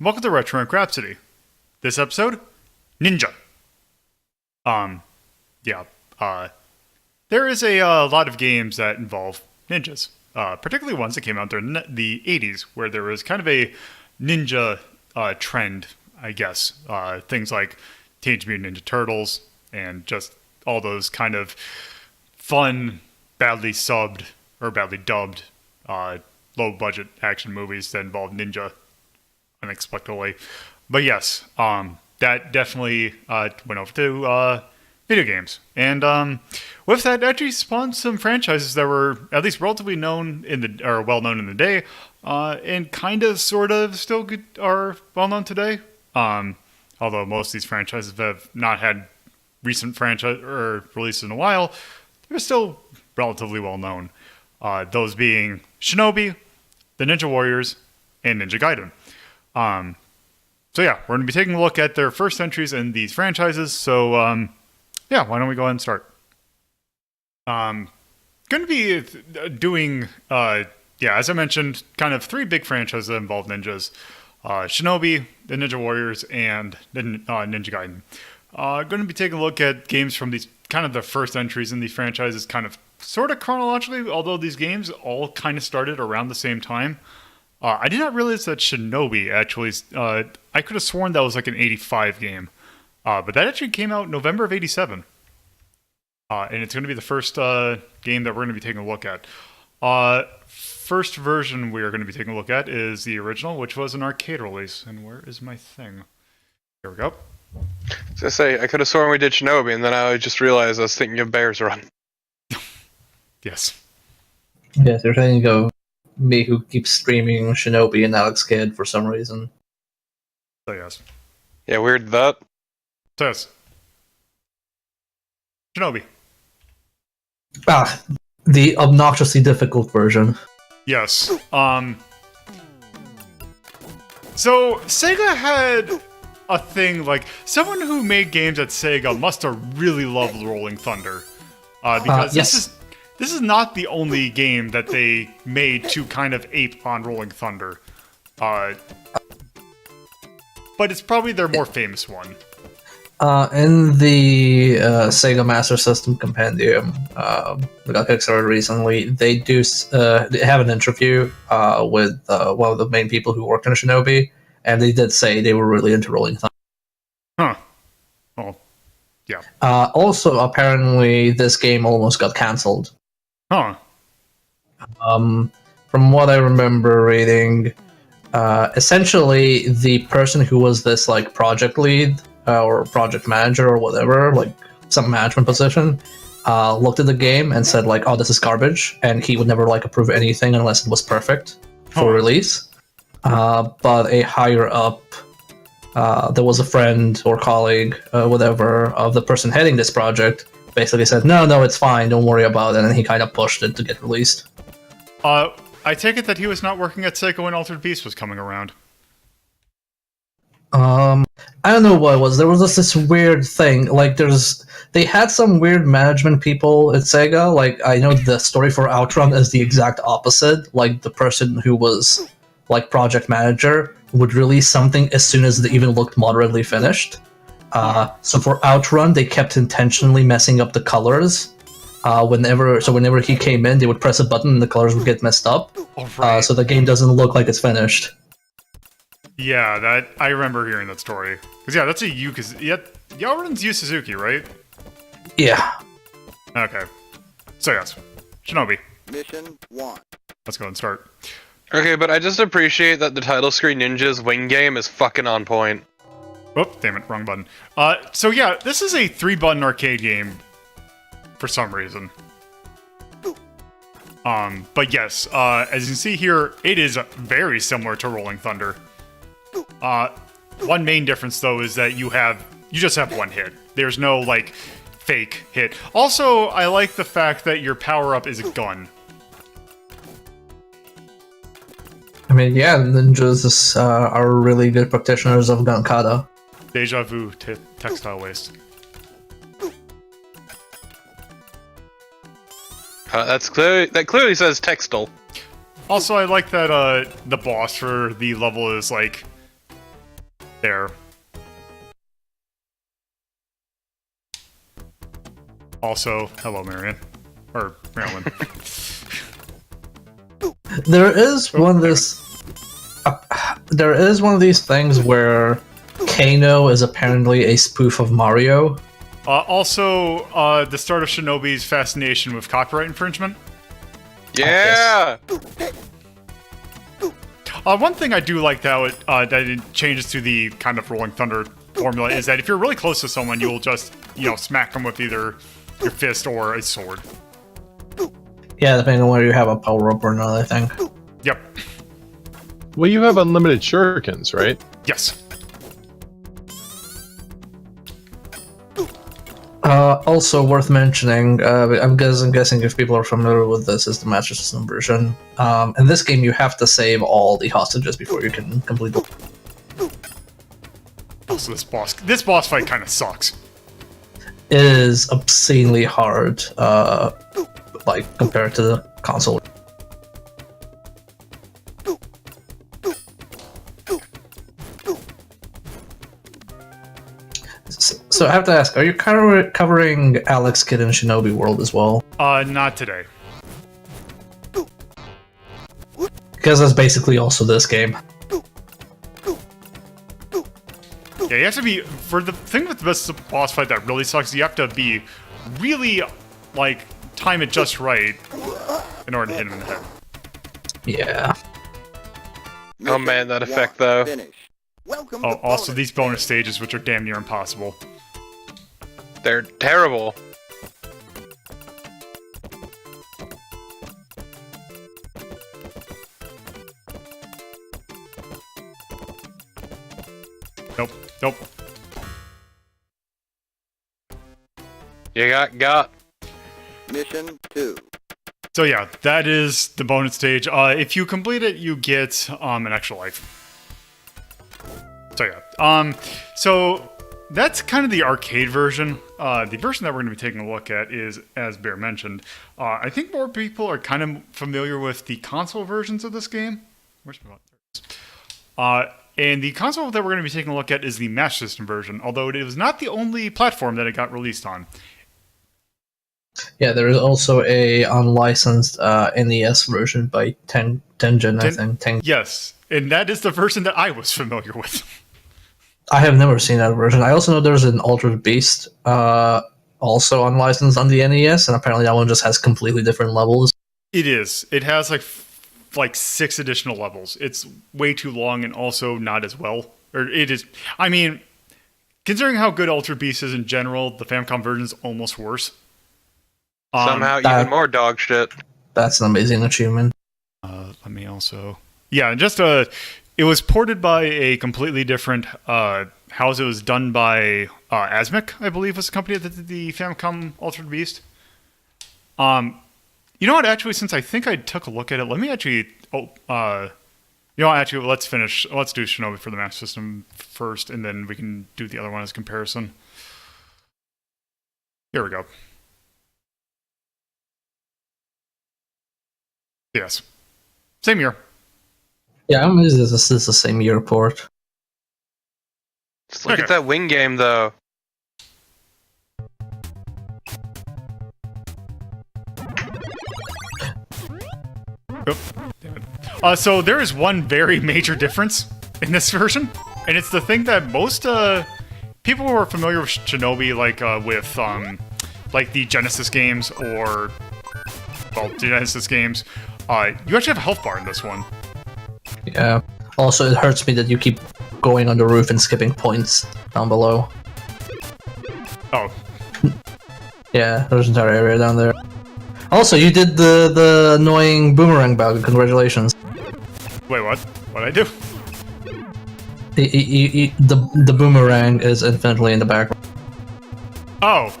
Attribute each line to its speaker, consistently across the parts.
Speaker 1: Welcome to Rhapsody. This episode, Ninja. Yeah. There is a lot of games that involve ninjas, particularly ones that came out during the 80s, where there was kind of a ninja trend, I guess. Things like Teenage Mutant Ninja Turtles and just all those kind of fun, badly subbed or badly dubbed, low-budget action movies that involve ninja unexpectedly. But yes, that definitely went over to video games. And with that, actually spawned some franchises that were at least relatively known or well known in the day, and kind of, sort of, still are well known today. Although most of these franchises have not had recent franchise or releases in a while, they're still relatively well known. Those being Shinobi, the Ninja Warriors, and Ninja Gaiden. So yeah, we're going to be taking a look at their first entries in these franchises. So yeah, why don't we go ahead and start? Going to be doing, as I mentioned, kind of three big franchises that involve ninjas. Shinobi, the Ninja Warriors, and the Ninja Gaiden. Going to be taking a look at games from these, kind of the first entries in these franchises, kind of sort of chronologically, although these games all kind of started around the same time. I did not realize that Shinobi actually, I could have sworn that was like an 85 game. But that actually came out November of 87. And it's going to be the first game that we're going to be taking a look at. First version we are going to be taking a look at is the original, which was an arcade release. And where is my thing? Here we go.
Speaker 2: So I say, I could have sworn we did Shinobi, and then I just realized I was thinking of Bears Run.
Speaker 1: Yes.
Speaker 3: Yes, they're trying to go me who keeps streaming Shinobi and Alex Kidd for some reason.
Speaker 1: So yes.
Speaker 2: Yeah, weird that.
Speaker 1: So yes. Shinobi.
Speaker 3: The obnoxiously difficult version.
Speaker 1: Yes. So Sega had a thing, like, someone who made games at Sega must have really loved Rolling Thunder. Because
Speaker 3: yes.
Speaker 1: This is not the only game that they made to kind of ape on Rolling Thunder. But it's probably their more famous one.
Speaker 3: In the Sega Master System Compendium, we got Kickstarter recently, they have an interview with one of the main people who worked on Shinobi, and they did say they were really into Rolling Thunder.
Speaker 1: Huh. Well, yeah.
Speaker 3: Also, apparently, this game almost got cancelled.
Speaker 1: Huh.
Speaker 3: From what I remember reading, essentially the person who was this like project lead or project manager or whatever, like some management position, looked at the game and said like, "Oh, this is garbage," and he would never like approve anything unless it was perfect for release. But a higher up, there was a friend or colleague, whatever, of the person heading this project, basically said, no, it's fine, don't worry about it, and he kind of pushed it to get released.
Speaker 1: I take it that he was not working at Sega when Altered Beast was coming around.
Speaker 3: I don't know what it was. There was just this weird thing. Like, they had some weird management people at Sega. Like, I know the story for Outrun is the exact opposite. Like, the person who was, like, project manager would release something as soon as it even looked moderately finished. So for Outrun, they kept intentionally messing up the colors. Whenever he came in, they would press a button and the colors would get messed up.
Speaker 1: Right.
Speaker 3: So the game doesn't look like it's finished.
Speaker 1: Yeah, I remember hearing that story. Because yeah, that's a Yu Outrun's Yu Suzuki, right?
Speaker 3: Yeah.
Speaker 1: Okay. So yes, Shinobi.
Speaker 4: Mission 1.
Speaker 1: Let's go and start.
Speaker 2: Okay, but I just appreciate that the title screen Ninja's wing game is fucking on point.
Speaker 1: Oh, damn it, wrong button. So yeah, this is a 3-button arcade game for some reason. But yes, as you can see here, it is very similar to Rolling Thunder. One main difference though is that you just have one hit. There's no like fake hit. Also, I like the fact that your power-up is a gun.
Speaker 3: I mean, yeah, ninjas are really good practitioners of gun kata.
Speaker 1: Deja vu textile waste.
Speaker 2: That clearly says textile.
Speaker 1: Also, I like that the boss for the level is like there. Also, hello, Marion. Or Marilyn.
Speaker 3: There is one of this. There is one of these things where Kano is apparently a spoof of Mario.
Speaker 1: Also, the start of Shinobi's fascination with copyright infringement.
Speaker 2: Yeah!
Speaker 1: One thing I do like that it changes to the kind of Rolling Thunder formula is that if you're really close to someone, you'll just, smack them with either your fist or a sword.
Speaker 3: Yeah, depending on whether you have a power up or not, I think.
Speaker 1: Yep.
Speaker 4: Well, you have unlimited shurikens, right?
Speaker 1: Yes.
Speaker 3: Also worth mentioning, I'm guessing if people are familiar with this, is the Master System version. In this game, you have to save all the hostages before you can complete the.
Speaker 1: Also, this boss fight kind of sucks.
Speaker 3: It is obscenely hard, compared to the console. So I have to ask, are you covering Alex Kidd in Shinobi World as well?
Speaker 1: Not today.
Speaker 3: Because that's basically also this game.
Speaker 1: Yeah, you have to be, for the thing with this boss fight that really sucks, you have to be really, time it just right in order to hit him in the head.
Speaker 3: Yeah.
Speaker 2: Oh man, that effect though.
Speaker 1: Oh, also these bonus stages, which are damn near impossible.
Speaker 2: They're terrible.
Speaker 1: Nope.
Speaker 2: You got.
Speaker 5: Mission 2.
Speaker 1: So yeah, that is the bonus stage. If you complete it, you get an extra life. So yeah, so that's kind of the arcade version. The version that we're going to be taking a look at is, as Bear mentioned, I think more people are kind of familiar with the console versions of this game. Where's my button? And the console that we're going to be taking a look at is the Master System version, although it was not the only platform that it got released on.
Speaker 3: Yeah, there is also a unlicensed NES version by Tengen, I think.
Speaker 1: Yes, and that is the version that I was familiar with.
Speaker 3: I have never seen that version. I also know there's an Altered Beast, also unlicensed on the NES, and apparently that one just has completely different levels.
Speaker 1: It is. It has like 6 additional levels. It's way too long and also not as well. Or it is. I mean, considering how good Altered Beast is in general, the Famicom version is almost worse.
Speaker 2: Somehow even more dog shit.
Speaker 3: That's an amazing achievement.
Speaker 1: Let me also. Yeah, just it was ported by a completely different house. It was done by Asmic, I believe, was the company that did the Famicom Altered Beast. You know what? Actually, since I think I took a look at it, let me actually. Let's finish. Let's do Shinobi for the Master System first, and then we can do the other one as comparison. Here we go. Yes. Same year.
Speaker 3: Yeah, I'm amazed this is the same year port.
Speaker 2: Just look at that wing game though.
Speaker 1: Oh, so there is one very major difference in this version, and it's the thing that most people who are familiar with Shinobi, with the Genesis games or Genesis games, you actually have a health bar in this one.
Speaker 3: Yeah. Also, it hurts me that you keep going on the roof and skipping points down below.
Speaker 1: Oh.
Speaker 3: Yeah, there's an entire area down there. Also, you did the annoying boomerang bug. Congratulations.
Speaker 1: Wait, what? What'd I do?
Speaker 3: The boomerang is infinitely in the background.
Speaker 1: Oh.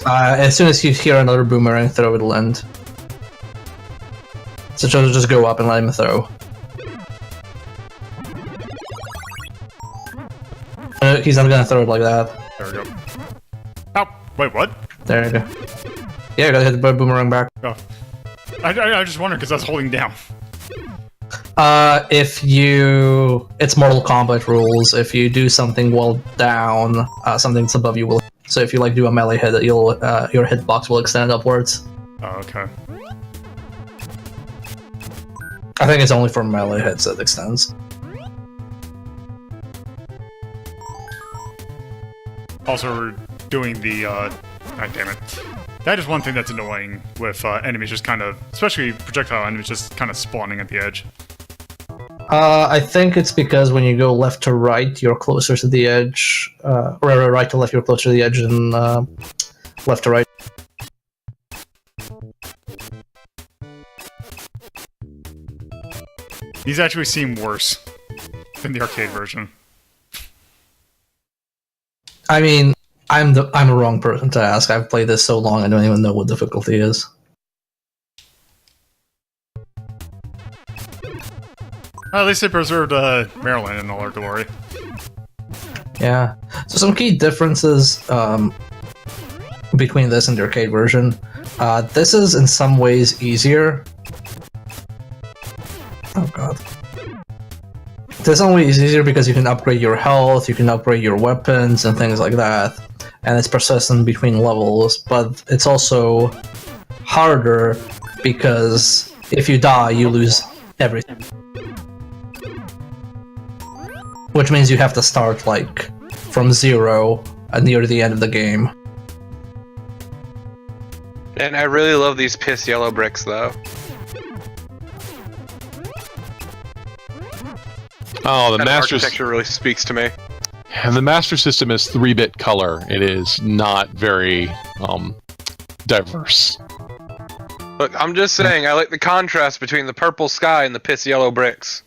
Speaker 3: As soon as you hear another boomerang throw, it'll end. So just go up and let him throw. He's not gonna throw it like that.
Speaker 1: There we go. Oh, wait, what?
Speaker 3: There you go. Yeah, you gotta hit the boomerang back.
Speaker 1: Oh. I just wondered because I was holding down.
Speaker 3: If you... It's Mortal Kombat rules. If you do something while down, something that's above you will... So if you do a melee hit, your hitbox will extend upwards.
Speaker 1: Oh, okay.
Speaker 3: I think it's only for melee hits that extends.
Speaker 1: Also, we're doing the, God damn it. That is one thing that's annoying with enemies just kind of, especially projectile enemies just kind of spawning at the edge.
Speaker 3: I think it's because when you go left to right, you're closer to the edge. Or right to left, you're closer to the edge than left to right.
Speaker 1: These actually seem worse than the arcade version.
Speaker 3: I mean, I'm the wrong person to ask. I've played this so long, I don't even know what difficulty is.
Speaker 1: At least they preserved Maryland in all our glory.
Speaker 3: Yeah. So some key differences between this and the arcade version. This is in some ways easier. Oh god. This only is easier because you can upgrade your health, you can upgrade your weapons and things like that. And it's persistent between levels, but it's also harder because if you die, you lose everything. Which means you have to start, from 0 near the end of the game.
Speaker 2: And I really love these piss yellow bricks, though.
Speaker 4: Oh, the
Speaker 2: That
Speaker 4: master
Speaker 2: architecture really speaks to me.
Speaker 4: the master system is 3-bit color. It is not very diverse.
Speaker 2: Look, I'm just saying, I like the contrast between the purple sky and the piss yellow bricks.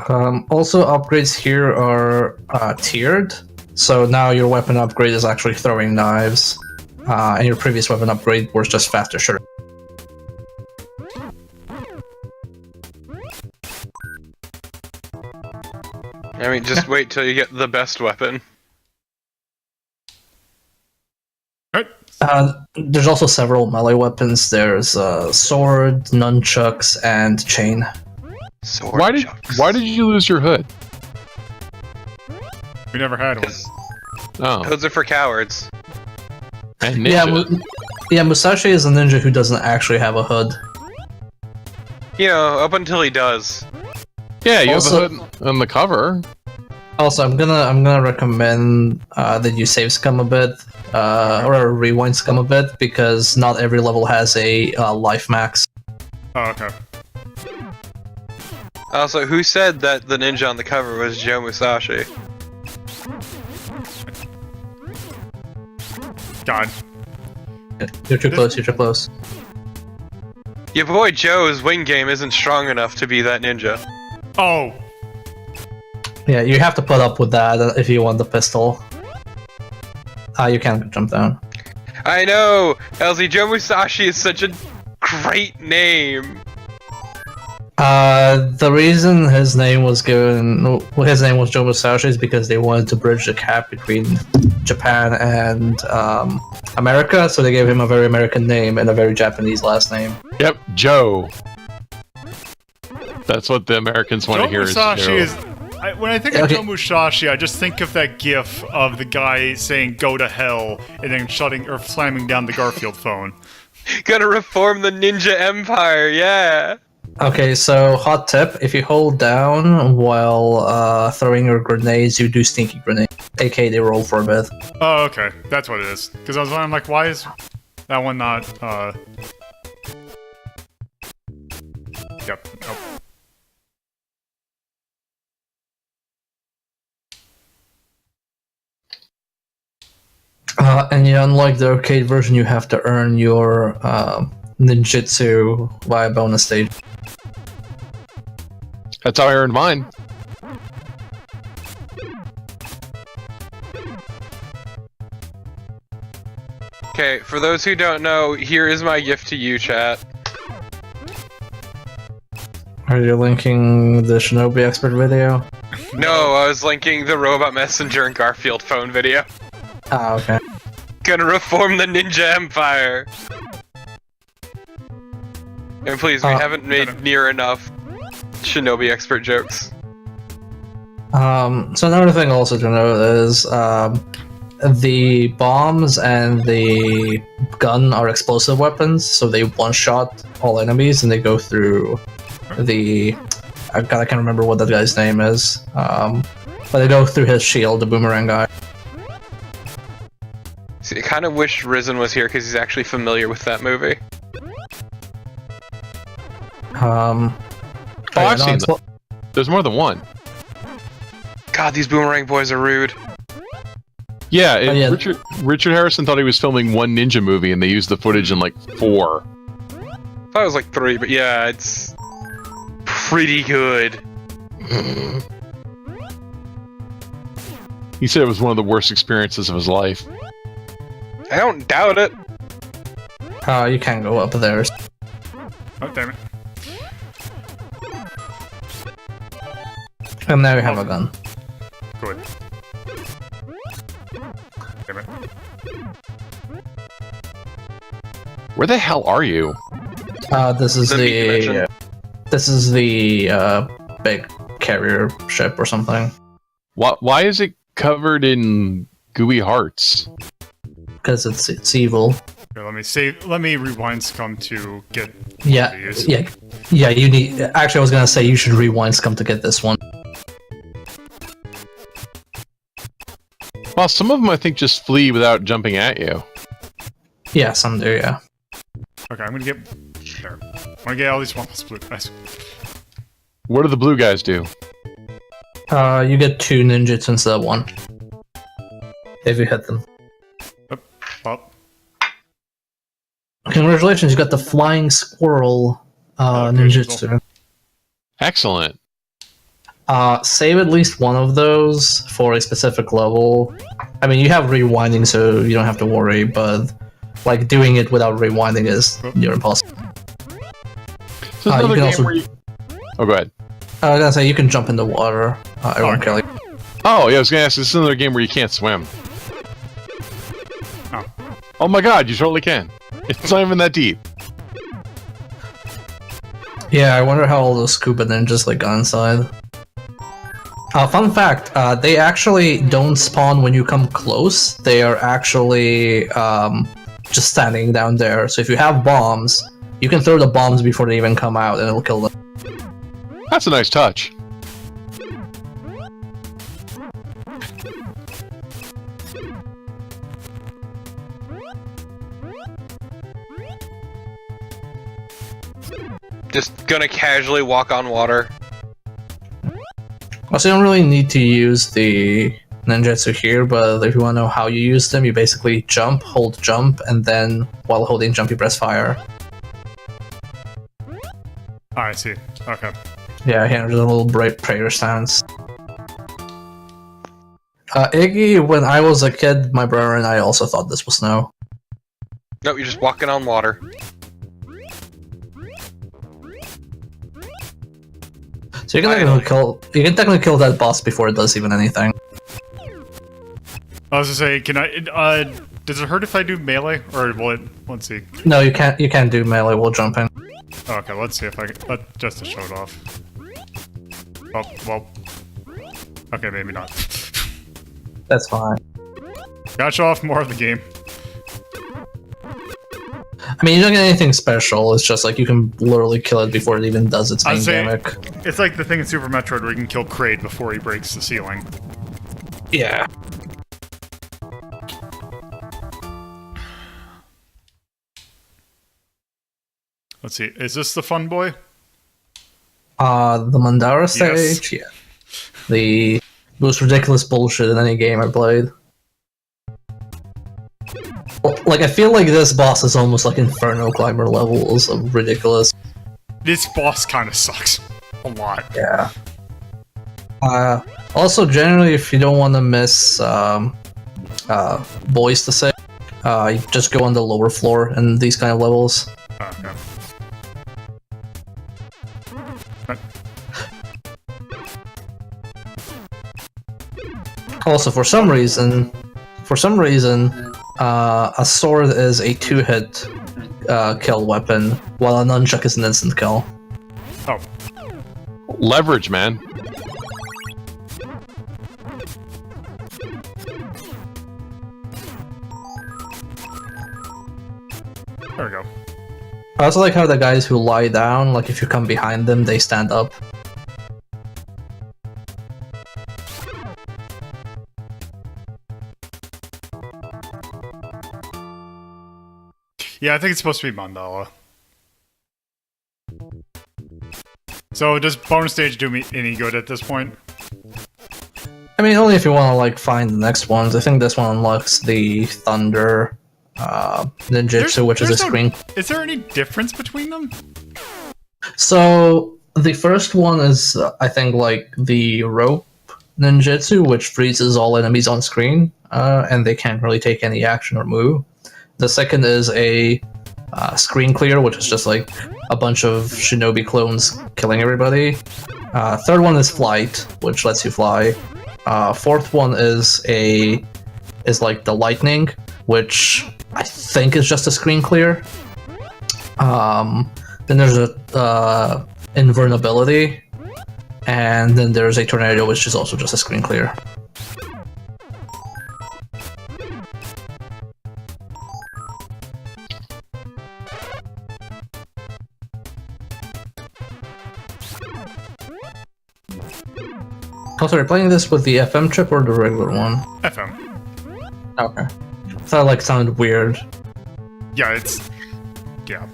Speaker 3: Also, upgrades here are tiered. So now your weapon upgrade is actually throwing knives. And your previous weapon upgrade was just faster shooter.
Speaker 2: I mean, just wait till you get the best weapon.
Speaker 1: Alright.
Speaker 3: There's also several melee weapons. There's sword, nunchucks, and chain.
Speaker 2: Sword chucks.
Speaker 4: Why did you lose your hood?
Speaker 1: We never had one.
Speaker 4: Oh,
Speaker 2: Hoods are for cowards.
Speaker 4: and
Speaker 3: Yeah,
Speaker 4: ninja.
Speaker 3: Musashi is a ninja who doesn't actually have a hood.
Speaker 2: You know, up until he does.
Speaker 4: Yeah, you
Speaker 3: Also-
Speaker 4: have a hood on the cover.
Speaker 3: Also, I'm gonna recommend that you save scum a bit, or rewind scum a bit, because not every level has a life max.
Speaker 1: Oh, okay.
Speaker 2: Also, who said that the ninja on the cover was Joe Musashi?
Speaker 1: God.
Speaker 3: You're too close. You're too close.
Speaker 2: Your boy Joe's wing game isn't strong enough to be that ninja.
Speaker 1: Oh!
Speaker 3: Yeah, you have to put up with that if you want the pistol. You can't jump down.
Speaker 2: I know! Elsie, Joe Musashi is such a great name!
Speaker 3: The reason his name was given, his name was Joe Musashi, is because they wanted to bridge the gap between Japan and America, so they gave him a very American name and a very Japanese last name.
Speaker 4: Yep, Joe. That's what the Americans want to hear.
Speaker 1: Musashi
Speaker 4: is Joe.
Speaker 1: when I think of
Speaker 3: Okay.
Speaker 1: Joe Musashi, I just think of that gif of the guy saying "Go to hell" and then shutting or slamming down the Garfield phone.
Speaker 2: Gonna reform the ninja empire, yeah!
Speaker 3: Okay, so hot tip, if you hold down while throwing your grenades, you do sneaky grenades, aka they roll for a bit.
Speaker 1: Oh, okay, that's what it is. Because I'm like, why is that one not? Yep. Nope.
Speaker 3: And yeah, unlike the arcade version, you have to earn your ninjutsu via bonus stage.
Speaker 4: That's how I earned mine.
Speaker 2: Okay, for those who don't know, here is my gift to you, chat.
Speaker 3: Are you linking the Shinobi expert video?
Speaker 2: No, I was linking the Robot Messenger and Garfield phone video.
Speaker 3: Ah, okay.
Speaker 2: Gonna reform the ninja empire! And please, we haven't made near enough Shinobi expert jokes.
Speaker 3: So another thing also to note is the bombs and the gun are explosive weapons, so they one-shot all enemies and they go through the... I can't remember what that guy's name is, but they go through his shield, the boomerang guy.
Speaker 2: See, I kind of wish Risen was here because he's actually familiar with that movie.
Speaker 4: I've seen them. There's more than one.
Speaker 2: God, these boomerang boys are rude.
Speaker 4: Yeah,
Speaker 3: yeah.
Speaker 4: Richard Harrison thought he was filming one ninja movie, and they used the footage in like 4.
Speaker 2: I thought it was like 3, but yeah, it's pretty good.
Speaker 4: He said it was one of the worst experiences of his life.
Speaker 2: I don't doubt it.
Speaker 3: You can't go up there.
Speaker 1: Oh, damn it.
Speaker 3: And now you have a gun.
Speaker 1: Good. Damn it.
Speaker 4: Where the hell are you?
Speaker 3: This is
Speaker 2: The meat dimension.
Speaker 3: this is the big carrier ship or something.
Speaker 4: Why is it covered in gooey hearts?
Speaker 3: Because it's evil.
Speaker 1: Here, let me rewind scum to get
Speaker 3: Yeah,
Speaker 1: these.
Speaker 3: yeah. You need. Actually, I was gonna say you should rewind scum to get this one.
Speaker 4: Well, some of them I think just flee without jumping at you.
Speaker 3: Yeah, some do. Yeah.
Speaker 1: Okay, I'm gonna get there. I'm gonna get all these one blue guys.
Speaker 4: What do the blue guys do?
Speaker 3: You get 2 ninjutsu instead of 1 if you hit them.
Speaker 1: Well,
Speaker 3: Congratulations, you got the flying squirrel ninjutsu.
Speaker 4: Excellent.
Speaker 3: Save at least one of those for a specific level. I mean, you have rewinding, so you don't have to worry, but like doing it without rewinding is near impossible.
Speaker 4: So there's
Speaker 3: you
Speaker 4: another
Speaker 3: can
Speaker 4: game
Speaker 3: also-
Speaker 4: where you... Oh, go ahead.
Speaker 3: I was gonna say you can jump in the water. I won't kill you.
Speaker 4: Oh, yeah, I was gonna ask, this is another game where you can't swim.
Speaker 1: Oh.
Speaker 4: Oh my god, you totally can. It's not even that deep.
Speaker 3: Yeah, I wonder how all those scuba ninjas like got inside. Fun fact, they actually don't spawn when you come close. They are actually just standing down there. So if you have bombs, you can throw the bombs before they even come out and it'll kill them.
Speaker 4: That's a nice touch.
Speaker 2: Just gonna casually walk on water.
Speaker 3: Also, you don't really need to use the ninjutsu here, but if you want to know how you use them, you basically jump, hold jump, and then while holding jump, you press fire.
Speaker 1: oh, I see. Okay.
Speaker 3: Yeah, here, there's a little prayer stance. Iggy, when I was a kid, my brother and I also thought this was snow.
Speaker 2: Nope, you're just walking on water.
Speaker 3: So you can technically kill that boss before it does even anything.
Speaker 1: I was gonna say, can I? Does it hurt if I do melee, or will it? Let's see.
Speaker 3: No, you can't do melee while jumping.
Speaker 1: Oh, okay, let's see if I can. Just to show it off. Oh, well. Okay, maybe not.
Speaker 3: That's fine.
Speaker 1: Gotta show off more of the game.
Speaker 3: I mean, you don't get anything special. It's just like you can literally kill it before it even does its
Speaker 1: I'd
Speaker 3: main
Speaker 1: say-
Speaker 3: gimmick.
Speaker 1: It's like the thing in Super Metroid where you can kill Kraid before he breaks the ceiling.
Speaker 3: Yeah.
Speaker 1: Let's see. Is this the fun boy?
Speaker 3: The Mandara
Speaker 1: Yes.
Speaker 3: stage? Yeah. The most ridiculous bullshit in any game I played. Well, like, I feel like this boss is almost like Inferno Climber levels of ridiculous.
Speaker 1: This boss kind of sucks. A lot.
Speaker 3: Yeah. Also, generally, if you don't want to miss boys to say, you just go on the lower floor in these kind of levels.
Speaker 1: Oh, okay.
Speaker 3: Also, for some reason, a sword is a 2-hit kill weapon, while a nunchuck is an instant kill.
Speaker 1: Oh,
Speaker 4: Leverage, man.
Speaker 1: There we go.
Speaker 3: I also like how the guys who lie down, like if you come behind them, they stand up.
Speaker 1: Yeah, I think it's supposed to be Mandala. So does bonus stage do me any good at this point?
Speaker 3: I mean, only if you want to like find the next ones. I think this one unlocks the Thunder Ninjutsu, which is a
Speaker 1: There's no-
Speaker 3: screen.
Speaker 1: Is there any difference between them?
Speaker 3: So the first one is, I think, like the rope ninjutsu, which freezes all enemies on screen, and they can't really take any action or move. The second is a screen clear, which is just like a bunch of Shinobi clones killing everybody. Third one is flight, which lets you fly. Fourth one is like the lightning, which I think is just a screen clear. Then there's a invulnerability, and then there's a tornado, which is also just a screen clear. Also, are you playing this with the FM chip or the regular one?
Speaker 1: FM.
Speaker 3: Okay. That like sounded weird.
Speaker 1: Yeah, it's... Yeah.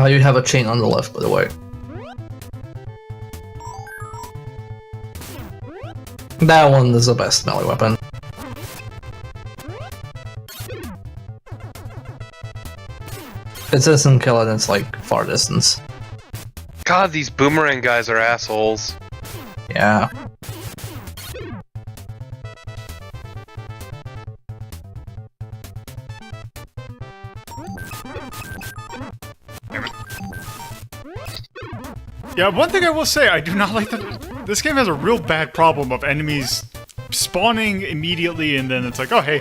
Speaker 3: You have a chain on the left, by the way. That one is the best melee weapon. It doesn't kill it, it's like far distance.
Speaker 2: God, these boomerang guys are assholes.
Speaker 3: Yeah.
Speaker 1: Yeah, one thing I will say, I do not like that this game has a real bad problem of enemies spawning immediately and then it's like, oh hey,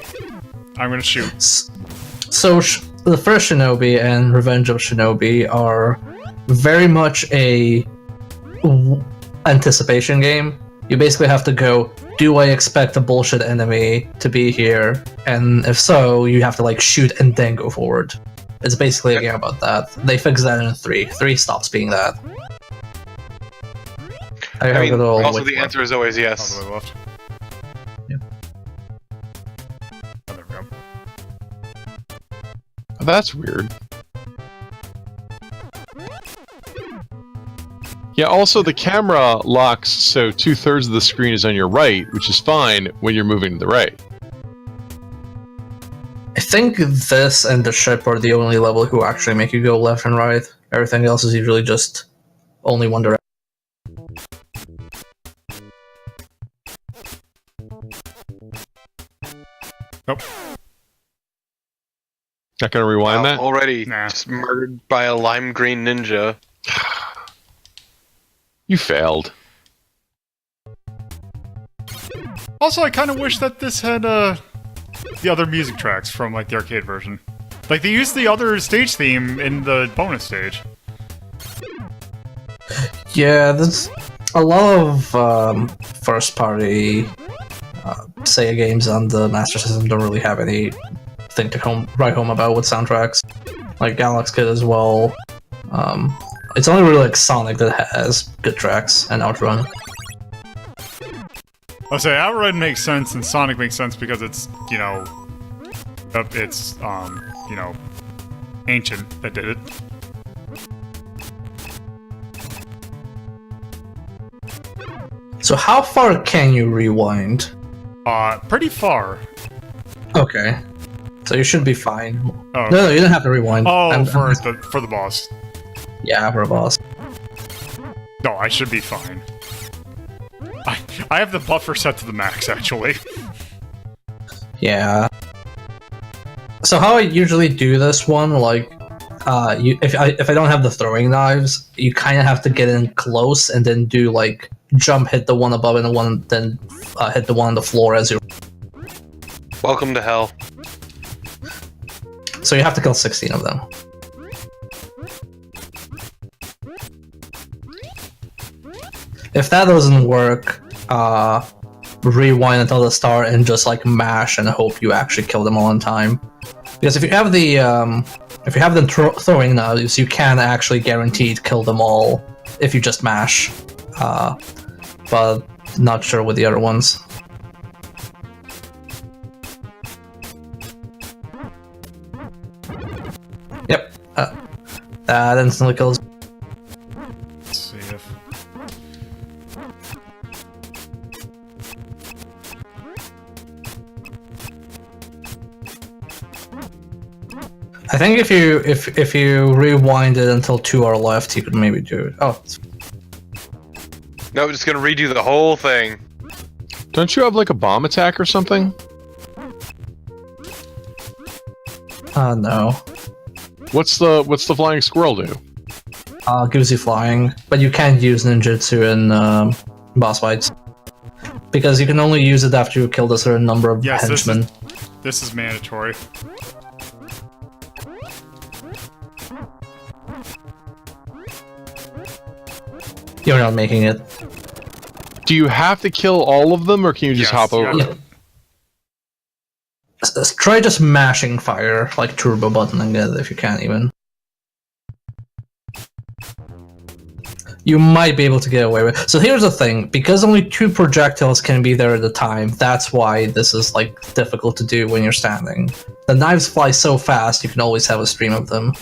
Speaker 1: I'm gonna shoot.
Speaker 3: So the first Shinobi and Revenge of Shinobi are very much a anticipation game. You basically have to go, do I expect a bullshit enemy to be here? And if so, you have to like shoot and then go forward. It's basically a game about that. They fixed that in 3. 3 stops being that.
Speaker 2: I mean,
Speaker 3: a little
Speaker 2: also
Speaker 3: wait
Speaker 2: the
Speaker 3: for it.
Speaker 2: answer is always
Speaker 1: All
Speaker 2: yes.
Speaker 1: the way left.
Speaker 3: Yep.
Speaker 1: Oh, there we go.
Speaker 4: That's weird. Yeah, also the camera locks so 2/3 of the screen is on your right, which is fine when you're moving to the right.
Speaker 3: I think this and the ship are the only level who actually make you go left and right. Everything else is usually just only one direction.
Speaker 1: Nope.
Speaker 4: Not gonna rewind that?
Speaker 2: Already
Speaker 1: Nah.
Speaker 2: just murdered by a lime green ninja.
Speaker 4: You failed.
Speaker 1: Also, I kind of wish that this had the other music tracks from like the arcade version. Like they used the other stage theme in the bonus stage.
Speaker 3: Yeah, there's a lot of first-party Sega games on the Master System don't really have anything to write home about with soundtracks. Like Galaxy Kid as well. It's only really like Sonic that has good tracks and Outrun.
Speaker 1: I'll say Outrun makes sense and Sonic makes sense because it's, you know, Ancient that did it.
Speaker 3: So how far can you rewind?
Speaker 1: Pretty far.
Speaker 3: Okay. So you should be fine.
Speaker 1: Oh,
Speaker 3: No, you don't have to rewind.
Speaker 1: oh,
Speaker 3: I'm-
Speaker 1: for the boss.
Speaker 3: Yeah, for a boss.
Speaker 1: No, I should be fine. I have the buffer set to the max, actually.
Speaker 3: Yeah. So how I usually do this one, like, if I don't have the throwing knives, you kind of have to get in close and then do like jump, hit the one above and the one, then hit the one on the floor as you.
Speaker 2: Welcome to hell.
Speaker 3: So you have to kill 16 of them. If that doesn't work, rewind until the start and just like mash and hope you actually kill them all in time. Because if you have the if you have them throwing knives, you can actually guaranteed kill them all if you just mash. But not sure with the other ones. Yep, that instantly kills.
Speaker 1: Let's see if...
Speaker 3: I think if you rewind it until 2 are left, you could maybe do it. Oh,
Speaker 2: No, I'm just gonna redo the whole thing.
Speaker 4: Don't you have like a bomb attack or something?
Speaker 3: no.
Speaker 4: What's the flying squirrel do?
Speaker 3: Gives you flying, but you can't use ninjutsu in boss fights because you can only use it after you kill a certain number of
Speaker 1: Yes,
Speaker 3: henchmen.
Speaker 1: this is mandatory.
Speaker 3: You're not making it.
Speaker 4: Do you have to kill all of them, or can you just
Speaker 1: Yes,
Speaker 4: hop
Speaker 1: you
Speaker 4: over?
Speaker 1: have
Speaker 4: them?
Speaker 3: Try just mashing fire, like turbo buttoning it if you can even. You might be able to get away with it. So here's the thing, because only 2 projectiles can be there at a time, that's why this is like difficult to do when you're standing. The knives fly so fast, you can always have a stream of them.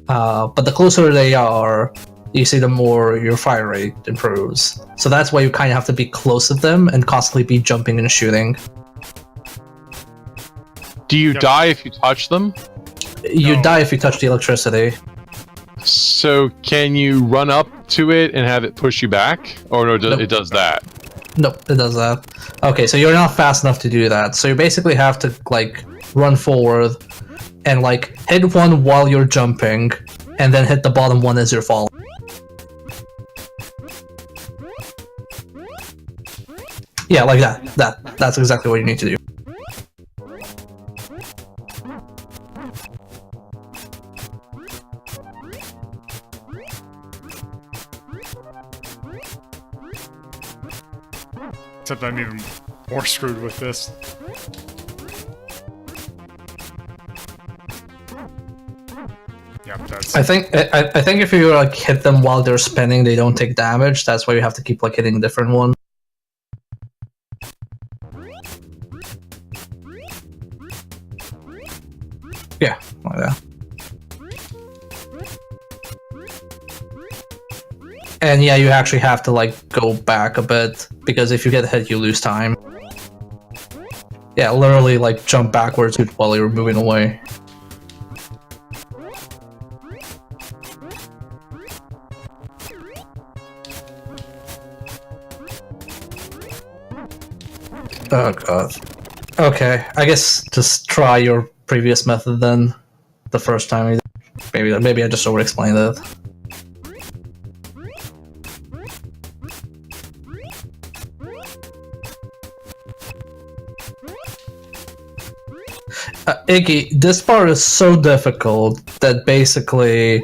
Speaker 3: But the closer they are, you see the more your fire rate improves. So that's why you kind of have to be close to them and constantly be jumping and shooting.
Speaker 4: Do you
Speaker 1: Yep.
Speaker 4: die if you touch them?
Speaker 3: You
Speaker 1: No.
Speaker 3: die if you touch the electricity.
Speaker 4: So can you run up to it and have it push you back? Or no,
Speaker 3: Nope.
Speaker 4: it does that.
Speaker 3: Nope, it does that. Okay, so you're not fast enough to do that. So you basically have to like run forward and like hit one while you're jumping, and then hit the bottom one as you're falling. Yeah, like that. That's exactly what you need to do.
Speaker 1: Except I'm even more screwed with this. Yep, that's...
Speaker 3: I think if you like hit them while they're spinning, they don't take damage. That's why you have to keep like hitting a different one. Yeah, like that. And yeah, you actually have to like go back a bit because if you get hit, you lose time. Yeah, literally like jump backwards while you're moving away. Oh god. Okay, I guess just try your previous method then. The first time you did. Maybe I just over-explained it. Iggy, this part is so difficult that basically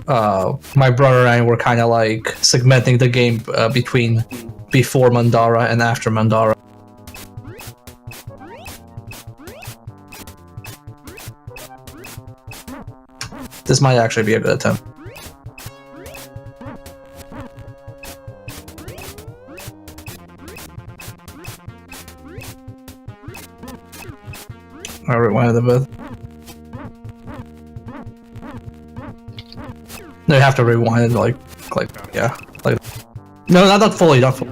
Speaker 3: my brother and I were kind of like segmenting the game between before Mandara and after Mandara. This might actually be a good attempt. I rewind a bit. No, you have to rewind it like yeah, like. No, not fully, not fully.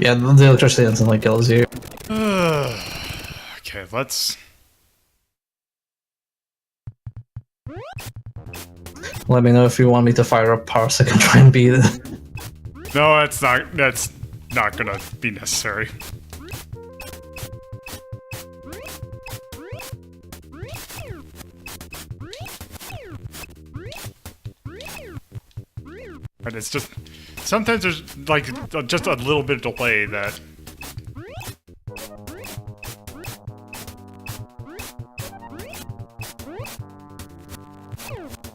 Speaker 3: Yeah, the electricity instantly kills you.
Speaker 1: Okay, let's...
Speaker 3: Let me know if you want me to fire up Parsec and try and beat it.
Speaker 1: No, that's not gonna be necessary. But it's just sometimes there's like just a little bit of delay that.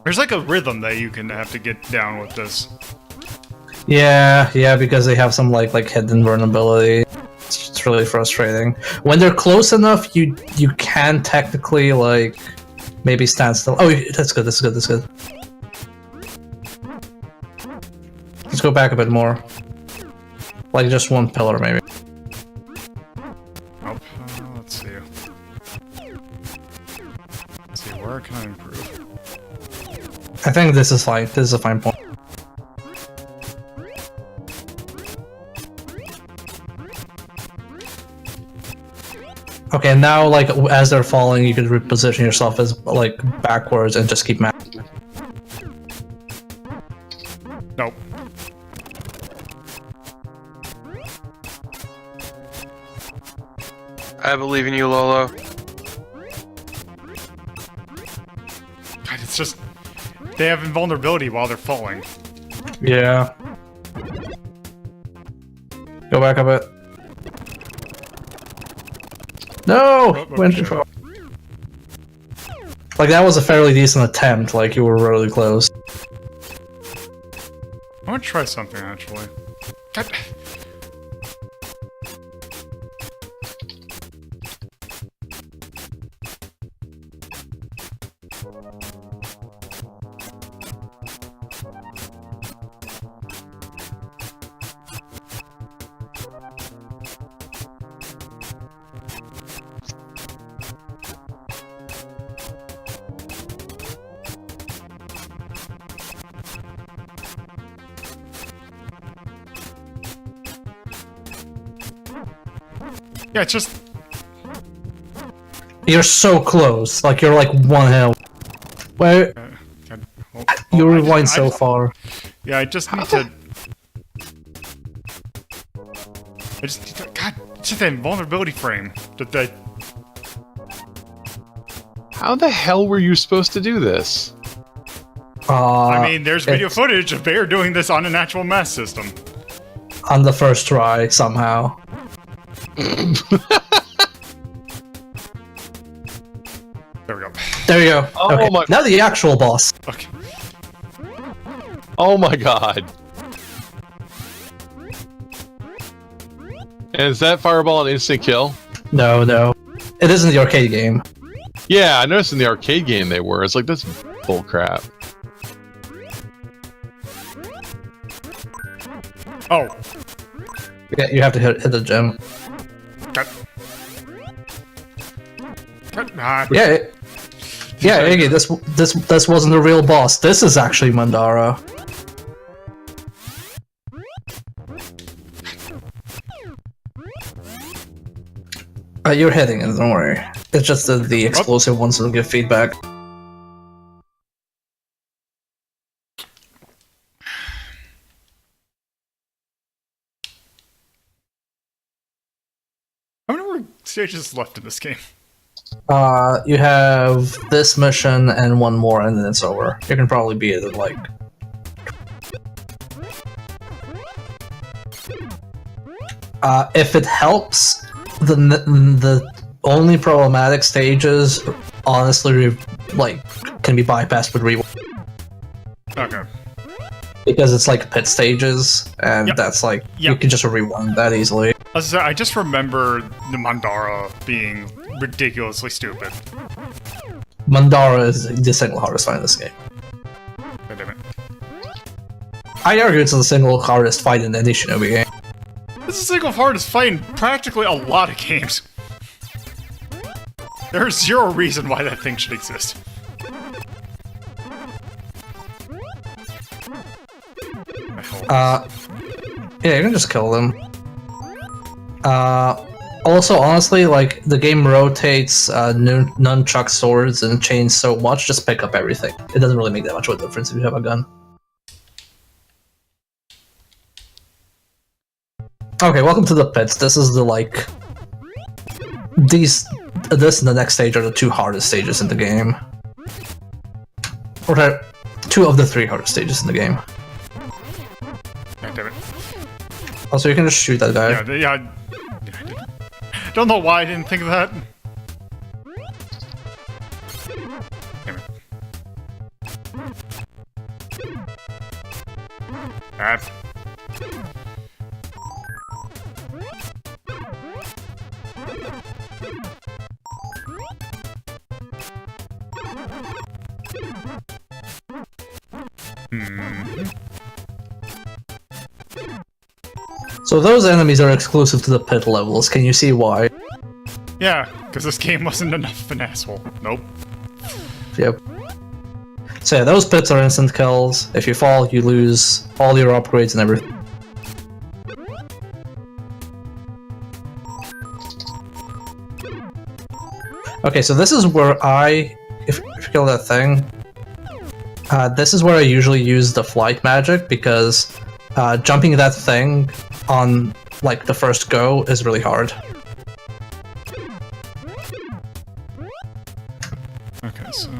Speaker 1: There's like a rhythm that you can have to get down with this.
Speaker 3: Yeah, because they have some like hidden vulnerability. It's really frustrating. When they're close enough, you can technically like maybe stand still. Oh, that's good. That's good. Let's go back a bit more. Like just one pillar, maybe.
Speaker 1: Oh, let's see. Let's see, where can I improve?
Speaker 3: I think this is fine. This is a fine point. Okay, now like as they're falling, you could reposition yourself as like backwards and just keep matching.
Speaker 1: Nope.
Speaker 2: I believe in you, Lolo.
Speaker 1: God, it's just they have invulnerability while they're falling.
Speaker 3: Yeah. Go back a bit. No! Went too far. Like that was a fairly decent attempt. Like you were really close.
Speaker 1: I want to try something actually. God. Yeah, it's just
Speaker 3: You're so close. Like you're like one health. Where
Speaker 1: God,
Speaker 3: you
Speaker 1: I
Speaker 3: rewind
Speaker 1: just-
Speaker 3: so far.
Speaker 1: Yeah, I just need to. I just need to. God, it's just that invulnerability frame. That
Speaker 4: How the hell were you supposed to do this?
Speaker 1: I mean, there's video
Speaker 3: it's
Speaker 1: footage of Bear doing this on an actual mass system.
Speaker 3: on the first try somehow.
Speaker 1: There we go.
Speaker 3: There you go.
Speaker 4: Oh
Speaker 3: Okay.
Speaker 4: my-
Speaker 3: Now the actual boss.
Speaker 1: Okay.
Speaker 4: Oh my god. And is that fireball an instant kill?
Speaker 3: No. It isn't the arcade game.
Speaker 4: Yeah, I noticed in the arcade game they were. It's like, that's bull crap.
Speaker 1: Oh.
Speaker 3: Yeah, you have to hit the gem.
Speaker 1: God. God, nah.
Speaker 3: Yeah. Yeah, Iggy, this wasn't the real boss. This is actually Mandara. You're hitting it, don't worry. It's just that the explosive ones don't give feedback.
Speaker 1: How many more stages left in this game?
Speaker 3: You have this mission and one more, and then it's over. You can probably beat it in like. If it helps, the only problematic stages, honestly, like can be bypassed with rewind
Speaker 1: Okay.
Speaker 3: because it's like pit stages, and
Speaker 1: Yep.
Speaker 3: that's like you
Speaker 1: Yep.
Speaker 3: can just rewind that easily.
Speaker 1: I just remember the Mandara being ridiculously stupid.
Speaker 3: Mandara is the single hardest fight in this game.
Speaker 1: God damn it.
Speaker 3: I argue it's the single hardest fight in any Shinobi game.
Speaker 1: This is the single hardest fight in practically a lot of games. There's zero reason why that thing should exist. I hope.
Speaker 3: Yeah, you can just kill them. Also, honestly, like, the game rotates nunchuck swords and chains so much, just pick up everything. It doesn't really make that much of a difference if you have a gun. Okay, welcome to the pits. This is the, like... This and the next stage are the two hardest stages in the game. Or two of the three hardest stages in the game. Also, you can just shoot that guy.
Speaker 1: Don't know why I didn't think of that. Damn it. Ah.
Speaker 3: So those enemies are exclusive to the pit levels. Can you see why?
Speaker 1: Yeah, because this game wasn't enough of an asshole. Nope.
Speaker 3: Yep. So yeah, those pits are instant kills. If you fall, you lose all your upgrades and everything. Okay, so this is where if you kill that thing, this is where I usually use the flight magic, because jumping that thing on like the first go is really hard.
Speaker 1: Okay, so...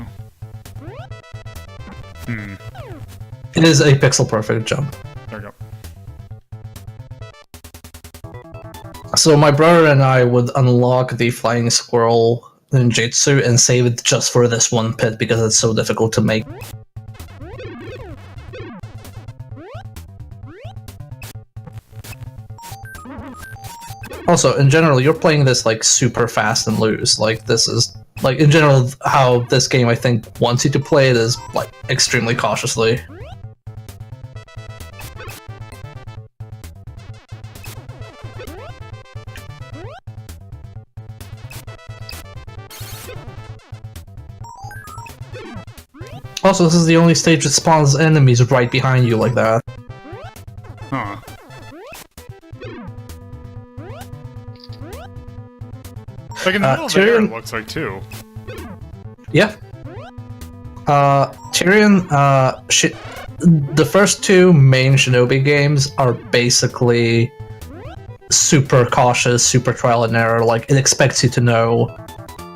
Speaker 3: It is a pixel perfect jump.
Speaker 1: There we go.
Speaker 3: So my brother and I would unlock the flying squirrel ninjutsu and save it just for this one pit because it's so difficult to make. Also, in general, you're playing this like super fast and loose. Like this is like in general how this game I think wants you to play it is like extremely cautiously. Also, this is the only stage that spawns enemies right behind you like that.
Speaker 1: Huh. Like in the middle of the air, it looks like, too.
Speaker 3: Yeah. Tyrion, the first two main Shinobi games are basically super cautious, super trial and error. Like, it expects you to know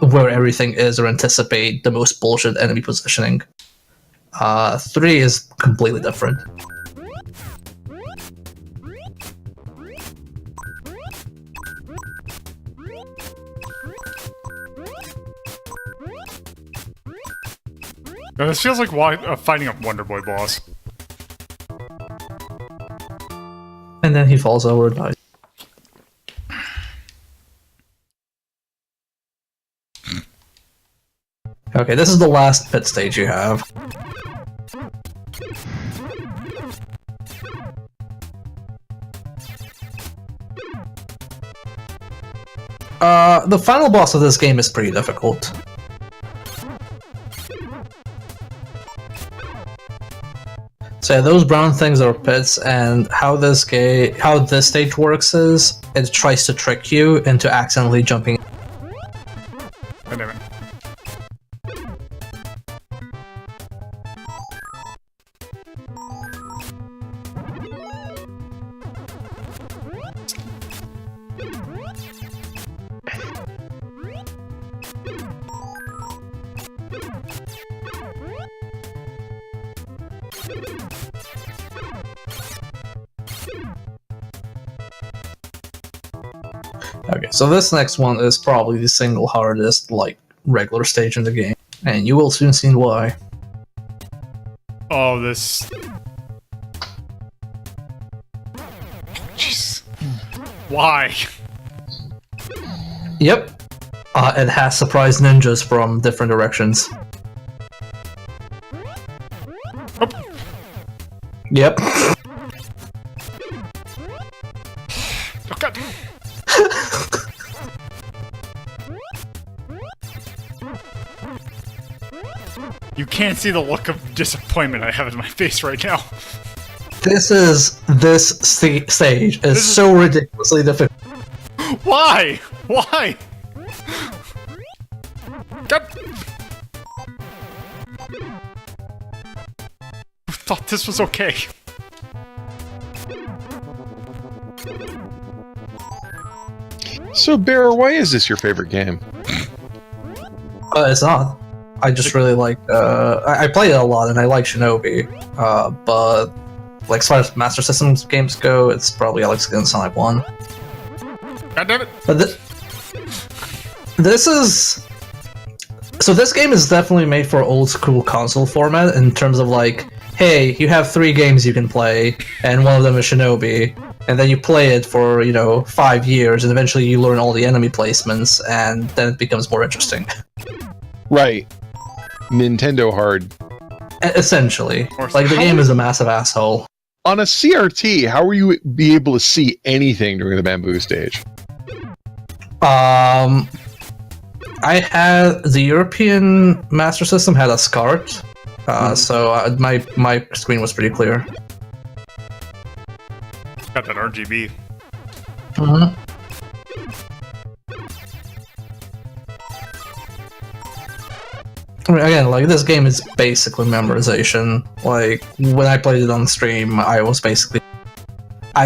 Speaker 3: where everything is or anticipate the most bullshit enemy positioning. 3 is completely different.
Speaker 1: Now, this feels like fighting a Wonder Boy boss.
Speaker 3: And then he falls over and dies. Okay, this is the last pit stage you have. The final boss of this game is pretty difficult. So yeah, those brown things are pits, and how this stage works is it tries to trick you into accidentally jumping.
Speaker 1: Oh, damn it.
Speaker 3: Okay, so this next one is probably the single hardest, like, regular stage in the game, and you will soon see why.
Speaker 1: Oh, this... Jeez. Why?
Speaker 3: Yep. It has surprise ninjas from different directions.
Speaker 1: Oh.
Speaker 3: Yep.
Speaker 1: Oh, God. You can't see the look of disappointment I have in my face right now.
Speaker 3: This stage is so ridiculously difficult.
Speaker 1: Why? Why? God. I thought this was okay.
Speaker 4: So, Bear, why is this your favorite game?
Speaker 3: It's not. I just really like. I play it a lot, and I like Shinobi. But like as far as Master System games go, it's probably Alex Kidd and Sonic 1.
Speaker 1: God damn it!
Speaker 3: But this is... So this game is definitely made for old school console format in terms of like, hey, you have 3 games you can play, and one of them is Shinobi, and then you play it for, 5 years, and eventually you learn all the enemy placements, and then it becomes more interesting.
Speaker 4: Right. Nintendo hard.
Speaker 3: Essentially. Like, the game is a massive asshole.
Speaker 4: On a CRT, how will you be able to see anything during the bamboo stage?
Speaker 3: I had the European Master System had a SCART, so my screen was pretty clear.
Speaker 1: Got that RGB.
Speaker 3: Mm-hmm. I mean, again, like, this game is basically memorization. Like, when I played it on stream, I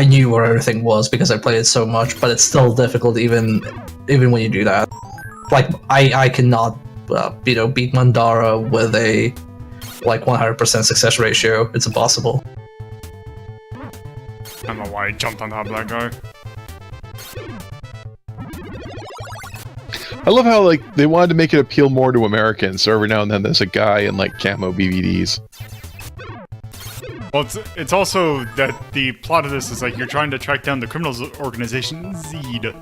Speaker 3: knew where everything was because I played it so much, but it's still difficult even when you do that. Like, I cannot, beat Mandara with a, 100% success ratio. It's impossible.
Speaker 1: I don't know why I jumped on top of that guy.
Speaker 4: I love how, they wanted to make it appeal more to Americans, so every now and then there's a guy in, camo BVDs.
Speaker 1: Well, it's also that the plot of this is, you're trying to track down the criminals organization, Zed.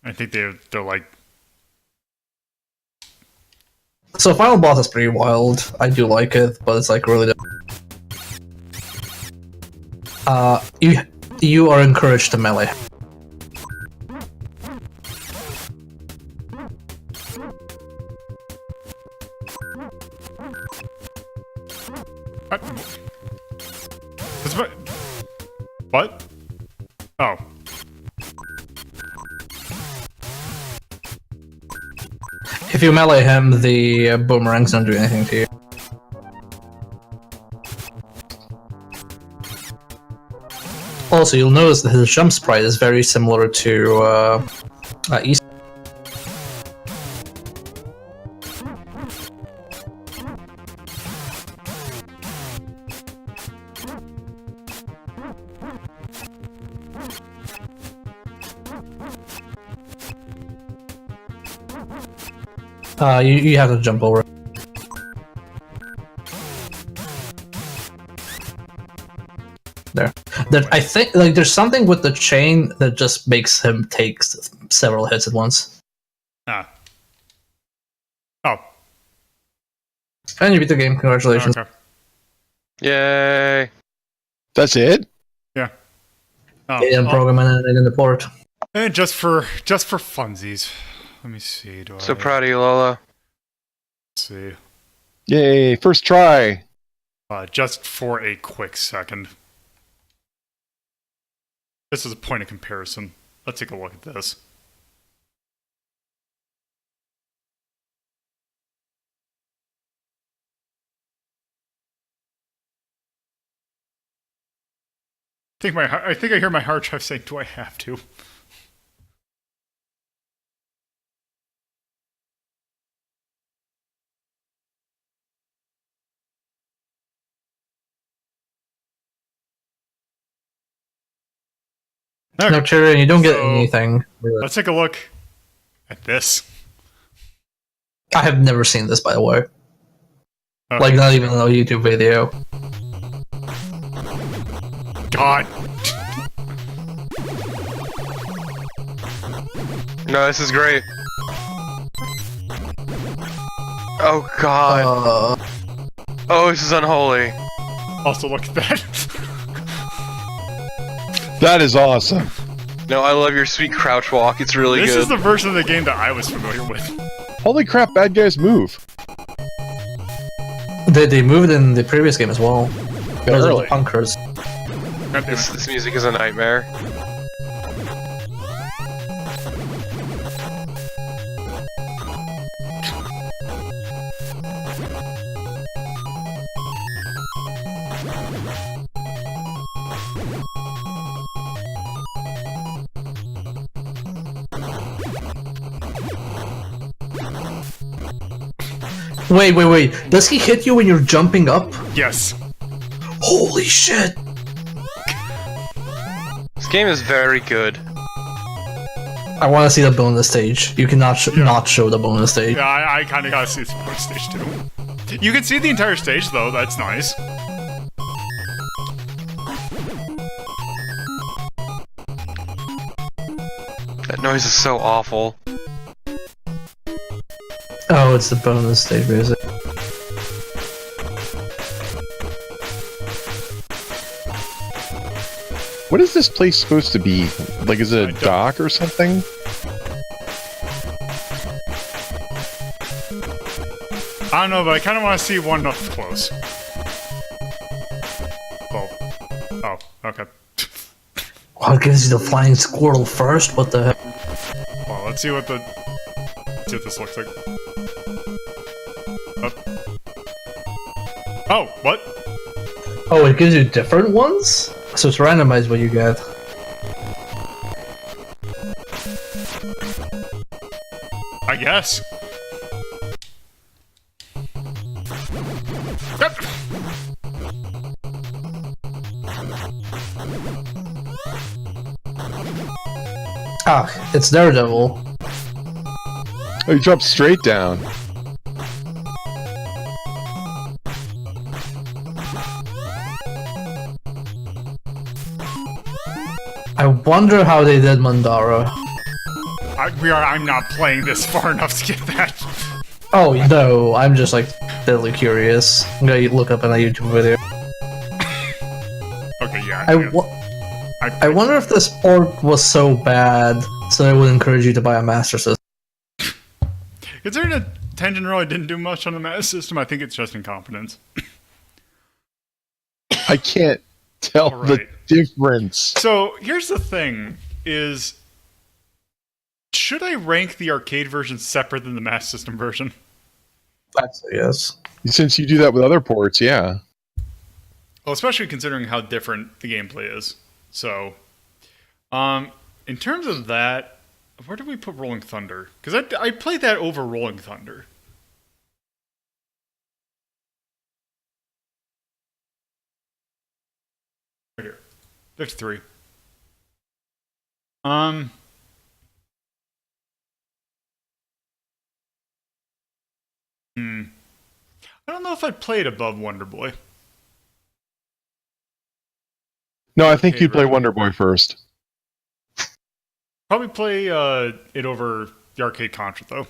Speaker 1: I think they're
Speaker 3: So Final Boss is pretty wild. I do like it, but it's really you are encouraged to melee.
Speaker 1: What? Oh.
Speaker 3: If you melee him, the boomerangs don't do anything to you. Also, you'll notice that his jump sprite is very similar to East. You have to jump over. There. I think there's something with the chain that just makes him take several hits at once.
Speaker 1: Ah. Oh.
Speaker 3: And you beat the game. Congratulations.
Speaker 1: Okay.
Speaker 2: Yay!
Speaker 4: That's it?
Speaker 1: Yeah. Oh,
Speaker 3: Yeah, program it in the port.
Speaker 1: and just for funsies. Let me see.
Speaker 2: So proud of you, Lola.
Speaker 1: Let's see.
Speaker 4: Yay, first try.
Speaker 1: Just for a quick second. This is a point of comparison. Let's take a look at this. I think I hear my hard drive saying, "Do I have to?" Okay.
Speaker 3: No, Tyrion, you don't get
Speaker 1: So,
Speaker 3: anything.
Speaker 1: Let's take a look at this.
Speaker 3: I have never seen this, by the way.
Speaker 1: Okay.
Speaker 3: Not even a YouTube video.
Speaker 1: God.
Speaker 2: No, this is great. Oh god. Oh, this is unholy.
Speaker 1: Also, look at that.
Speaker 4: That is awesome.
Speaker 2: No, I love your sweet crouch walk. It's really
Speaker 1: This
Speaker 2: good.
Speaker 1: is the version of the game that I was familiar with.
Speaker 4: Holy crap, bad guys move.
Speaker 3: They moved in the previous game as well. Those are the
Speaker 4: Early.
Speaker 3: punkers.
Speaker 1: God damn
Speaker 2: This,
Speaker 1: it.
Speaker 2: this music is a nightmare.
Speaker 3: Wait. Does he hit you when you're jumping up?
Speaker 1: Yes.
Speaker 3: Holy shit!
Speaker 2: This game is very good.
Speaker 3: I want to see the bonus stage. You cannot not show the bonus stage.
Speaker 1: Yeah, I kind of gotta see the bonus stage too. You can see the entire stage though. That's nice.
Speaker 2: That noise is so awful.
Speaker 3: Oh, it's the bonus stage music.
Speaker 4: What is this place supposed to be? Like, is it a dock or something?
Speaker 1: I don't know, but I kind of want to see one up close. Oh, okay.
Speaker 3: Oh, it gives you the flying squirrel first? What the heck?
Speaker 1: Well, let's see what this looks like. Oh, what?
Speaker 3: Oh, it gives you different ones? So it's randomized what you get.
Speaker 1: I guess. Yep.
Speaker 3: Ah, it's Daredevil.
Speaker 4: Oh, you dropped straight down.
Speaker 3: I wonder how they did Mandara.
Speaker 1: I'm not playing this far enough to get that.
Speaker 3: Oh, no, I'm just like deadly curious. I'm gonna look up in a YouTube video.
Speaker 1: Okay, yeah.
Speaker 3: I wonder if this port was so bad, so they would encourage you to buy a Master System.
Speaker 1: Considering that Tengen really didn't do much on the Master System, I think it's just incompetence.
Speaker 4: I can't tell the difference.
Speaker 1: So here's the thing: is should I rank the arcade version separate than the Master System version?
Speaker 3: That's a yes.
Speaker 4: Since you do that with other ports, yeah.
Speaker 1: Well, especially considering how different the gameplay is. So, in terms of that, where do we put Rolling Thunder? Because I played that over Rolling Thunder. Right here. There's 3. I don't know if I'd play it above Wonder Boy.
Speaker 4: No, I think
Speaker 1: Okay,
Speaker 4: you'd play
Speaker 1: right.
Speaker 4: Wonder Boy first.
Speaker 1: Probably play it over the arcade Contra, though.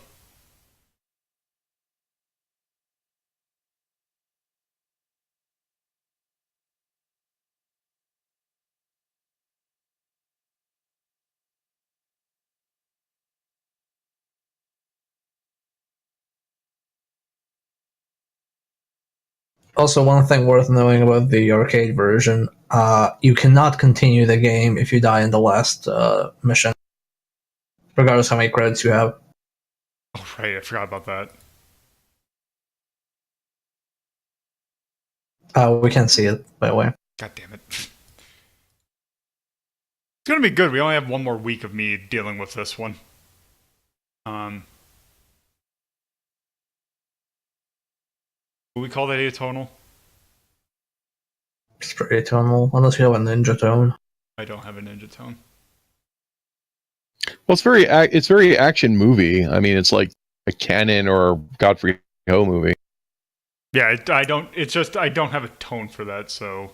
Speaker 3: Also, one thing worth knowing about the arcade version, you cannot continue the game if you die in the last mission, regardless how many credits you have.
Speaker 1: Oh, right, I forgot about that.
Speaker 3: We can't see it, by the way.
Speaker 1: God damn it. It's gonna be good. We only have one more week of me dealing with this one. What we call that atonal?
Speaker 3: It's pretty tonal, unless you have a ninja tone.
Speaker 1: I don't have a ninja tone.
Speaker 4: Well, it's very action movie. I mean, it's like a Canon or Godfrey Ho movie.
Speaker 1: Yeah, I don't. It's just I don't have a tone for that. So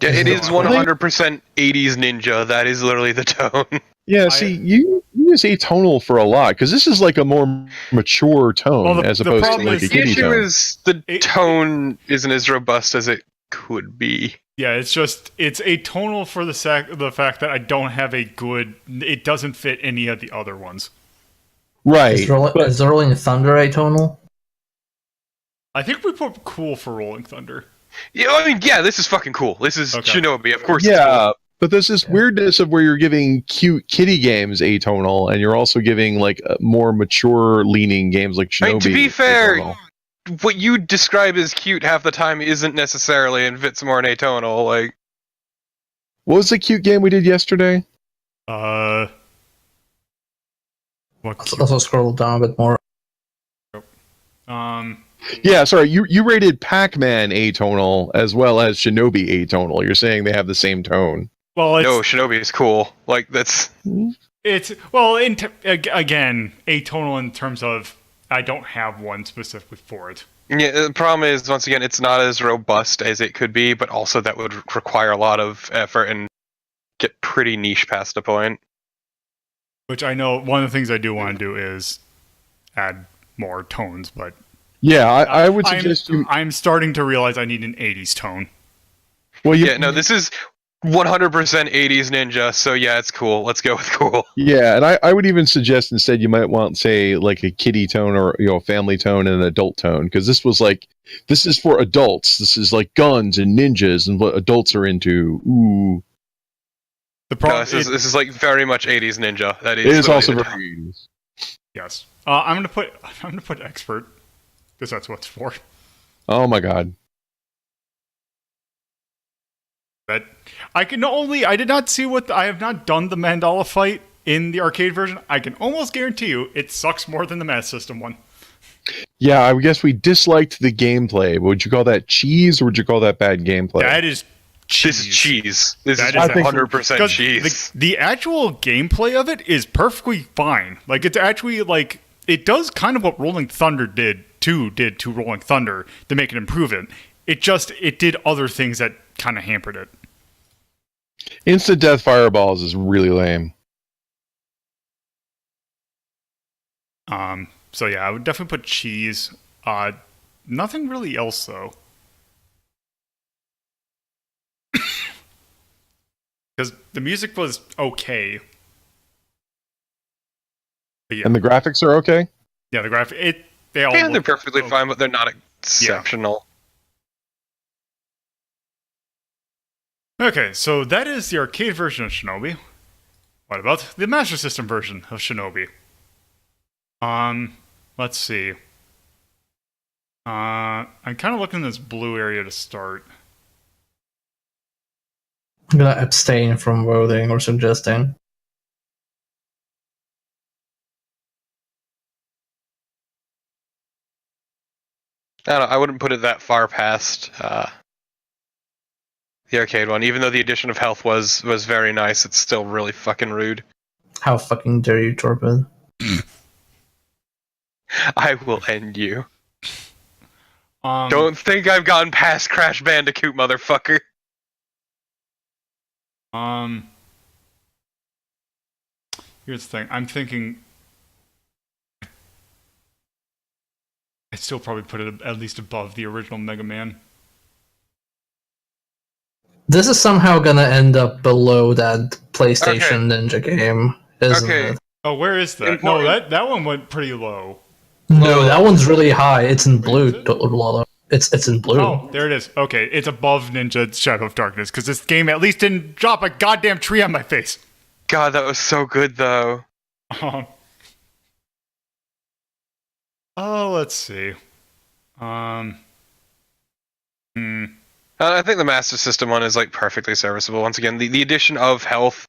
Speaker 2: Yeah, it is 100% 80s ninja. That is literally the tone.
Speaker 4: Yeah, see, you use atonal for a lot, because this is like a more mature tone,
Speaker 1: Well,
Speaker 4: as
Speaker 1: the
Speaker 4: opposed to
Speaker 1: problem
Speaker 4: like a
Speaker 1: is-
Speaker 2: The
Speaker 4: kiddie
Speaker 2: issue
Speaker 4: tone.
Speaker 2: is the tone isn't as robust as it could be.
Speaker 1: yeah, it's atonal for the fact that I don't have a good. It doesn't fit any of the other ones.
Speaker 4: Right.
Speaker 3: Is Rolling Thunder atonal?
Speaker 1: I think we put cool for Rolling Thunder.
Speaker 2: Yeah, I mean, yeah, this is fucking cool. This is
Speaker 1: Okay.
Speaker 2: Shinobi, of course. It's
Speaker 4: Yeah, but there's this weirdness of where you're giving cute kiddie games atonal, and you're also giving like more mature leaning games like Shinobi.
Speaker 2: I mean, to be fair,
Speaker 4: atonal.
Speaker 2: what you describe as cute half the time isn't necessarily and fits more in atonal. Like,
Speaker 4: What was the cute game we did yesterday?
Speaker 1: What?
Speaker 3: Also scroll down a bit more.
Speaker 4: Yeah, sorry, you rated Pac-Man atonal as well as Shinobi atonal. You're saying they have the same tone.
Speaker 1: Well,
Speaker 2: No, Shinobi is cool. Like that's
Speaker 1: it's well again atonal in terms of I don't have one specifically for it.
Speaker 2: yeah. The problem is once again it's not as robust as it could be, but also that would require a lot of effort and get pretty niche past a point.
Speaker 1: Which I know one of the things I do want to do is add more tones, but
Speaker 4: Yeah, I would suggest
Speaker 1: I'm starting to realize I need an 80s tone.
Speaker 4: Well,
Speaker 2: Yeah, no, this is 100% 80s Ninja, so yeah, it's cool. Let's go with cool.
Speaker 4: Yeah, and I would even suggest instead you might want, say, like a kiddie tone or family tone and an adult tone, because this is for adults. This is like guns and ninjas and what adults are into. Ooh,
Speaker 1: The problem
Speaker 2: this is like very much 80s Ninja. That is.
Speaker 4: it is
Speaker 2: what
Speaker 4: also
Speaker 2: it-
Speaker 4: very 80s.
Speaker 1: yes. I'm gonna put expert because that's what it's for.
Speaker 4: Oh my god.
Speaker 1: But I did not see I have not done the mandala fight in the arcade version. I can almost guarantee you it sucks more than the Master System one.
Speaker 4: Yeah, I guess we disliked the gameplay. Would you call that cheese or would you call that bad gameplay?
Speaker 1: That is cheese.
Speaker 2: This is cheese. This
Speaker 1: That
Speaker 2: is
Speaker 1: is
Speaker 2: 100%
Speaker 1: 'Cause
Speaker 2: cheese.
Speaker 1: The actual gameplay of it is perfectly fine. Like it's actually like it does kind of what Rolling Thunder did to Rolling Thunder to make it improve it. It did other things that kind of hampered it.
Speaker 4: Instant death fireballs is really lame.
Speaker 1: So yeah, I would definitely put cheese. Nothing really else though. Because the music was okay. But yeah,
Speaker 4: And the graphics are okay?
Speaker 1: yeah, the graphic they all
Speaker 2: And they're
Speaker 1: look
Speaker 2: perfectly
Speaker 1: okay.
Speaker 2: fine, but they're not exceptional.
Speaker 1: Okay, so that is the arcade version of Shinobi. What about the Master System version of Shinobi? Let's see. I'm kind of looking in this blue area to start.
Speaker 3: I'm gonna abstain from voting or suggesting.
Speaker 2: I don't know, I wouldn't put it that far past the arcade one. Even though the addition of health was very nice, it's still really fucking rude.
Speaker 3: How fucking dare you, Torpid?
Speaker 2: I will end you.
Speaker 1: Um,
Speaker 2: Don't think I've gotten past Crash Bandicoot, motherfucker.
Speaker 1: Here's the thing. I'm thinking. I'd still probably put it at least above the original Mega Man.
Speaker 3: This is somehow gonna end up below that PlayStation Ninja game, isn't
Speaker 2: Okay.
Speaker 3: it?
Speaker 1: Oh, where is that?
Speaker 2: Important.
Speaker 1: No, that one went pretty low.
Speaker 3: No, that one's really high. It's in blue.
Speaker 1: is it?
Speaker 3: Lolo. It's in blue.
Speaker 1: Oh, there it is. Okay, it's above Ninja Shadow of Darkness because this game at least didn't drop a goddamn tree on my face.
Speaker 2: God, that was so good though.
Speaker 1: Oh, let's see.
Speaker 2: I think the Master System one is like perfectly serviceable. Once again, the addition of health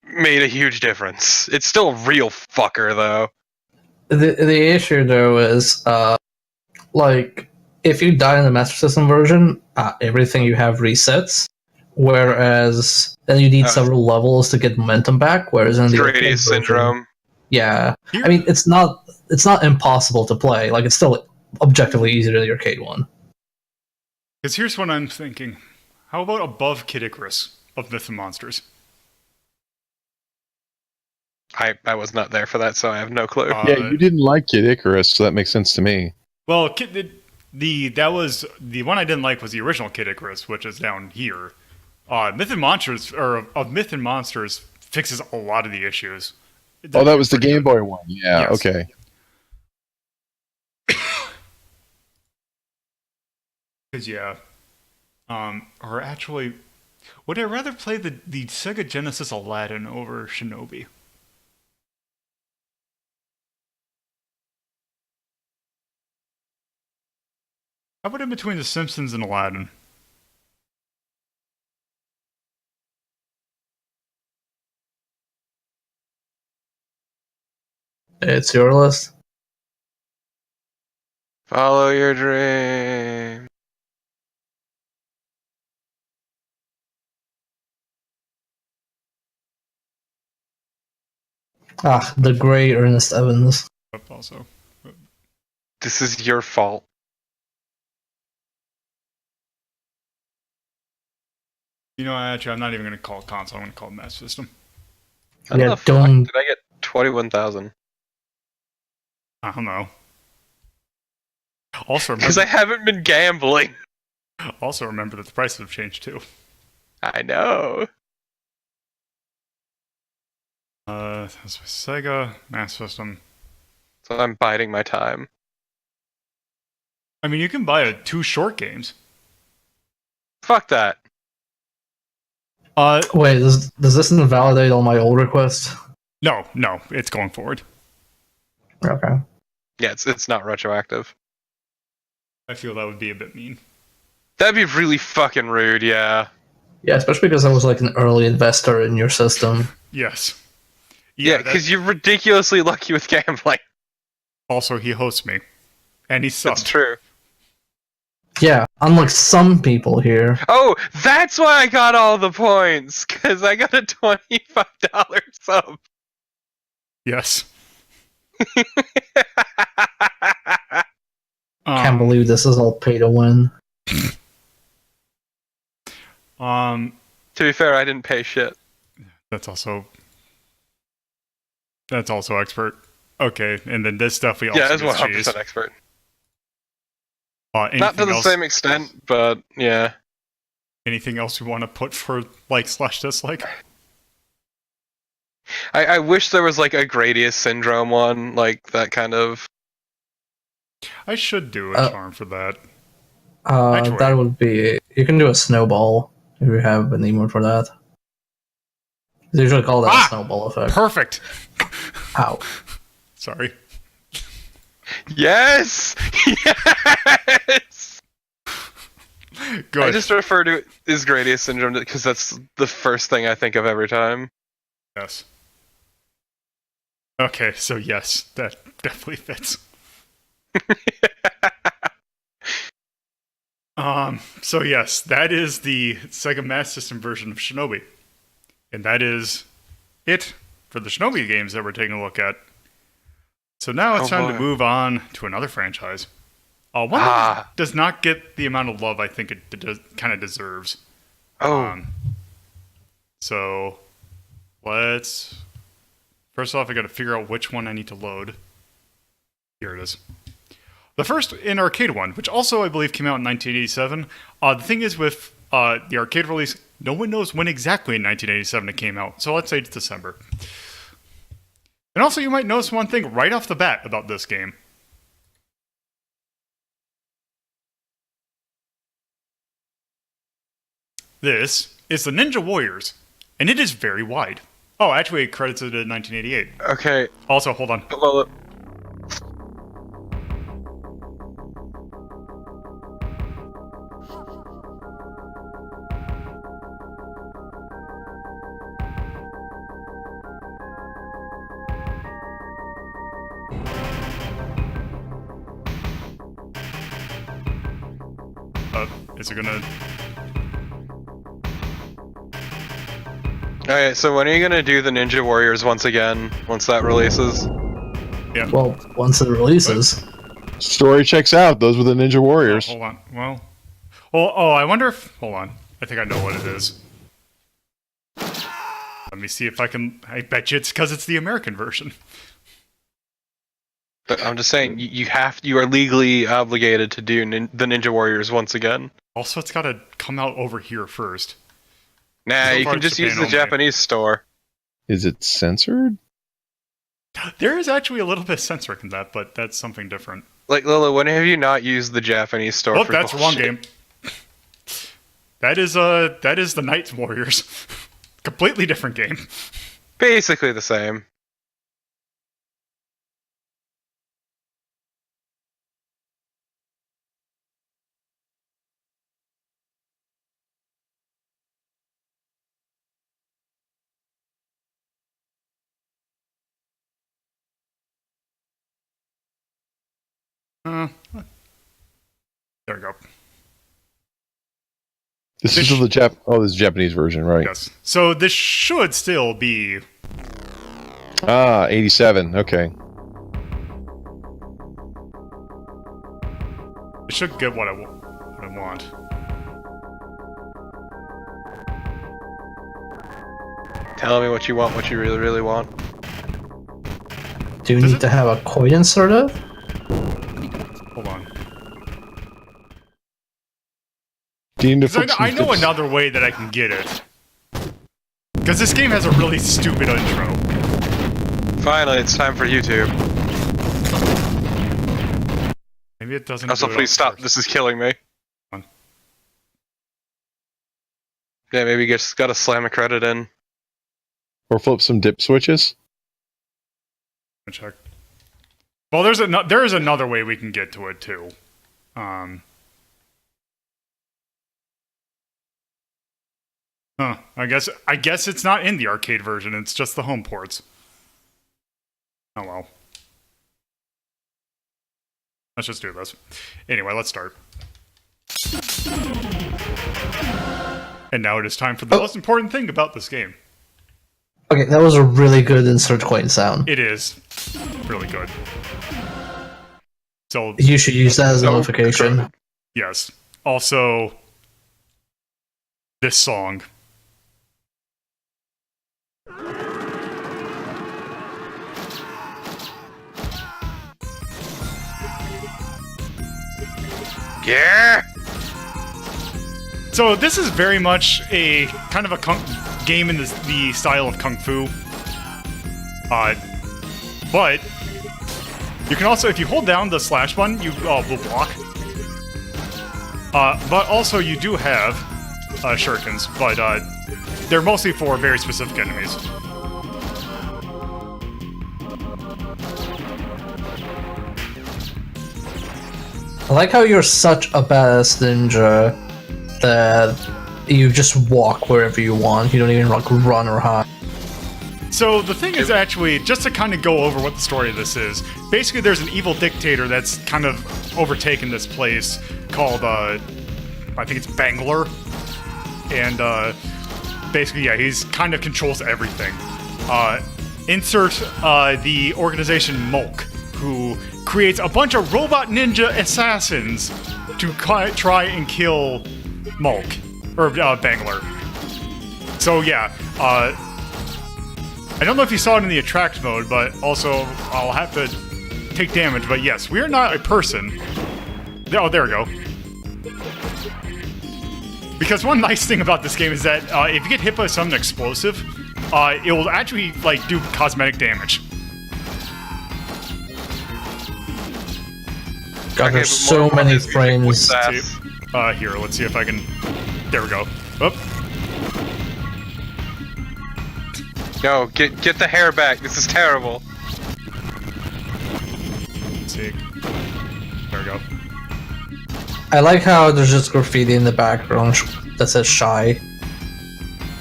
Speaker 2: made a huge difference. It's still a real fucker though.
Speaker 3: The issue though is like if you die in the Master System version, everything you have resets. Whereas then you need several levels to get momentum back. Whereas in the arcade
Speaker 2: Gradius
Speaker 3: version,
Speaker 2: syndrome.
Speaker 3: yeah,
Speaker 1: Here-
Speaker 3: I mean it's not impossible to play. Like it's still objectively easier than the arcade one.
Speaker 1: Because here's what I'm thinking. How about above Kid Icarus of Myth and Monsters?
Speaker 2: I was not there for that, so I have no clue.
Speaker 4: Yeah, you didn't like Kid Icarus, so that makes sense to me.
Speaker 1: Well, that was the one I didn't like was the original Kid Icarus, which is down here. Myth and Monsters fixes a lot of the issues.
Speaker 4: Oh, that was the Game Boy one. Yeah,
Speaker 1: Yes.
Speaker 4: okay.
Speaker 1: Because or actually, would I rather play the Sega Genesis Aladdin over Shinobi? How about in between The Simpsons and Aladdin?
Speaker 3: It's your list.
Speaker 2: Follow your dream.
Speaker 3: Ah, the great Ernest Evans.
Speaker 1: Also,
Speaker 2: This is your fault.
Speaker 1: actually, I'm not even going to call it console. I'm going to call it Master System.
Speaker 2: How
Speaker 3: Yeah,
Speaker 2: the fuck
Speaker 3: don't.
Speaker 2: did I get 21,000?
Speaker 1: I don't know. Also
Speaker 2: Because I
Speaker 1: remember,
Speaker 2: haven't been gambling.
Speaker 1: also remember that the prices have changed too.
Speaker 2: I know.
Speaker 1: That's Sega Master System.
Speaker 2: So I'm biding my time.
Speaker 1: I mean, you can buy 2 short games.
Speaker 2: Fuck that.
Speaker 3: Wait, does this invalidate all my old requests?
Speaker 1: No, it's going forward.
Speaker 3: Okay.
Speaker 2: Yeah, it's not retroactive.
Speaker 1: I feel that would be a bit mean.
Speaker 2: That'd be really fucking rude, yeah.
Speaker 3: Yeah, especially because I was like an early investor in your system.
Speaker 1: Yes.
Speaker 2: Yeah, because you're ridiculously lucky with gambling.
Speaker 1: Also, he hosts me, and he's
Speaker 2: That's
Speaker 1: subbed.
Speaker 2: true.
Speaker 3: Yeah, unlike some people here.
Speaker 2: Oh, that's why I got all the points, because I got a $25 sub.
Speaker 1: Yes.
Speaker 3: Can't believe this is all pay to win.
Speaker 2: To be fair, I didn't pay shit.
Speaker 1: That's also expert. Okay, and then this stuff we also
Speaker 2: Yeah, it's
Speaker 1: get
Speaker 2: 100%
Speaker 1: cheese.
Speaker 2: expert.
Speaker 1: Not
Speaker 2: Not to the same extent, but yeah.
Speaker 1: Anything else we want to put for like/dislike?
Speaker 2: I wish there was like a Gradius Syndrome one, like that kind of.
Speaker 1: I should do a charm for that.
Speaker 3: That would be. You can do a snowball if you have an emote for that. They usually call that a snowball effect.
Speaker 1: Perfect.
Speaker 3: Ow.
Speaker 1: Sorry.
Speaker 2: Yes! Yes!
Speaker 1: Good.
Speaker 2: I just refer to it as Gradius Syndrome because that's the first thing I think of every time.
Speaker 1: Yes. Okay, so yes, that definitely fits. So yes, that is the Sega Master System version of Shinobi. And that is it for the Shinobi games that we're taking a look at. So now it's time to move on to another franchise. One that does not get the amount of love I think it kind of deserves. So let's... First off, I got to figure out which one I need to load. Here it is. The first in arcade one, which also I believe came out in 1987. The thing is with the arcade release, no one knows when exactly in 1987 it came out. So let's say it's December. And also you might notice one thing right off the bat about this game. This is the Ninja Warriors, and it is very wide. Oh, actually, it credits it in 1988.
Speaker 2: Okay.
Speaker 1: Also, hold on.
Speaker 2: Well,
Speaker 1: Is it gonna...
Speaker 2: Alright, so when are you gonna do the Ninja Warriors once again, once that releases?
Speaker 1: Yeah.
Speaker 3: Well, once it releases.
Speaker 4: Story checks out. Those were the Ninja Warriors.
Speaker 1: Hold on. Well, I wonder if... Hold on. I think I know what it is. Let me see if I can... I bet you it's because it's the American version.
Speaker 2: But I'm just saying, you are legally obligated to do the Ninja Warriors once again.
Speaker 1: Also, it's gotta come out over here first.
Speaker 2: Nah,
Speaker 1: So
Speaker 2: you
Speaker 1: far
Speaker 2: can
Speaker 1: it's
Speaker 2: just use
Speaker 1: Japan
Speaker 2: the
Speaker 1: only.
Speaker 2: Japanese store.
Speaker 4: Is it censored?
Speaker 1: There is actually a little bit of censoring in that, but that's something different.
Speaker 2: Like, Lila, when have you not used the Japanese store
Speaker 1: Oh,
Speaker 2: for
Speaker 1: that's the wrong
Speaker 2: bullshit?
Speaker 1: game. That is the Night Warriors. Completely different game.
Speaker 2: Basically the same.
Speaker 1: There we go.
Speaker 4: This is the this is the Japanese version, right?
Speaker 1: Yes. So this should still be...
Speaker 4: 87. Okay.
Speaker 1: It should get what I want.
Speaker 2: Tell me what you want, what you really, really want.
Speaker 3: Do you
Speaker 1: Does
Speaker 3: need
Speaker 1: it-
Speaker 3: to have a coin insert of?
Speaker 1: Hold on.
Speaker 4: Do you need to
Speaker 1: 'Cause
Speaker 4: fix
Speaker 1: I
Speaker 4: some
Speaker 1: know
Speaker 4: fix-
Speaker 1: another way that I can get it. Because this game has a really stupid intro.
Speaker 2: Finally, it's time for YouTube.
Speaker 1: Maybe it doesn't.
Speaker 2: Also,
Speaker 1: do it
Speaker 2: please
Speaker 1: on
Speaker 2: stop.
Speaker 1: first.
Speaker 2: This is killing me.
Speaker 1: On.
Speaker 2: Yeah, maybe you just gotta slam a credit in.
Speaker 4: or flip some dip switches?
Speaker 1: Let me check. Well, there is another way we can get to it too. I guess it's not in the arcade version. It's just the home ports. Oh well. Let's just do this. Anyway, let's start. And now it is time for the most important thing about this game.
Speaker 3: Okay, that was a really good insert coin sound.
Speaker 1: It is really good. So
Speaker 3: You should use that as a
Speaker 2: Oh,
Speaker 3: notification.
Speaker 2: good.
Speaker 1: yes. Also, this song.
Speaker 2: Yeah!
Speaker 1: So this is very much a kind of a game in the style of Kung Fu. But you can also, if you hold down the slash button, you will block. But also you do have shurikens, but they're mostly for very specific enemies.
Speaker 3: I like how you're such a badass ninja that you just walk wherever you want. You don't even like run or hide.
Speaker 1: So the thing is actually, just to kind of go over what the story of this is, basically there's an evil dictator that's kind of overtaken this place called, I think it's Bangalore. And basically, yeah, he's kind of controls everything. Insert the organization Mulk, who creates a bunch of robot ninja assassins to try and kill Mulk, or Bangalore. So yeah, I don't know if you saw it in the attract mode, but also I'll have to take damage. But yes, we are not a person. Oh, there we go. Because one nice thing about this game is that if you get hit by something explosive, it will actually like do cosmetic damage.
Speaker 3: God,
Speaker 2: Okay,
Speaker 3: there's
Speaker 2: but
Speaker 3: so
Speaker 2: more about
Speaker 3: many
Speaker 2: this music,
Speaker 3: frames.
Speaker 2: what's that?
Speaker 1: See, here, let's see if I can. There we go. Oop.
Speaker 2: No, get the hair back. This is terrible.
Speaker 1: Let's see. There we go.
Speaker 3: I like how there's just graffiti in the background that says shy.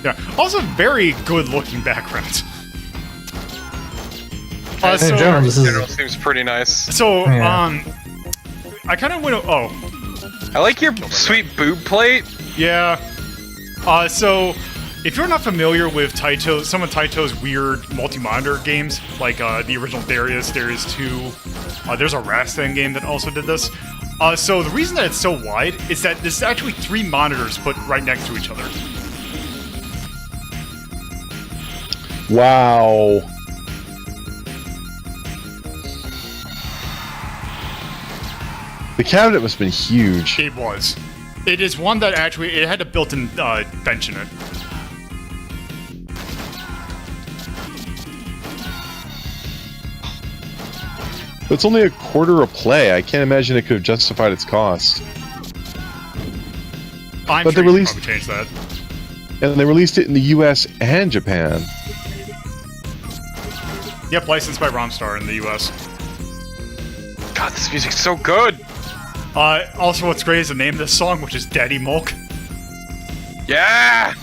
Speaker 1: Yeah. Also, very good-looking background.
Speaker 3: In general, this is
Speaker 2: General seems pretty nice.
Speaker 1: So,
Speaker 3: Yeah.
Speaker 1: I kind of went. Oh,
Speaker 2: I like your sweet boob plate.
Speaker 1: yeah. So, if you're not familiar with Taito, some of Taito's weird multi-monitor games, like the original Darius 2, there's a Rastan game that also did this. So the reason that it's so wide is that this is actually 3 monitors put right next to each other.
Speaker 4: Wow. The cabinet must have been huge.
Speaker 1: It was. It is one that actually, it had a built-in bench in it.
Speaker 4: It's only a quarter a play. I can't imagine it could have justified its cost.
Speaker 1: I'm
Speaker 4: But
Speaker 1: sure
Speaker 4: they
Speaker 1: you
Speaker 4: released-
Speaker 1: can probably change that.
Speaker 4: And they released it in the US and Japan.
Speaker 1: Yep, licensed by Romstar in the US.
Speaker 2: God, this music's so good.
Speaker 1: Also, what's great is the name of this song, which is Daddy Mulk.
Speaker 2: Yeah.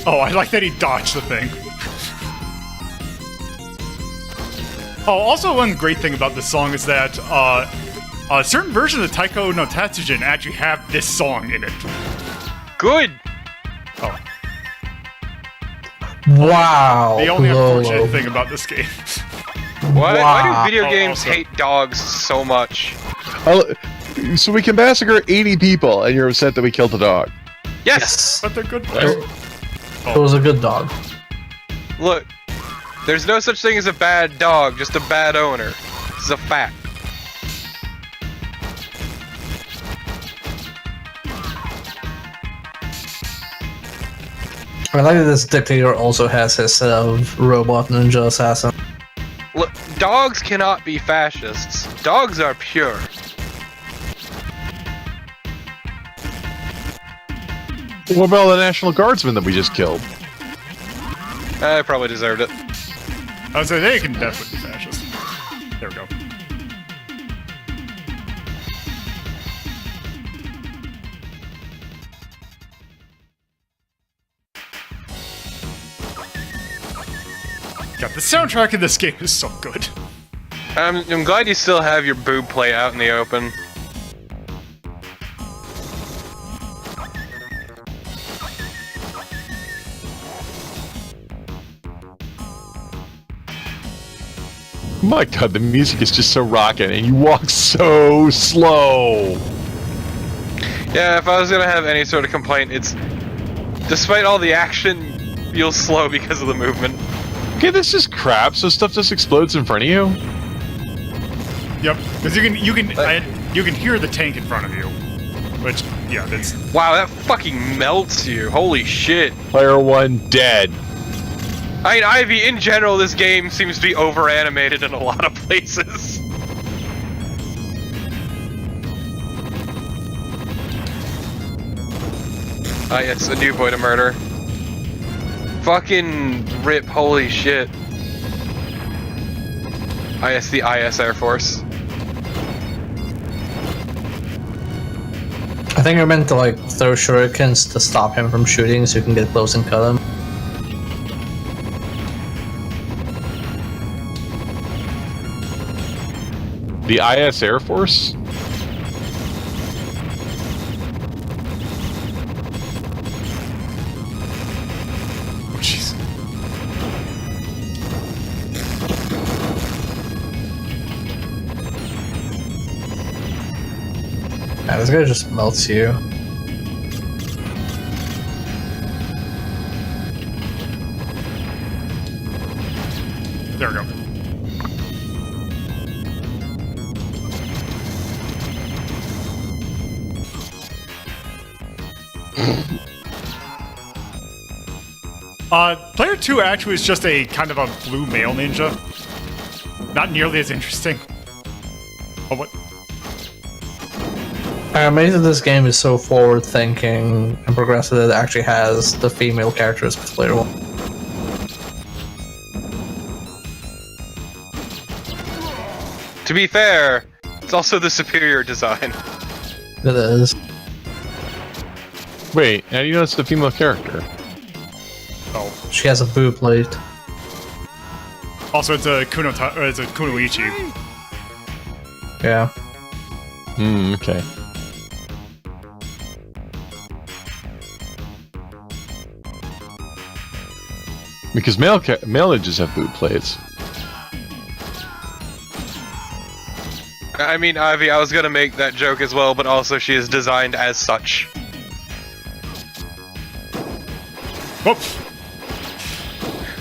Speaker 1: Oh, I like that he dodged the thing. Oh, also one great thing about this song is that A certain versions of Taiko no Tatsujin actually have this song in it.
Speaker 2: Good.
Speaker 1: Oh,
Speaker 3: Wow.
Speaker 1: the only
Speaker 3: Lolo.
Speaker 1: unfortunate thing about this game.
Speaker 2: Why
Speaker 3: Wow.
Speaker 2: do video
Speaker 1: Oh,
Speaker 2: games
Speaker 1: also-
Speaker 2: hate dogs so much?
Speaker 4: Oh, so we can massacre 80 people, and you're upset that we killed the dog.
Speaker 2: Yes.
Speaker 3: Yes.
Speaker 1: But they're good.
Speaker 3: It was a good dog.
Speaker 2: Look, there's no such thing as a bad dog, just a bad owner. This is a fact.
Speaker 3: I like that this dictator also has his set of robot ninja assassin.
Speaker 2: Look, dogs cannot be fascists. Dogs are pure.
Speaker 4: What about the National Guardsman that we just killed?
Speaker 2: I probably deserved it.
Speaker 1: I would say they can definitely be fascist. There we go. God, the soundtrack in this game is so good.
Speaker 2: I'm glad you still have your boob play out in the open.
Speaker 4: My god, the music is just so rocking, and you walk so slow.
Speaker 2: Yeah, if I was gonna have any sort of complaint, it's despite all the action, feels slow because of the movement.
Speaker 4: Okay, this is crap, so stuff just explodes in front of you?
Speaker 1: Yep, because you can hear the tank in front of you, which yeah, that's
Speaker 2: Wow, that fucking melts you. Holy shit.
Speaker 4: Player 1 dead.
Speaker 2: I mean, Ivy, in general, this game seems to be over-animated in a lot of places. Ah, yes, a new boy to murder. Fucking rip, holy shit. Ah, yes, the IS Air Force.
Speaker 3: I think you're meant to like throw shurikens to stop him from shooting so you can get close and cut him.
Speaker 4: The IS Air Force?
Speaker 1: oh jeez.
Speaker 3: Yeah, this guy just melts you.
Speaker 1: There we go. Player 2 actually is just a kind of a blue male ninja. Not nearly as interesting. Oh, what?
Speaker 3: I'm amazed that this game is so forward-thinking and progressive that it actually has the female characters as player 1.
Speaker 2: To be fair, it's also the superior design.
Speaker 3: It is.
Speaker 4: Wait, how do you know it's the female character?
Speaker 1: Oh.
Speaker 3: She has a boob plate.
Speaker 1: Also, it's a it's a kunoichi.
Speaker 3: Yeah.
Speaker 4: Okay. Because male ninjas have boot plates.
Speaker 2: I mean, Ivy, I was gonna make that joke as well, but also she is designed as such.
Speaker 1: Whoop!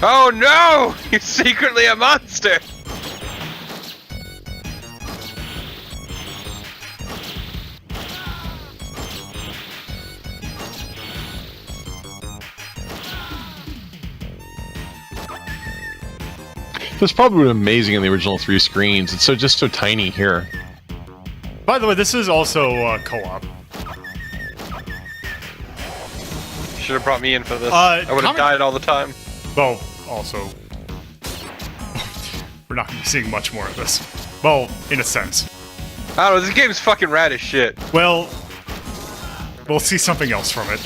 Speaker 2: Oh no! You're secretly a monster!
Speaker 4: That's probably amazing in the original 3 screens. It's just so tiny here.
Speaker 1: By the way, this is also co-op.
Speaker 2: Should have brought me in for this.
Speaker 1: Uh,
Speaker 2: I would have
Speaker 1: comment-
Speaker 2: died all the time.
Speaker 1: Well, also, we're not going to be seeing much more of this. Well, in a sense.
Speaker 2: I don't know, this game's fucking rad as shit.
Speaker 1: Well, we'll see something else from it.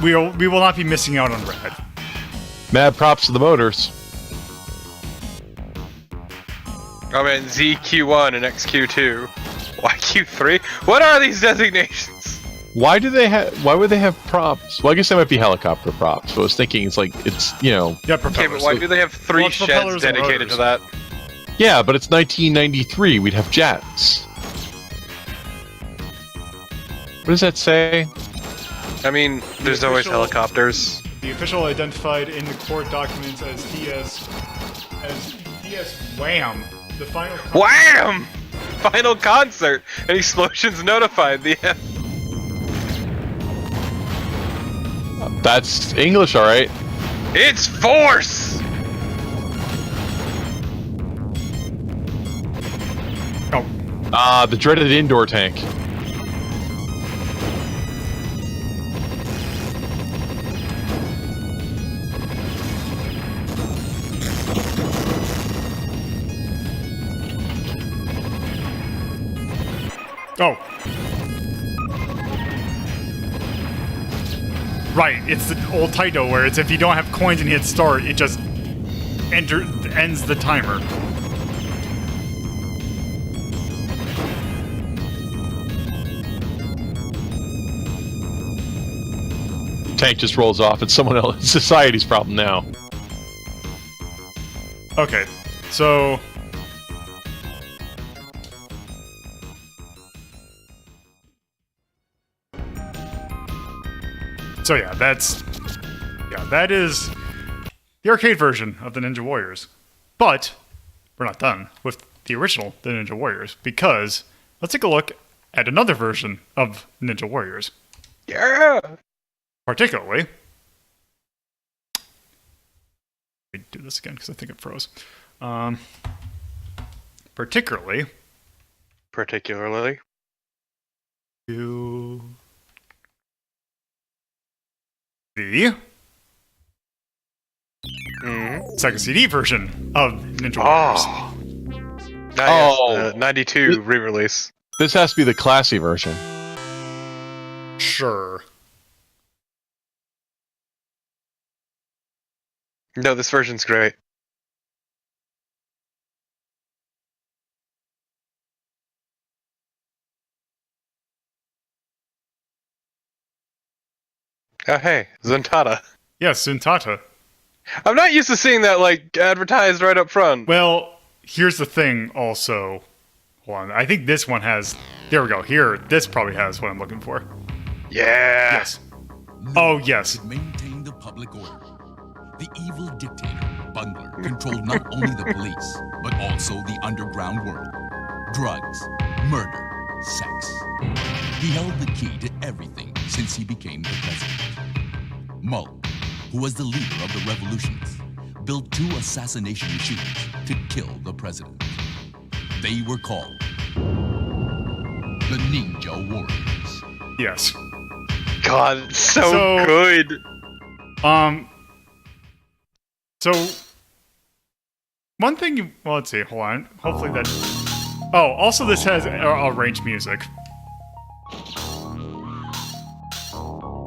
Speaker 1: We will not be missing out on Red.
Speaker 4: Mad props to the motors.
Speaker 2: Oh man, ZQ1 and XQ2. YQ3? What are these designations?
Speaker 4: Why would they have props? Well, I guess they might be helicopter props. So I was thinking it's
Speaker 1: Yeah,
Speaker 2: Okay,
Speaker 1: propellers.
Speaker 2: but why do they have 3
Speaker 1: Well, it's propellers
Speaker 2: sheds
Speaker 1: and
Speaker 2: dedicated to
Speaker 1: rotors.
Speaker 2: that?
Speaker 4: Yeah, but it's 1993. We'd have jets. What does that say?
Speaker 2: I mean, there's always
Speaker 1: official-
Speaker 2: helicopters.
Speaker 1: The official identified in the court documents as DS Wham! The final.
Speaker 2: Wham! Final concert! And explosions notified. The
Speaker 4: That's English, all right.
Speaker 2: It's force!
Speaker 1: Oh,
Speaker 4: The dreaded indoor tank.
Speaker 1: oh. Right, it's the old Taito where it's if you don't have coins and you hit start, it just ends the timer.
Speaker 4: Tank just rolls off. It's someone else. It's society's problem now.
Speaker 1: Okay, so. So yeah, that is the arcade version of the Ninja Warriors. But we're not done with the original The Ninja Warriors because let's take a look at another version of Ninja Warriors.
Speaker 2: Yeah!
Speaker 1: Particularly, let me do this again because I think it froze. Particularly, to the Sega CD version of Ninja Warriors.
Speaker 2: Oh!
Speaker 4: Oh.
Speaker 2: 92 re-release.
Speaker 4: This has to be the classy version.
Speaker 1: Sure.
Speaker 2: No, this version's great. Oh hey, Zuntata.
Speaker 1: Yes, Zuntata.
Speaker 2: I'm not used to seeing that, like, advertised right up front.
Speaker 1: Well, here's the thing also. Hold on. I think this one has... There we go. Here, this probably has what I'm looking for.
Speaker 2: Yeah!
Speaker 1: Yes. Oh, yes.
Speaker 6: Maintain the public order. The evil dictator, Bungler, controlled not only the police, but also the underground world. Drugs, murder, sex. He held the key to everything since he became the president. Mulk, who was the leader of the revolutionists, built 2 assassination machines to kill the president. They were called the Ninja Warriors.
Speaker 1: Yes.
Speaker 2: God, it's so
Speaker 1: So-
Speaker 2: good!
Speaker 1: So, one thing you... Well, let's see. Hold on. Hopefully that... Oh, also this has arranged music.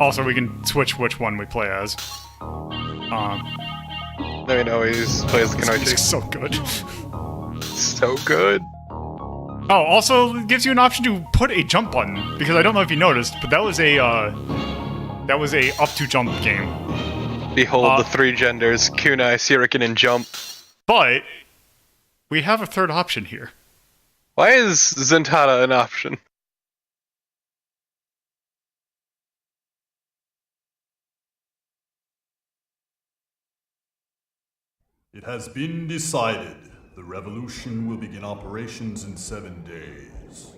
Speaker 1: Also, we can switch which one we play as.
Speaker 2: Let me know he plays the
Speaker 1: This music's
Speaker 2: Kanoichi.
Speaker 1: so good.
Speaker 2: So good.
Speaker 1: Oh, also it gives you an option to put a jump button because I don't know if you noticed, but that was a up to jump game.
Speaker 2: Behold the 3 genders, kunai, shuriken, and jump.
Speaker 1: But we have a third option here.
Speaker 2: Why is Zuntata an option?
Speaker 7: It has been decided the revolution will begin operations in 7 days.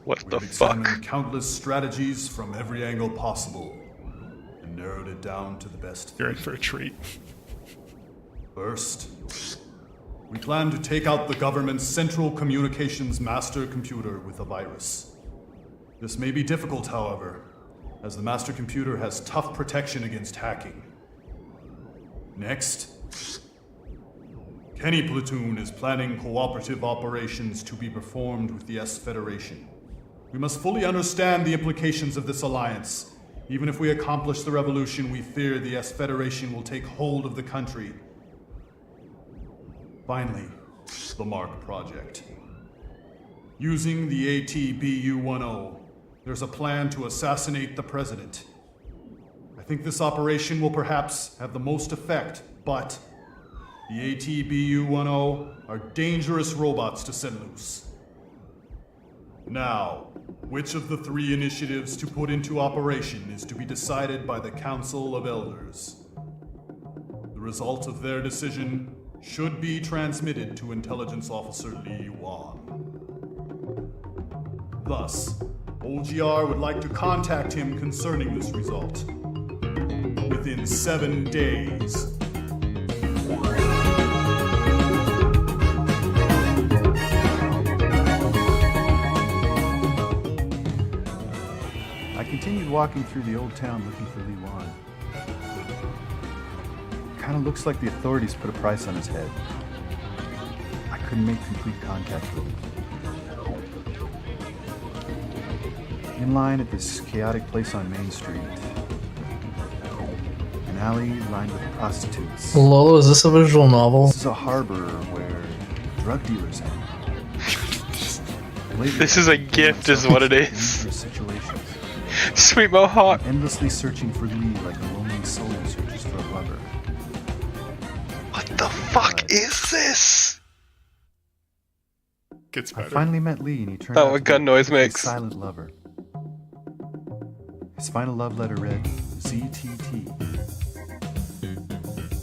Speaker 2: What the
Speaker 7: We've
Speaker 2: fuck?
Speaker 7: examined countless strategies from every angle possible and narrowed it down to the best.
Speaker 1: You're in for a treat.
Speaker 7: First, we plan to take out the government's central communications master computer with a virus. This may be difficult, however, as the master computer has tough protection against hacking. Next, Kenny Platoon is planning cooperative operations to be performed with the S Federation. We must fully understand the implications of this alliance. Even if we accomplish the revolution, we fear the S Federation will take hold of the country. Finally, the Mark Project. Using the ATBU-10, there's a plan to assassinate the President. I think this operation will perhaps have the most effect, but the ATBU-10 are dangerous robots to set loose. Now, which of the 3 initiatives to put into operation is to be decided by the Council of Elders. The result of their decision should be transmitted to Intelligence Officer Li Wan. Thus, OGR would like to contact him concerning this result within 7 days.
Speaker 8: I continued walking through the old town looking for Li Wan. Kinda looks like the authorities put a price on his head. I couldn't make complete contact with him. In line at this chaotic place on Main Street. An alley lined with prostitutes.
Speaker 3: Lolo, is this a visual novel?
Speaker 8: This is a harbor where drug dealers hang. Lately,
Speaker 2: This is a
Speaker 8: I've been
Speaker 2: gift is what it
Speaker 8: myself in
Speaker 2: is.
Speaker 8: dangerous situations.
Speaker 2: Sweet Mohawk.
Speaker 8: Endlessly searching for Lee like a lonely soul searches for a lover.
Speaker 2: What the fuck is this?
Speaker 1: Gets
Speaker 8: I
Speaker 1: better.
Speaker 8: finally met Lee and he turned
Speaker 2: That
Speaker 8: out
Speaker 2: what
Speaker 8: to
Speaker 2: gun
Speaker 8: be a
Speaker 2: noise
Speaker 8: perfectly
Speaker 2: makes.
Speaker 8: silent lover. His final love letter read, ZTT.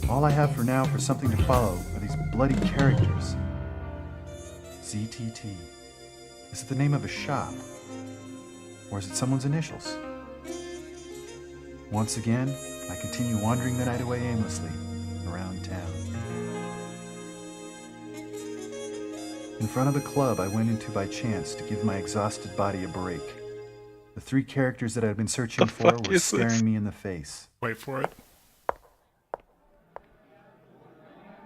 Speaker 8: All I have for now for something to follow are these bloody characters. ZTT. Is it the name of a shop? Or is it someone's initials? Once again, I continue wandering the night away aimlessly around town. In front of the club I went into by chance to give my exhausted body a break. The 3 characters that I'd been searching
Speaker 2: The
Speaker 8: for
Speaker 2: fuck
Speaker 8: were
Speaker 2: is
Speaker 8: staring
Speaker 2: this?
Speaker 8: me in the face.
Speaker 1: Wait for it.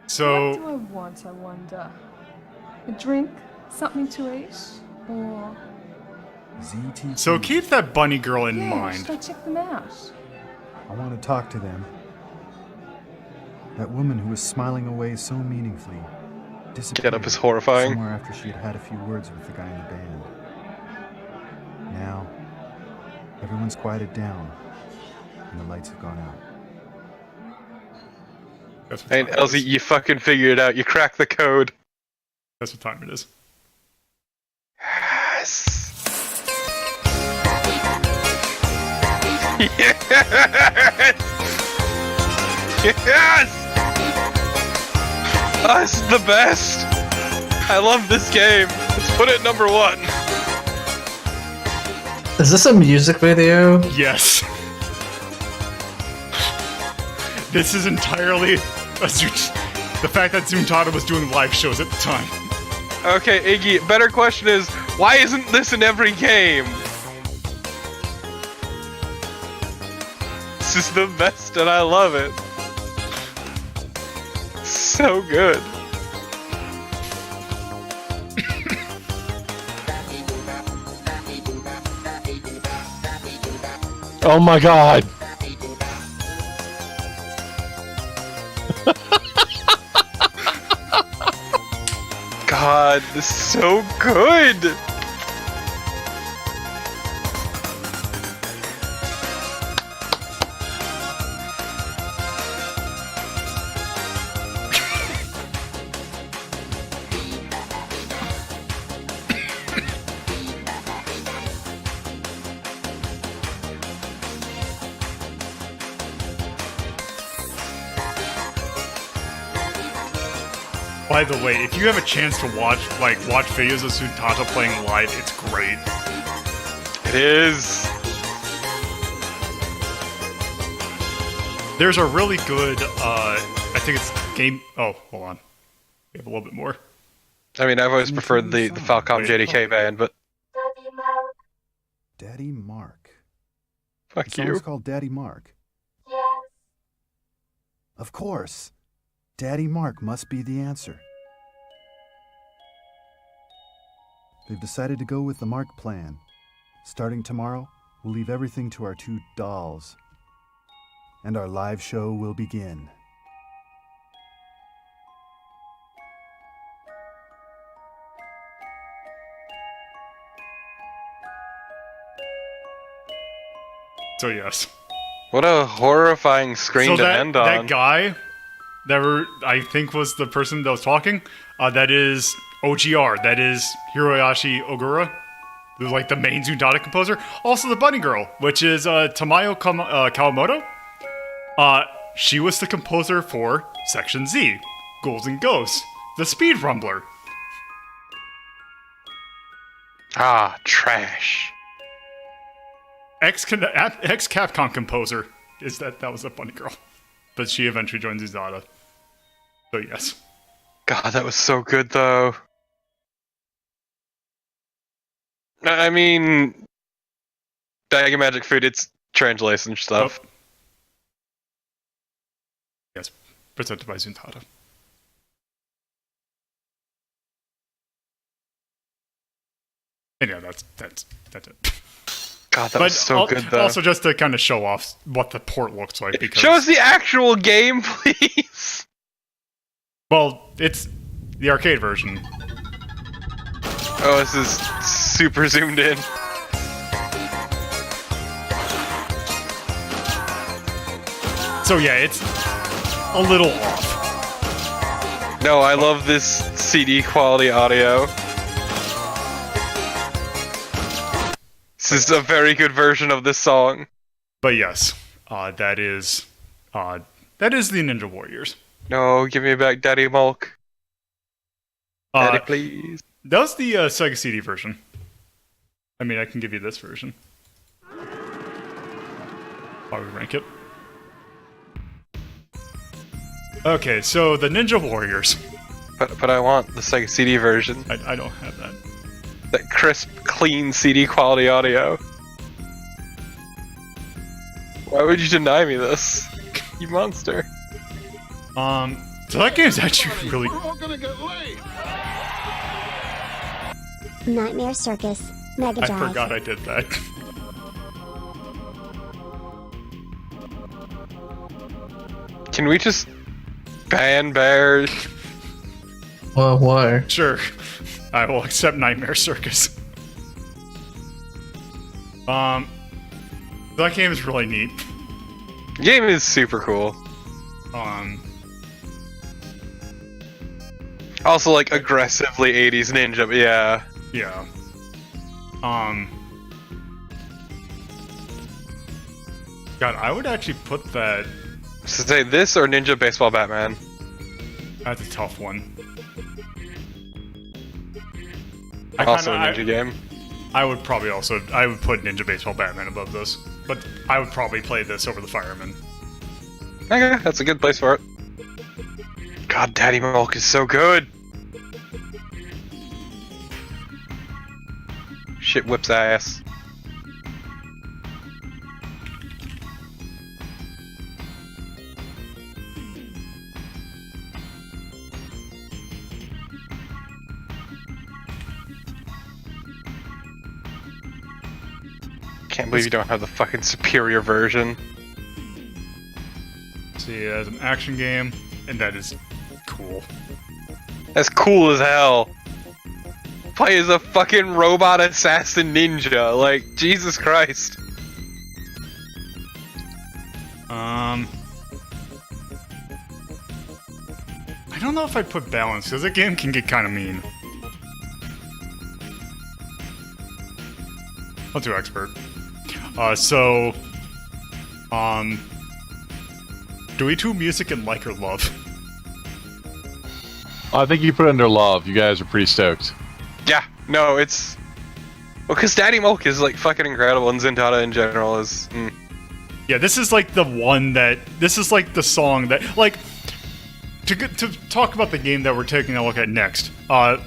Speaker 9: What
Speaker 1: So,
Speaker 9: do I want, I wonder? A drink? Something to eat? Or...
Speaker 8: ZTT.
Speaker 1: so keep that bunny girl in
Speaker 9: yeah,
Speaker 1: mind.
Speaker 9: should I check them out?
Speaker 8: I want to talk to them. That woman who was smiling away so meaningfully disappeared
Speaker 2: Get up is horrifying.
Speaker 8: somewhere after she had had a few words with the guy in the band. Now, everyone's quieted down, and the lights have gone out.
Speaker 1: That's what
Speaker 2: And
Speaker 1: time it
Speaker 2: Elsie,
Speaker 1: is.
Speaker 2: you fucking figured it out. You cracked the code.
Speaker 1: That's what time it is.
Speaker 2: Yes. Yes. Yes. Oh, this is the best. I love this game. Let's put it number 1.
Speaker 3: Is this a music video?
Speaker 1: Yes. This is entirely the fact that Zuntata was doing live shows at the time.
Speaker 2: Okay, Iggy, better question is, why isn't this in every game? This is the best and I love it. So good.
Speaker 4: Oh my god!
Speaker 2: God, this is so good.
Speaker 1: By the way, if you have a chance to watch videos of Zuntata playing live, it's great.
Speaker 2: It is.
Speaker 1: There's a really good, I think it's game. Oh, hold on. We have a little bit more.
Speaker 2: I mean, I've always preferred the Falcom JDK band, but
Speaker 8: Daddy Mark.
Speaker 2: fuck
Speaker 8: The song's
Speaker 2: you.
Speaker 8: called Daddy Mark. Yes. Of course. Daddy Mark must be the answer. They've decided to go with the Mark plan. Starting tomorrow, we'll leave everything to our 2 dolls. And our live show will begin.
Speaker 1: So yes.
Speaker 2: What a horrifying screen to end on.
Speaker 1: That guy, I think was the person that was talking. That is OGR. That is Hiroyoshi Ogura, who's like the main Zundata composer. Also the bunny girl, which is Tamayo Kawamoto. She was the composer for Section Z, Ghouls and Ghosts, The Speed Rumbler.
Speaker 2: Ah, trash.
Speaker 1: Ex-Capcom composer is that was a bunny girl. But she eventually joined Zundata. So yes.
Speaker 2: God, that was so good though. I mean, Dragon Magic Food, it's translation stuff.
Speaker 1: Oh. Yes, presented by Zundata. And yeah, that's it.
Speaker 2: God, that was so good though.
Speaker 1: Also, just to kind of show off what the port looks like, because
Speaker 2: show us the actual game, please.
Speaker 1: Well, it's the arcade version.
Speaker 2: Oh, this is super zoomed in.
Speaker 1: So yeah, it's a little off.
Speaker 2: No, I love this CD quality audio. This is a very good version of this song.
Speaker 1: But yes, that is the Ninja Warriors.
Speaker 2: No, give me back Daddy Mulk. Daddy, please.
Speaker 1: That was the Sega CD version. I mean, I can give you this version. How we rank it. Okay, so the Ninja Warriors.
Speaker 2: But I want the Sega CD version.
Speaker 1: I don't have that.
Speaker 2: That crisp, clean CD quality audio. Why would you deny me this? You monster.
Speaker 1: So that game's actually really...
Speaker 10: Nightmare Circus, Mega Drive.
Speaker 1: I forgot I did that.
Speaker 2: Can we just ban bears?
Speaker 3: Well, why?
Speaker 1: Sure. I will accept Nightmare Circus. That game is really neat.
Speaker 2: The game is super cool. Also, like, aggressively 80s ninja, but yeah.
Speaker 1: Yeah. God, I would actually put that...
Speaker 2: So say this or Ninja Baseball Batman?
Speaker 1: That's a tough one.
Speaker 2: Also a ninja game.
Speaker 1: I would probably I would put Ninja Baseball Batman above this. But I would probably play this over the Fireman.
Speaker 2: Okay, that's a good place for it. God, Daddy Mulk is so good! Shit whips ass. Can't believe you don't have the fucking superior version.
Speaker 1: See, it has an action game, and that is cool.
Speaker 2: That's cool as hell. Play as a fucking robot assassin ninja, like, Jesus Christ.
Speaker 1: I don't know if I'd put balance, because the game can get kind of mean. I'll do expert. Do we do music and like or love?
Speaker 4: I think you put it under love. You guys are pretty stoked.
Speaker 2: Yeah, no, it's... Well, because Daddy Mulk is, like, fucking incredible, and Zundata in general is...
Speaker 1: Yeah, this is, like, the one that... This is, like, the song that... Like, to talk about the game that we're taking a look at next,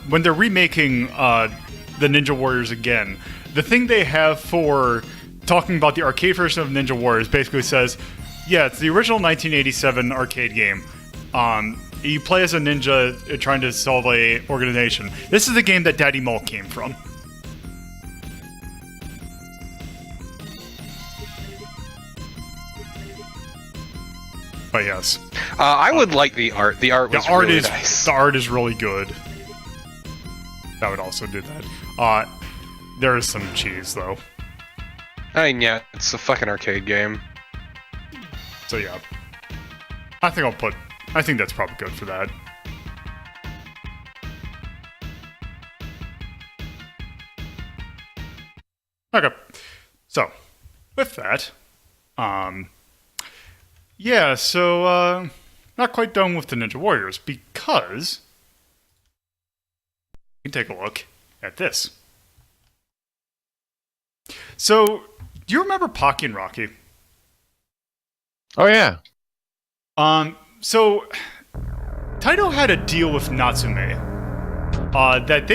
Speaker 1: when they're remaking the Ninja Warriors Again, the thing they have for talking about the arcade version of Ninja Warriors basically says, yeah, it's the original 1987 arcade game. You play as a ninja trying to solve a organization. This is the game that Daddy Mulk came from. But yes.
Speaker 2: I would like the art. The art was really nice.
Speaker 1: The art is really good. That would also do that. There is some cheese, though.
Speaker 2: I mean, yeah, it's a fucking arcade game.
Speaker 1: So yeah, I think that's probably good for that. Okay, so with that, yeah, so not quite done with the Ninja Warriors because you can take a look at this. So, do you remember Pocky and Rocky?
Speaker 4: Oh yeah.
Speaker 1: So Taito had a deal with Natsume that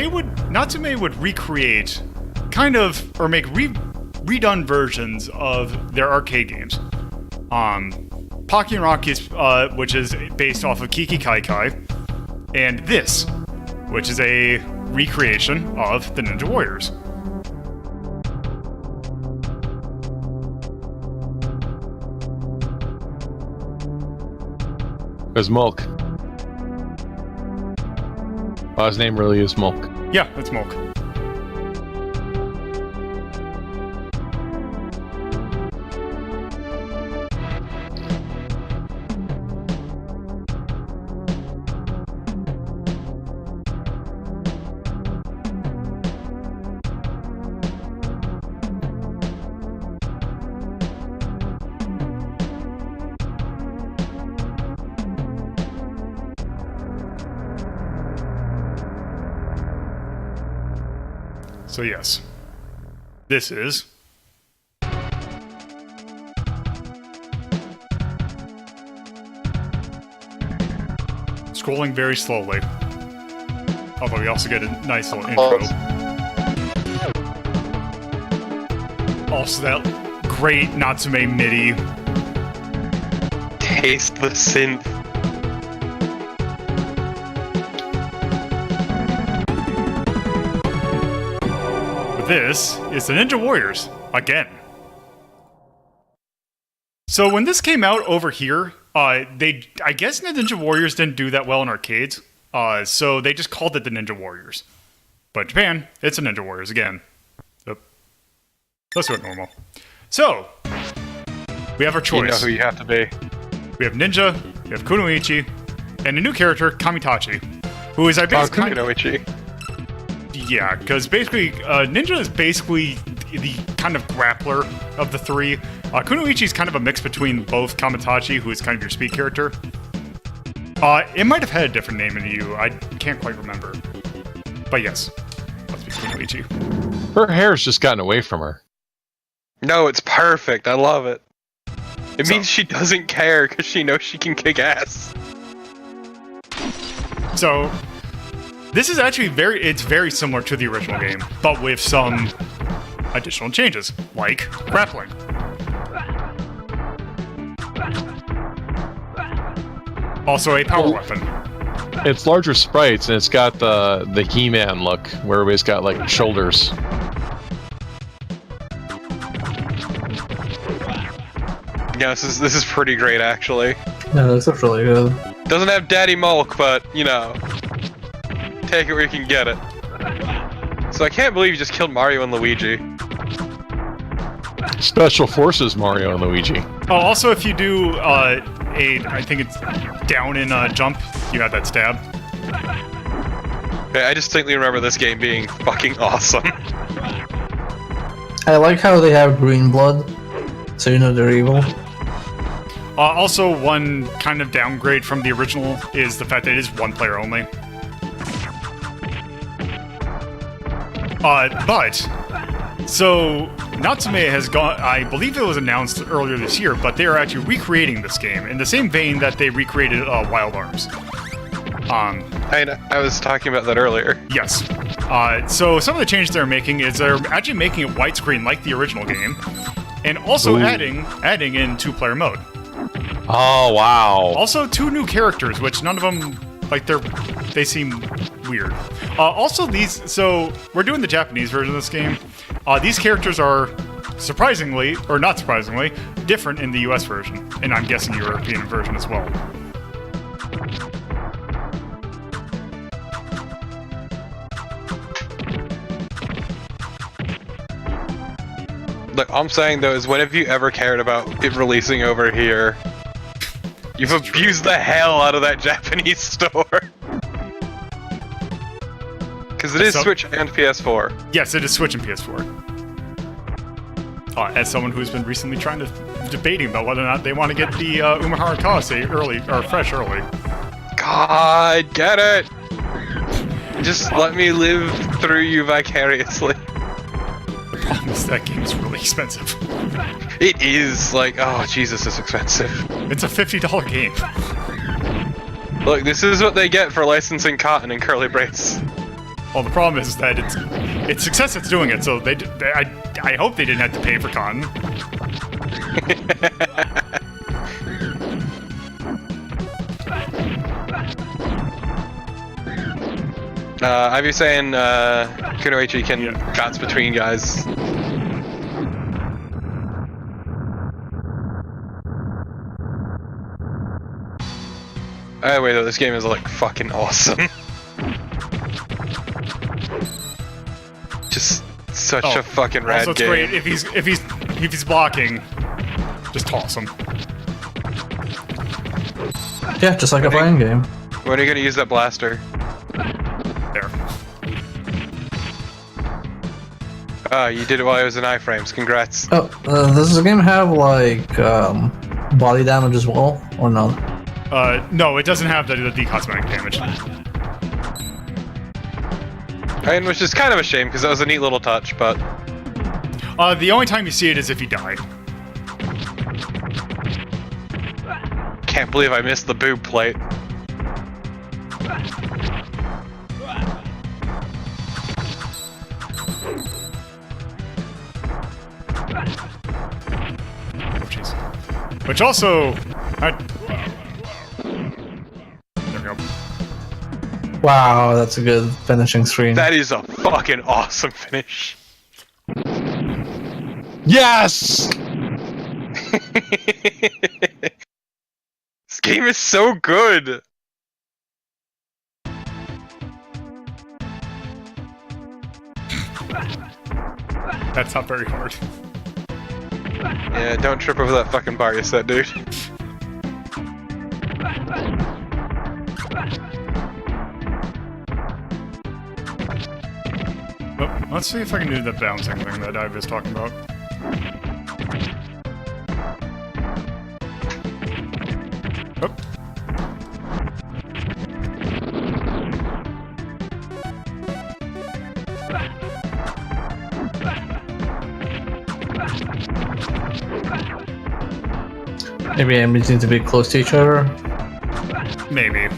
Speaker 1: Natsume would recreate kind of, or make redone versions of their arcade games. Pocky and Rocky, which is based off of Kiki Kai Kai, and this, which is a recreation of the Ninja Warriors.
Speaker 4: It was Mulk. Oh, his name really is Mulk.
Speaker 1: Yeah, it's Mulk. So yes, this is scrolling very slowly. Although we also get a nice little intro. Also that great Natsume MIDI.
Speaker 2: Taste the synth.
Speaker 1: This is the Ninja Warriors Again. So when this came out over here, I guess the Ninja Warriors didn't do that well in arcades, so they just called it the Ninja Warriors. But in Japan, it's the Ninja Warriors Again. Yep. Let's do it normal. So, we have our choice.
Speaker 2: You know who you have to be.
Speaker 1: We have Ninja, we have Kunoichi, and a new character, Kamitachi, who is, I basically...
Speaker 2: Kunoichi.
Speaker 1: Yeah, because basically, Ninja is basically the kind of grappler of the three. Kunoichi is kind of a mix between both Kamitachi, who is kind of your speed character. It might have had a different name in you. I can't quite remember. But yes, let's be Kunoichi.
Speaker 4: Her hair's just gotten away from her.
Speaker 2: No, it's perfect. I love it. It means she doesn't care because she knows she can kick ass.
Speaker 1: So... this is actually very similar to the original game, but with some additional changes, like grappling. Also a power weapon.
Speaker 4: It's larger sprites, and it's got the He-Man look, where everybody's got, like, shoulders.
Speaker 2: Yeah, this is pretty great, actually.
Speaker 3: Yeah, this looks really good.
Speaker 2: Doesn't have Daddy Mulk, but, you know, take it where you can get it. So I can't believe you just killed Mario and Luigi.
Speaker 4: Special Forces Mario and Luigi.
Speaker 1: Oh, also if you do I think it's down in jump, you have that stab.
Speaker 2: Okay, I distinctly remember this game being fucking awesome.
Speaker 3: I like how they have green blood, so you know they're evil.
Speaker 1: Also, one kind of downgrade from the original is the fact that it is one player only. So Natsume has gone, I believe it was announced earlier this year, but they are actually recreating this game in the same vein that they recreated Wild Arms.
Speaker 2: I was talking about that earlier.
Speaker 1: Yes. So some of the changes they're making is they're actually making it widescreen like the original game, and also adding in two-player mode.
Speaker 4: Oh, wow.
Speaker 1: Also, 2 new characters, which none of them, like, they seem weird. Also, so we're doing the Japanese version of this game. These characters are surprisingly, or not surprisingly, different in the US version, and I'm guessing European version as well.
Speaker 2: Look, all I'm saying though is, when have you ever cared about it releasing over here? You've abused the hell out of that Japanese store. Because it is Switch and PS4.
Speaker 1: Yes, it is Switch and PS4. As someone who's been recently debating about whether or not they want to get the Umahara Kawase fresh early.
Speaker 2: God, get it! Just let me live through you vicariously.
Speaker 1: The problem is that game is really expensive.
Speaker 2: It is, like, oh Jesus, it's expensive.
Speaker 1: It's a $50 game.
Speaker 2: Look, this is what they get for licensing cotton and curly braids.
Speaker 1: Well, the problem is that it's success that's doing it, so I hope they didn't have to pay for cotton.
Speaker 2: I'd be saying Kunoichi can bounce between guys. Anyway, though, this game is like fucking awesome. Just such a fucking rad
Speaker 1: also, it's
Speaker 2: game.
Speaker 1: great if he's blocking, just toss him.
Speaker 3: Yeah, just like a fighting game.
Speaker 2: When are you gonna use that blaster?
Speaker 1: There.
Speaker 2: Ah, you did it while I was in iframes. Congrats.
Speaker 3: Oh, does the game have like body damage as well, or no?
Speaker 1: No, it doesn't have the cosmetic damage.
Speaker 2: And which is kind of a shame, because that was a neat little touch, but...
Speaker 1: The only time you see it is if you die.
Speaker 2: Can't believe I missed the boob plate.
Speaker 1: Oh, jeez. Which also... there we go.
Speaker 3: Wow, that's a good finishing screen.
Speaker 2: That is a fucking awesome finish.
Speaker 4: Yes!
Speaker 2: This game is so good!
Speaker 1: That's not very hard.
Speaker 2: Yeah, don't trip over that fucking bar you said, dude.
Speaker 1: Oh, let's see if I can do the bouncing thing that I was talking about. Oh.
Speaker 3: Maybe enemies need to be close to each other.
Speaker 1: Maybe.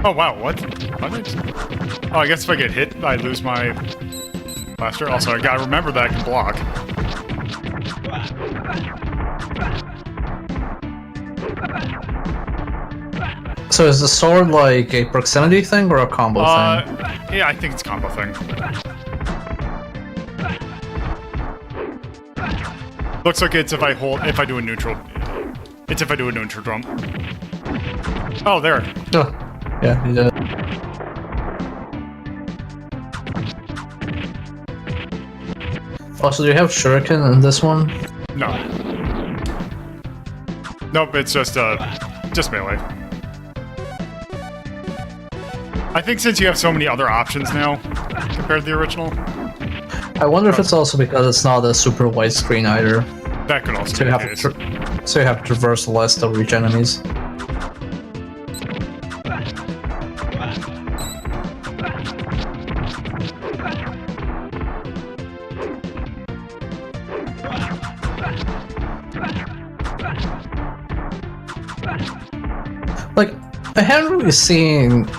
Speaker 1: Oh wow, what? Oh, I guess if I get hit, I lose my blaster. Also, I gotta remember that I can block.
Speaker 3: So is the sword like a proximity thing or a combo thing?
Speaker 1: Yeah, I think it's a combo thing. Looks like it's if I do a neutral. It's if I do a neutral drum. Oh, there.
Speaker 3: Oh, yeah, you did. Also, do you have shuriken in this one?
Speaker 1: No. Nope, it's just melee. I think since you have so many other options now compared to the original.
Speaker 3: I wonder if it's also because it's not a super wide screen either.
Speaker 1: That could also
Speaker 3: So
Speaker 1: be
Speaker 3: you
Speaker 1: the
Speaker 3: have
Speaker 1: case.
Speaker 3: so you have to traverse less to reach enemies. Like, I haven't really seen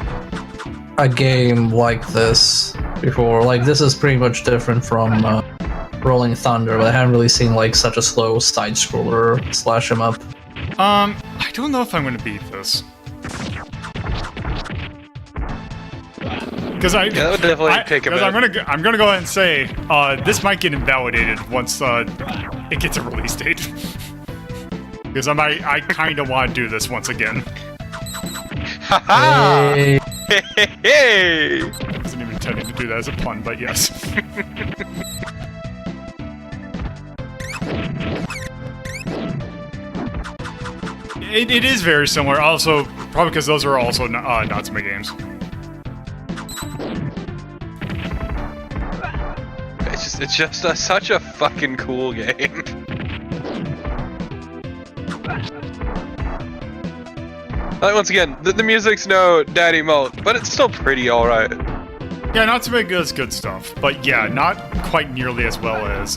Speaker 3: a game like this before. Like, this is pretty much different from Rolling Thunder, but I haven't really seen like such a slow side scroller slash 'em up.
Speaker 1: I don't know if I'm gonna beat this. Because
Speaker 2: that would definitely take a bit.
Speaker 1: I'm gonna go ahead and say this might get invalidated once it gets a release date. Because I kind of want to do this once again.
Speaker 2: Haha!
Speaker 3: Hey.
Speaker 2: Hey!
Speaker 1: Doesn't even intending to do that as a pun, but yes. It is very similar, also, probably because those are also Natsume games.
Speaker 2: It's just such a fucking cool game. Like, once again, the music's no Daddy Malt, but it's still pretty alright.
Speaker 1: Yeah, Natsume does good stuff, but yeah, not quite nearly as well as,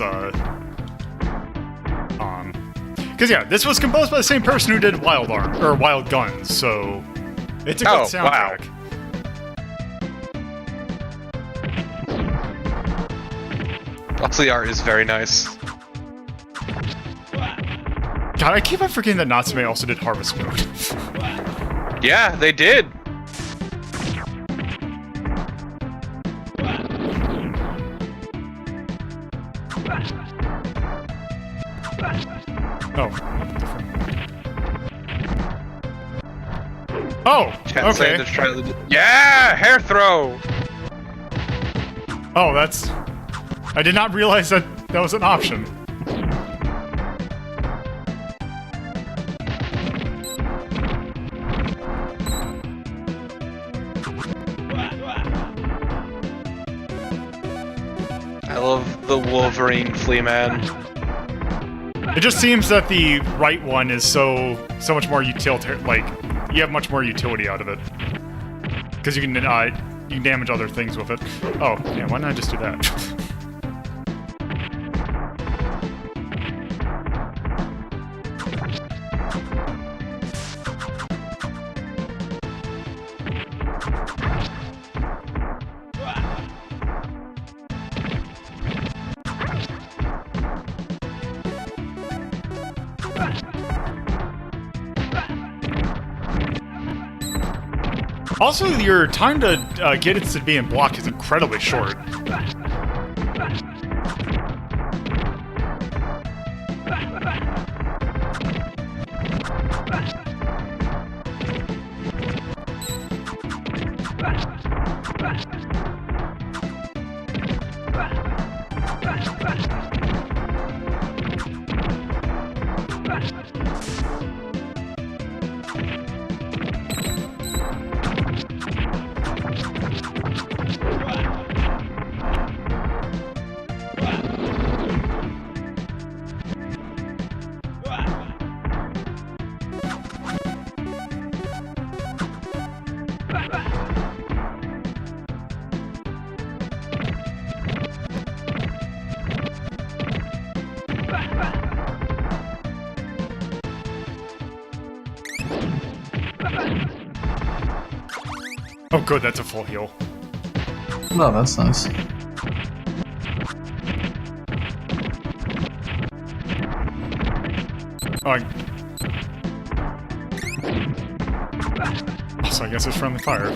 Speaker 1: because yeah, this was composed by the same person who did Wild Guns, so it's a good soundtrack.
Speaker 2: Wow. Also, the art is very nice.
Speaker 1: God, I keep on forgetting that Natsume also did Harvest Moon.
Speaker 2: Yeah, they did.
Speaker 1: Oh. Oh, okay.
Speaker 2: Yeah, hair throw.
Speaker 1: Oh, that's... I did not realize that that was an option.
Speaker 2: I love the Wolverine Flea Man.
Speaker 1: It just seems that the right one is so much more utilitarian. Like, you have much more utility out of it because you can damage other things with it. Oh, yeah. Why not just do that? Also, your time to get it to be in block is incredibly short. Oh, good, that's a full heal.
Speaker 3: Oh, that's nice.
Speaker 1: Oh, so I guess it's friendly fire.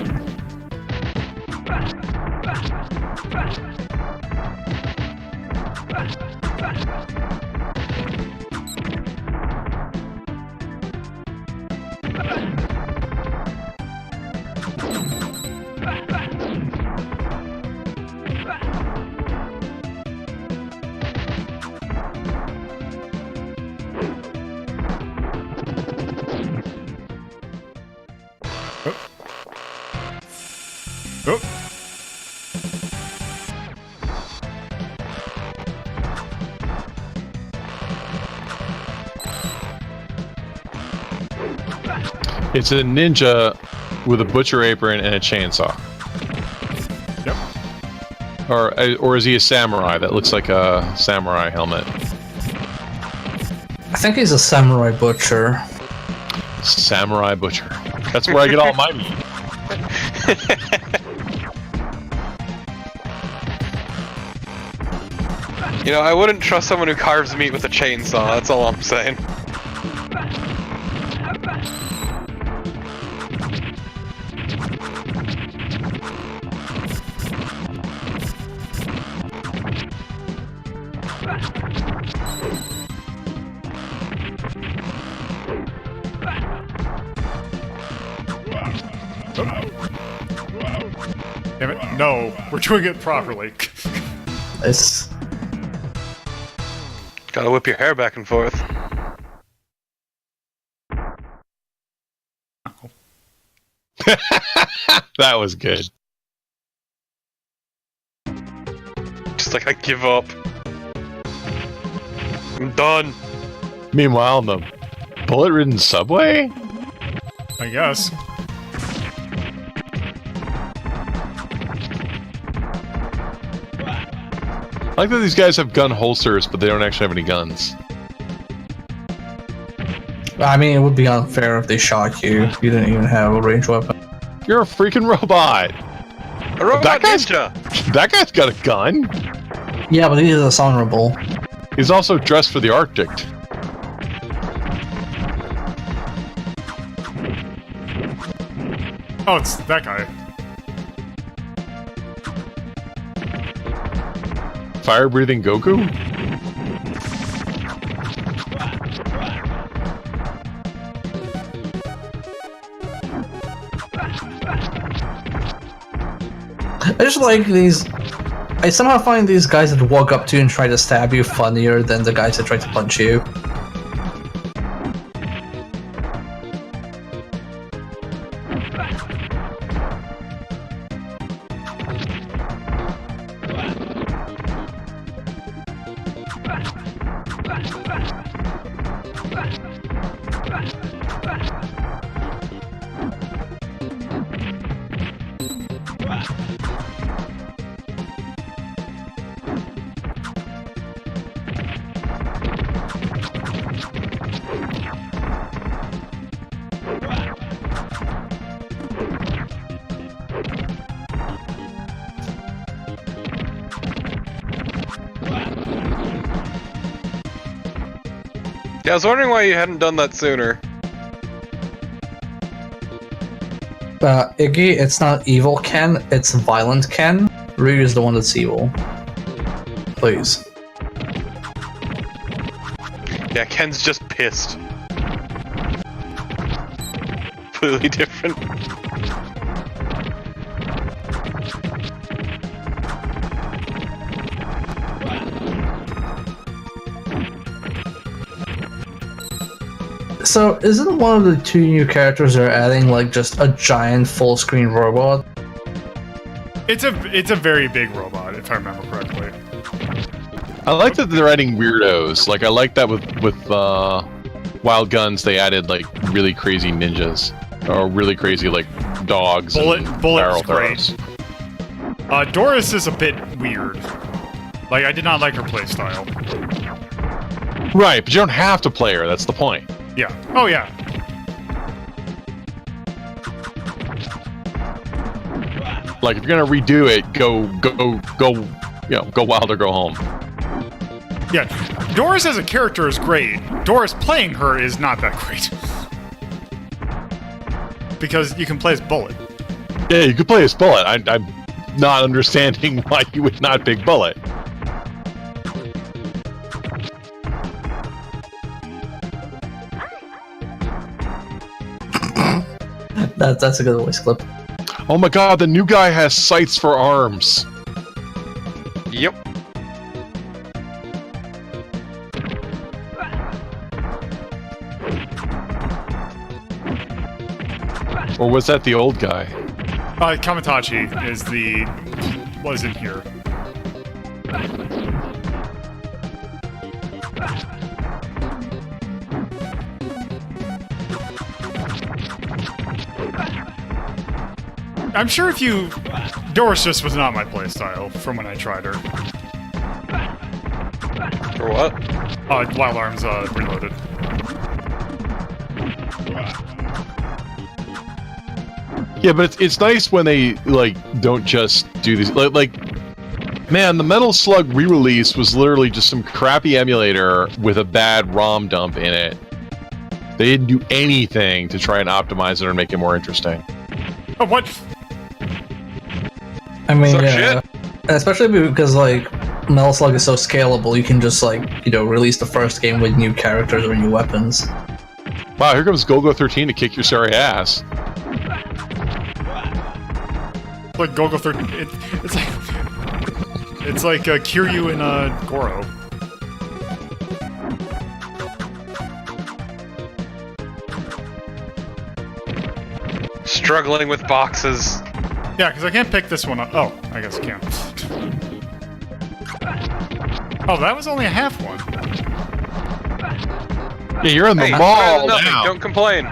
Speaker 1: Oh.
Speaker 4: It's a ninja with a butcher apron and a chainsaw.
Speaker 1: Yep.
Speaker 4: Or is he a samurai? That looks like a samurai helmet.
Speaker 3: I think he's a samurai butcher.
Speaker 4: Samurai butcher. That's where I get all my meat.
Speaker 2: You know, I wouldn't trust someone who carves meat with a chainsaw, that's all I'm saying.
Speaker 1: Damn it. No, we're doing it properly.
Speaker 3: It's
Speaker 2: Gotta whip your hair back and forth.
Speaker 4: That was good.
Speaker 2: Just like, I give up. I'm done.
Speaker 4: Meanwhile, in the bullet-ridden subway?
Speaker 1: I guess.
Speaker 4: I like that these guys have gun holsters, but they don't actually have any guns.
Speaker 3: I mean, it would be unfair if they shot you. You didn't even have a ranged weapon.
Speaker 4: You're a freaking robot!
Speaker 2: A robot
Speaker 4: That guy's-
Speaker 2: ninja!
Speaker 4: That guy's got a gun!
Speaker 3: Yeah, but he is dishonorable.
Speaker 4: He's also dressed for the Arctic.
Speaker 1: Oh, it's that guy.
Speaker 4: Fire-breathing Goku?
Speaker 3: I just like these. I somehow find these guys that walk up to you and try to stab you funnier than the guys that try to punch you.
Speaker 2: Yeah, I was wondering why you hadn't done that sooner.
Speaker 3: Iggy, it's not evil Ken, it's violent Ken. Ryu is the one that's evil. Please.
Speaker 2: Yeah, Ken's just pissed. Completely different.
Speaker 3: So, isn't one of the two new characters they're adding like just a giant full-screen robot?
Speaker 1: It's a very big robot, if I remember correctly.
Speaker 4: I like that they're adding weirdos. Like, I like that with Wild Guns, they added, like, really crazy ninjas. Or really crazy, like, dogs and barrel
Speaker 1: Bullet's great.
Speaker 4: throwers.
Speaker 1: Doris is a bit weird. Like, I did not like her playstyle.
Speaker 4: Right, but you don't have to play her, that's the point.
Speaker 1: Yeah. Oh, yeah.
Speaker 4: Like, if you're gonna redo it, go, you know, go wild or go home.
Speaker 1: Yeah. Doris as a character is great. Doris playing her is not that great. Because you can play as Bullet.
Speaker 4: Yeah, you could play as Bullet. I'm not understanding why you would not pick Bullet.
Speaker 3: That's a good voice clip.
Speaker 4: Oh my god, the new guy has sights for arms.
Speaker 2: Yep.
Speaker 4: Or was that the old guy?
Speaker 1: Kamitachi wasn't here. I'm sure Doris just was not my playstyle from when I tried her.
Speaker 2: For what?
Speaker 1: Wild Arms Reloaded.
Speaker 4: Yeah, but it's nice when they, like, don't just do these... Like, man, the Metal Slug re-release was literally just some crappy emulator with a bad ROM dump in it. They didn't do anything to try and optimize it or make it more interesting.
Speaker 1: Oh, what?
Speaker 3: I mean,
Speaker 2: Suck
Speaker 3: yeah. Especially because, like, Metal Slug is so scalable, you can just, like, you know, release the first game with new characters or new weapons.
Speaker 4: Wow, here comes Golgo 13 to kick your sorry ass.
Speaker 1: Like Gogo 13. It's like Kiryu and Goro.
Speaker 2: Struggling with boxes.
Speaker 1: Yeah, because I can't pick this one up. Oh, I guess I can. Oh, that was only a half one.
Speaker 4: Yeah, you're in the
Speaker 2: Hey,
Speaker 4: mall
Speaker 2: nothing.
Speaker 4: now.
Speaker 2: Don't complain.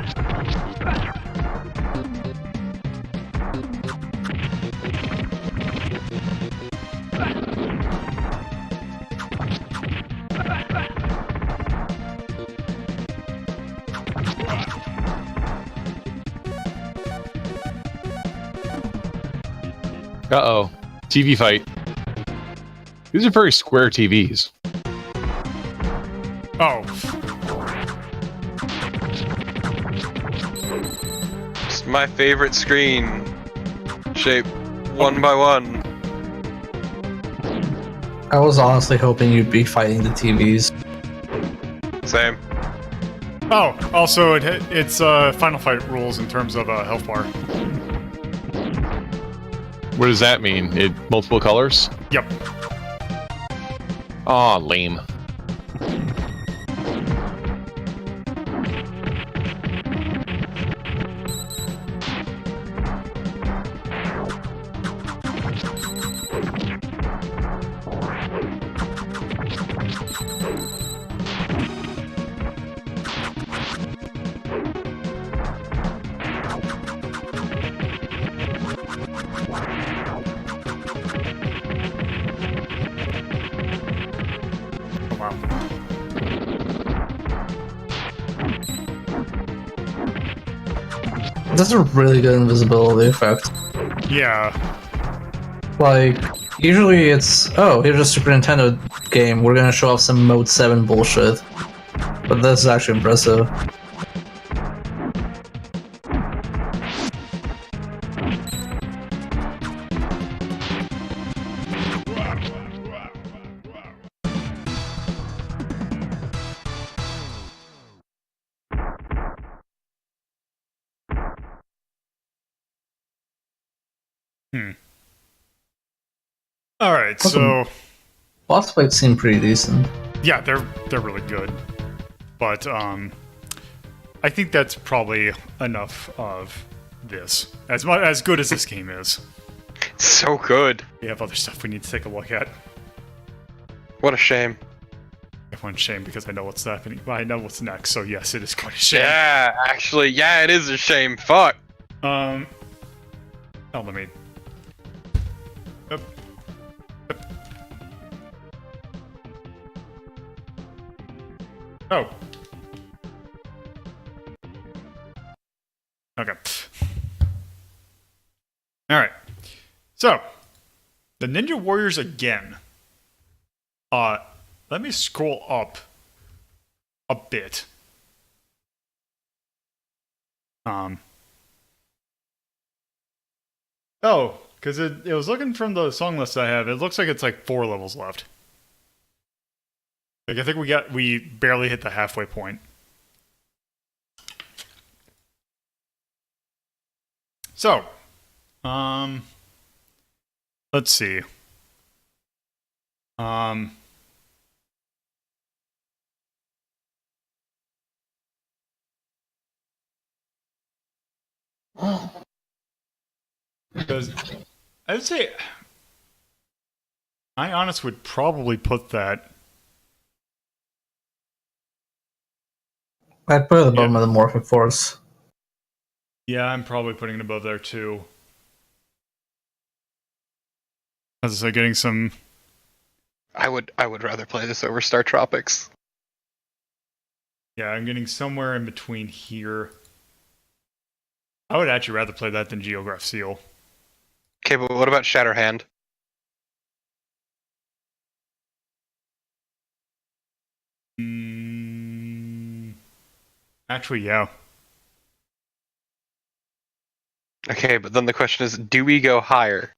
Speaker 4: Uh-oh. TV fight. These are very square TVs.
Speaker 1: Oh.
Speaker 2: It's my favorite screen. Shape one by one.
Speaker 3: I was honestly hoping you'd be fighting the TVs.
Speaker 2: Same.
Speaker 1: Oh, also, it's Final Fight rules in terms of health bar.
Speaker 4: What does that mean? It multiple colors?
Speaker 1: Yep.
Speaker 4: Aw, lame.
Speaker 1: Oh, wow.
Speaker 3: This is a really good invisibility effect.
Speaker 1: Yeah.
Speaker 3: Like, usually it's, oh, here's a Super Nintendo game, we're gonna show off some Mode 7 bullshit. But this is actually impressive.
Speaker 1: Alright, so...
Speaker 3: Boss fights seem pretty decent.
Speaker 1: Yeah, they're really good. But, I think that's probably enough of this. As good as this game is.
Speaker 2: It's so good.
Speaker 1: We have other stuff we need to take a look at.
Speaker 2: What a shame.
Speaker 1: I have one shame because I know what's happening. Well, I know what's next, so yes, it is quite a shame.
Speaker 2: Yeah, actually, yeah, it is a shame. Fuck.
Speaker 1: Oh, let me... Up. Up. Oh. Okay. Alright. So, the Ninja Warriors Again. Let me scroll up a bit. Oh, because it was looking from the song list I have, it looks like it's like 4 levels left. Like I think we barely hit the halfway point. So, let's see. Because I would say, I honest would probably put that.
Speaker 3: I'd put it above Metamorphic Force.
Speaker 1: Yeah, I'm probably putting it above there too. As I say, getting some.
Speaker 2: I would rather play this over Star Tropics.
Speaker 1: Yeah, I'm getting somewhere in between here. I would actually rather play that than Geograph Seal.
Speaker 2: Okay, but what about Shatterhand?
Speaker 1: Actually, yeah.
Speaker 2: Okay, but then the question is, do we go higher?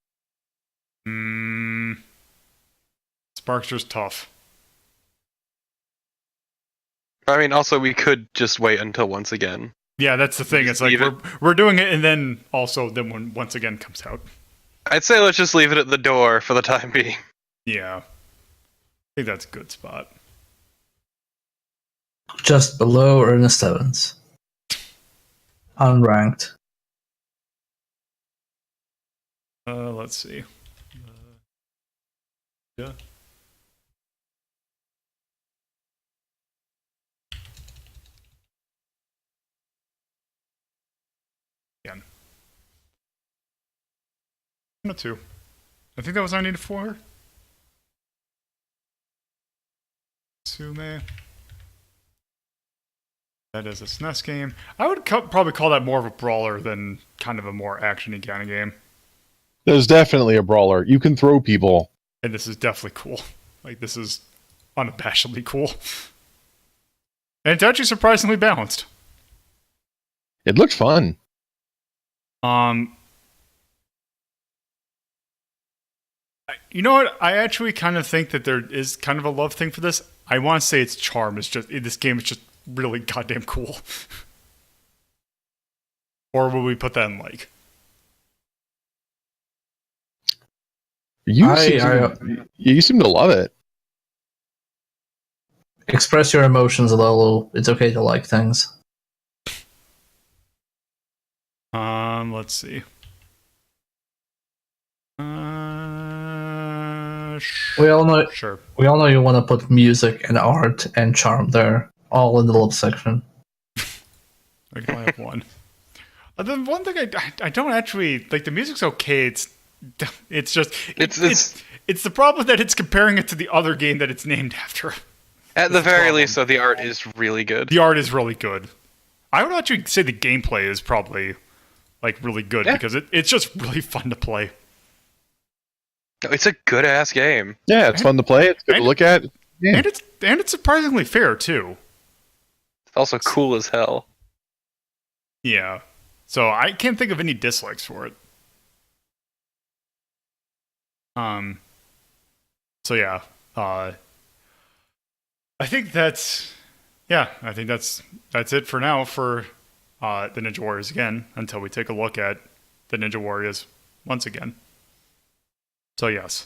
Speaker 1: Sparkster's tough.
Speaker 2: I mean, also, we could just wait until once again.
Speaker 1: Yeah, that's the thing. It's like we're doing it, and then also then when once again comes out.
Speaker 2: I'd say let's just leave it at the door for the time being.
Speaker 1: Yeah. I think that's a good spot.
Speaker 3: Just below Ernest Evans. Unranked.
Speaker 1: Let's see. Yeah. Again. 2. I think that was 984. Sume. That is a SNES game. I would probably call that more of a brawler than kind of a more action-y kind of game.
Speaker 4: There's definitely a brawler. You can throw people.
Speaker 1: And this is definitely cool. Like, this is unabashedly cool. And it's actually surprisingly balanced.
Speaker 4: It looked fun.
Speaker 1: You know what? I actually kind of think that there is kind of a love thing for this. I want to say its charm is just, this game is just really goddamn cool. Or will we put that in like?
Speaker 4: You seem to love it.
Speaker 3: Express your emotions a little. It's okay to like things.
Speaker 1: Let's see.
Speaker 3: We all know.
Speaker 1: Sure.
Speaker 3: We all know you want to put music and art and charm there, all in the little section.
Speaker 1: I can only have one. The one thing I don't actually like. The music's okay. It's just it's the problem that it's comparing it to the other game that it's named after.
Speaker 2: At the very least, though, the art is really good.
Speaker 1: The art is really good. I would actually say the gameplay is probably like really good because it's just really fun to play.
Speaker 2: It's a good ass game.
Speaker 4: Yeah, it's fun to play. It's good to look at. Yeah.
Speaker 1: And it's surprisingly fair too.
Speaker 2: It's also cool as hell.
Speaker 1: Yeah. So I can't think of any dislikes for it. So yeah. I think that's it for now for the Ninja Warriors Again until we take a look at the Ninja Warriors once again. So yes.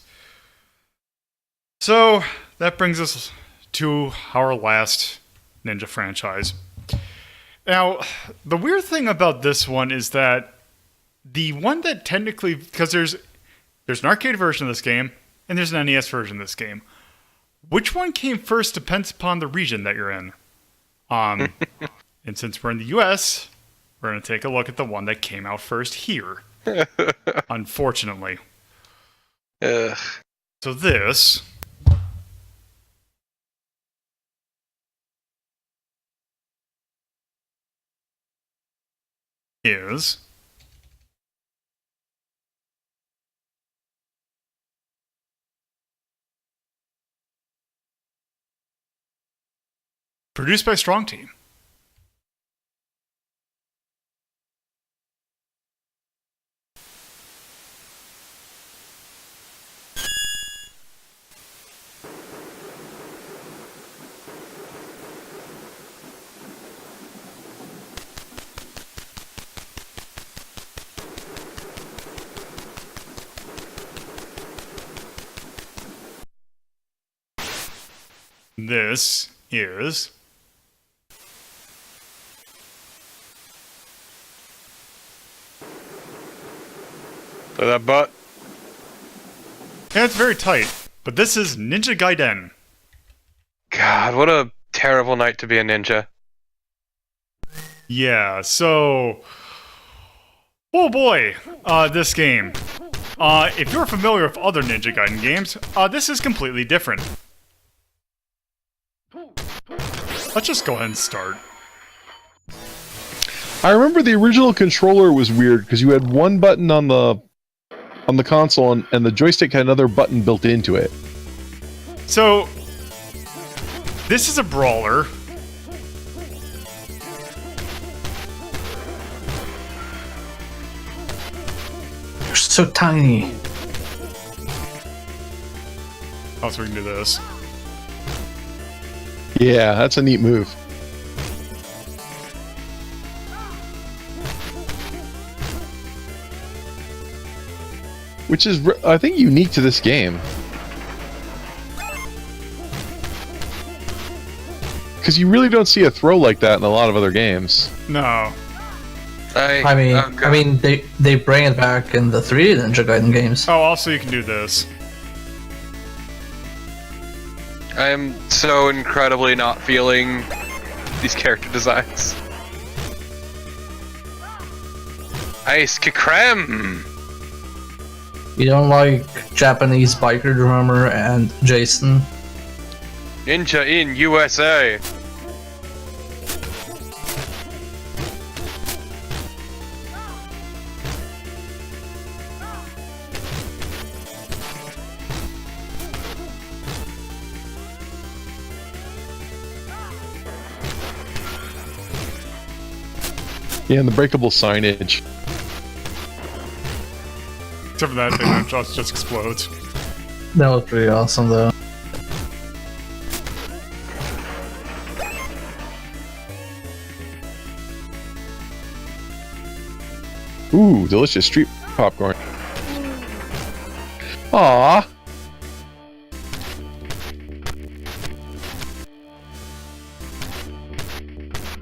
Speaker 1: So that brings us to our last Ninja franchise. Now, the weird thing about this one is that the one that technically, because there's an arcade version of this game and there's an NES version of this game. Which one came first depends upon the region that you're in. And since we're in the US, we're going to take a look at the one that came out first here. Unfortunately.
Speaker 2: Ugh.
Speaker 1: So this is produced by Strong Team. This is
Speaker 2: For that butt.
Speaker 1: yeah, it's very tight, but this is Ninja Gaiden.
Speaker 2: God, what a terrible night to be a ninja.
Speaker 1: Yeah, so oh boy, this game. If you're familiar with other Ninja Gaiden games, this is completely different. Let's just go ahead and start.
Speaker 4: I remember the original controller was weird because you had one button on the console and the joystick had another button built into it.
Speaker 1: So this is a brawler.
Speaker 3: You're so tiny.
Speaker 1: Also, we can do this.
Speaker 4: Yeah, that's a neat move. which is, I think, unique to this game. Because you really don't see a throw like that in a lot of other games.
Speaker 1: No.
Speaker 3: I mean, they bring it back in the 3D Ninja Gaiden games.
Speaker 1: Oh, also you can do this.
Speaker 2: I am so incredibly not feeling these character designs. Ice creme.
Speaker 3: You don't like Japanese biker drummer and Jason?
Speaker 2: Ninja in USA.
Speaker 4: Yeah, and the breakable signage.
Speaker 1: Except for that thing that just explodes.
Speaker 3: That was pretty awesome, though.
Speaker 4: Ooh, delicious street popcorn. Aww.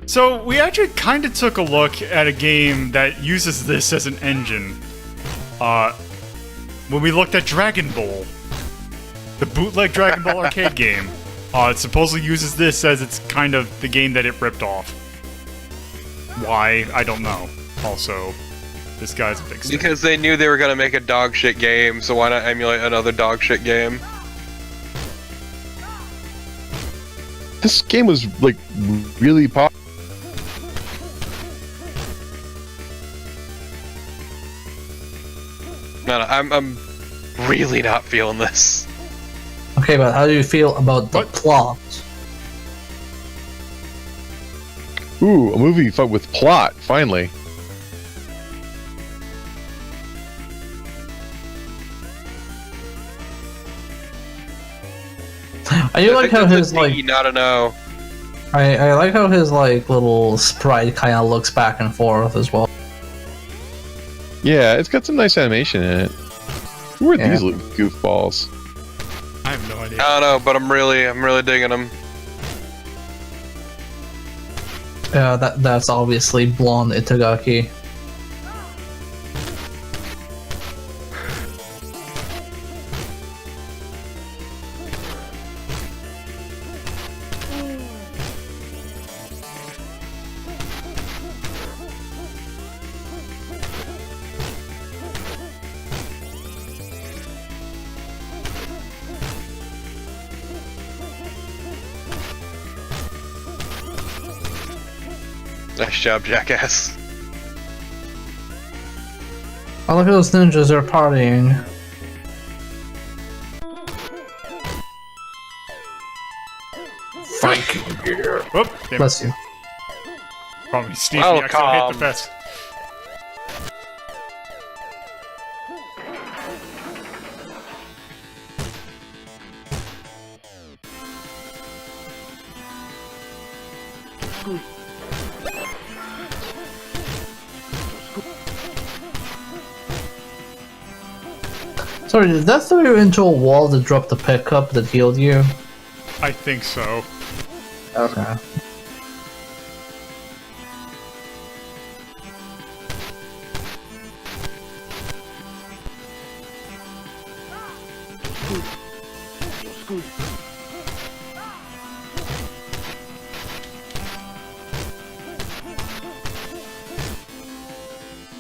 Speaker 1: So we actually kind of took a look at a game that uses this as an engine. When we looked at Dragon Ball, the bootleg Dragon Ball arcade game, it supposedly uses this as it's kind of the game that it ripped off. Why? I don't know. Also, this guy's a big stick.
Speaker 2: Because they knew they were gonna make a dog shit game, so why not emulate another dog shit game?
Speaker 4: This game was, like, really popular.
Speaker 2: No, I'm really not feeling this.
Speaker 3: Okay, but how do you feel about the plot?
Speaker 4: Ooh, a movie with plot, finally.
Speaker 3: I do like how his, like...
Speaker 2: Not a no.
Speaker 3: I like how his, like, little sprite kind of looks back and forth as well.
Speaker 4: Yeah, it's got some nice animation in it. Who are these little goofballs?
Speaker 1: I have no idea.
Speaker 2: I don't know, but I'm really digging them.
Speaker 3: Yeah, that's obviously blonde Itagaki.
Speaker 2: Nice job, jackass.
Speaker 3: I like how those ninjas are partying.
Speaker 1: Viking gear. Whoop!
Speaker 3: Bless you.
Speaker 1: Probably Steve accidentally hit the best.
Speaker 3: Sorry, did that throw you into a wall that dropped the pickup that healed you?
Speaker 1: I think so.
Speaker 3: Okay.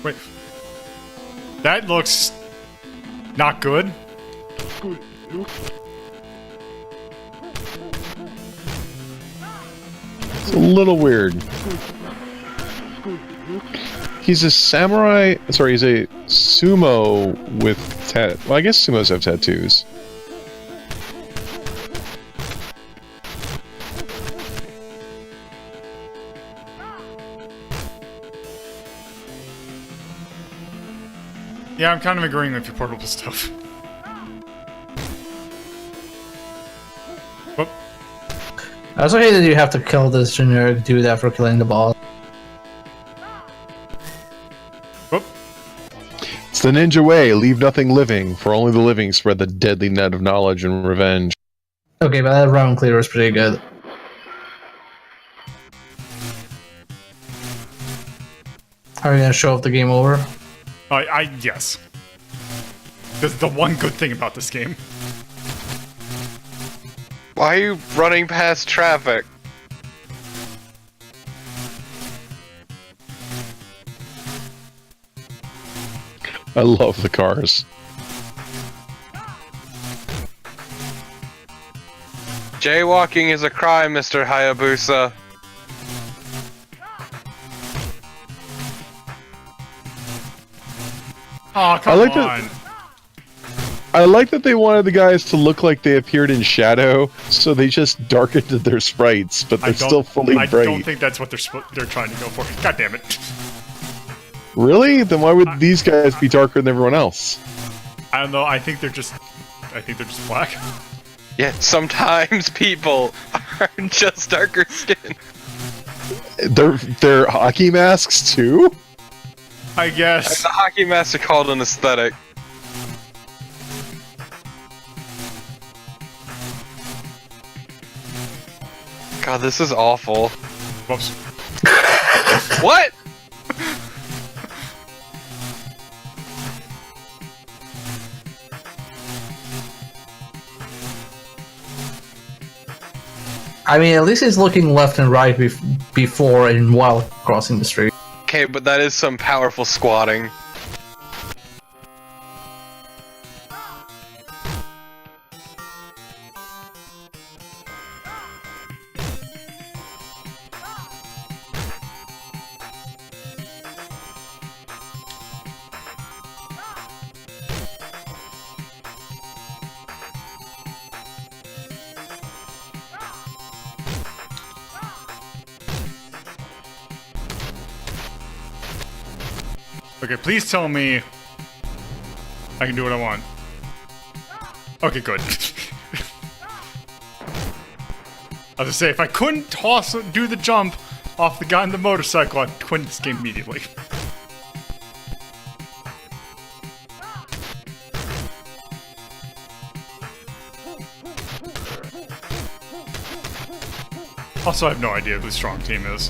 Speaker 1: Wait. That looks not good.
Speaker 4: It's a little weird. He's a samurai. Sorry, he's a sumo with well, I guess sumos have tattoos.
Speaker 1: Yeah, I'm kind of agreeing with your portable stuff. Whoop.
Speaker 3: I also hate that you have to kill this generic dude after killing the boss.
Speaker 1: Whoop.
Speaker 4: It's the ninja way. Leave nothing living, for only the living spread the deadly net of knowledge and revenge.
Speaker 3: Okay, but that round clear is pretty good. Are you gonna show off the game over?
Speaker 1: Yes. This is the one good thing about this game.
Speaker 2: Why are you running past traffic?
Speaker 4: I love the cars.
Speaker 2: Jaywalking is a crime, Mr. Hayabusa.
Speaker 1: Oh, come
Speaker 4: like
Speaker 1: on.
Speaker 4: I like that they wanted the guys to look like they appeared in shadow, so they just darkened their sprites, but they're still fully bright.
Speaker 1: I don't think that's what they're trying to go for. God damn it.
Speaker 4: Really? Then why would these guys be darker than everyone else?
Speaker 1: I don't know. I think they're just black.
Speaker 2: Yeah, sometimes people are just darker skin.
Speaker 4: They're hockey masks too?
Speaker 1: I guess.
Speaker 2: The hockey masks are called an aesthetic. God, this is awful.
Speaker 1: Whoops.
Speaker 2: What?
Speaker 3: I mean, at least he's looking left and right before and while crossing the street.
Speaker 2: Okay, but that is some powerful squatting.
Speaker 1: Okay, please tell me I can do what I want. Okay, good. I was gonna say, if I couldn't do the jump off the guy on the motorcycle, I'd quit this game immediately. Also, I have no idea who Strong Team is.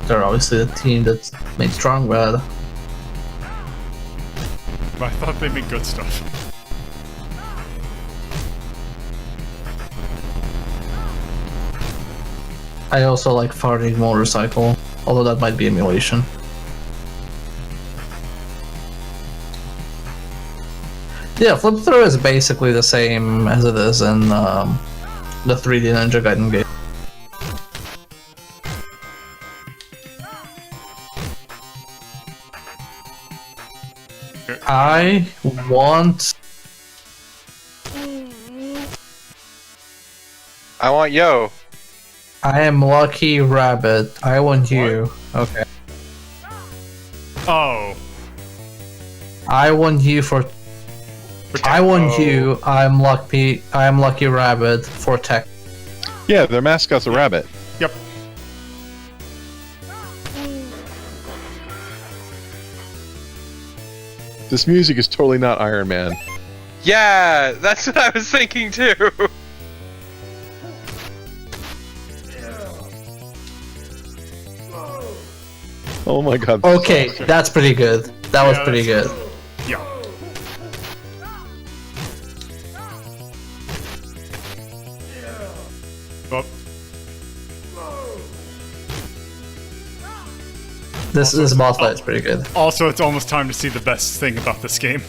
Speaker 3: They're obviously the team that's made Strong Bad.
Speaker 1: But I thought they made good stuff.
Speaker 3: I also like Farting Motorcycle, although that might be emulation. Yeah, Flip Through is basically the same as it is in the 3D Ninja Gaiden game. I want
Speaker 2: yo.
Speaker 3: I am Lucky Rabbit. I want you. Okay.
Speaker 1: Oh.
Speaker 3: I want you for. I want you. I'm Lucky Rabbit for tech.
Speaker 4: Yeah, their mascot's a rabbit.
Speaker 1: Yep.
Speaker 4: This music is totally not Iron Man.
Speaker 2: Yeah, that's what I was thinking too.
Speaker 4: Oh my god.
Speaker 3: Okay, that's pretty good. That was pretty good.
Speaker 1: Yeah. Oh.
Speaker 3: This boss fight is pretty good.
Speaker 1: Also, it's almost time to see the best thing about this game.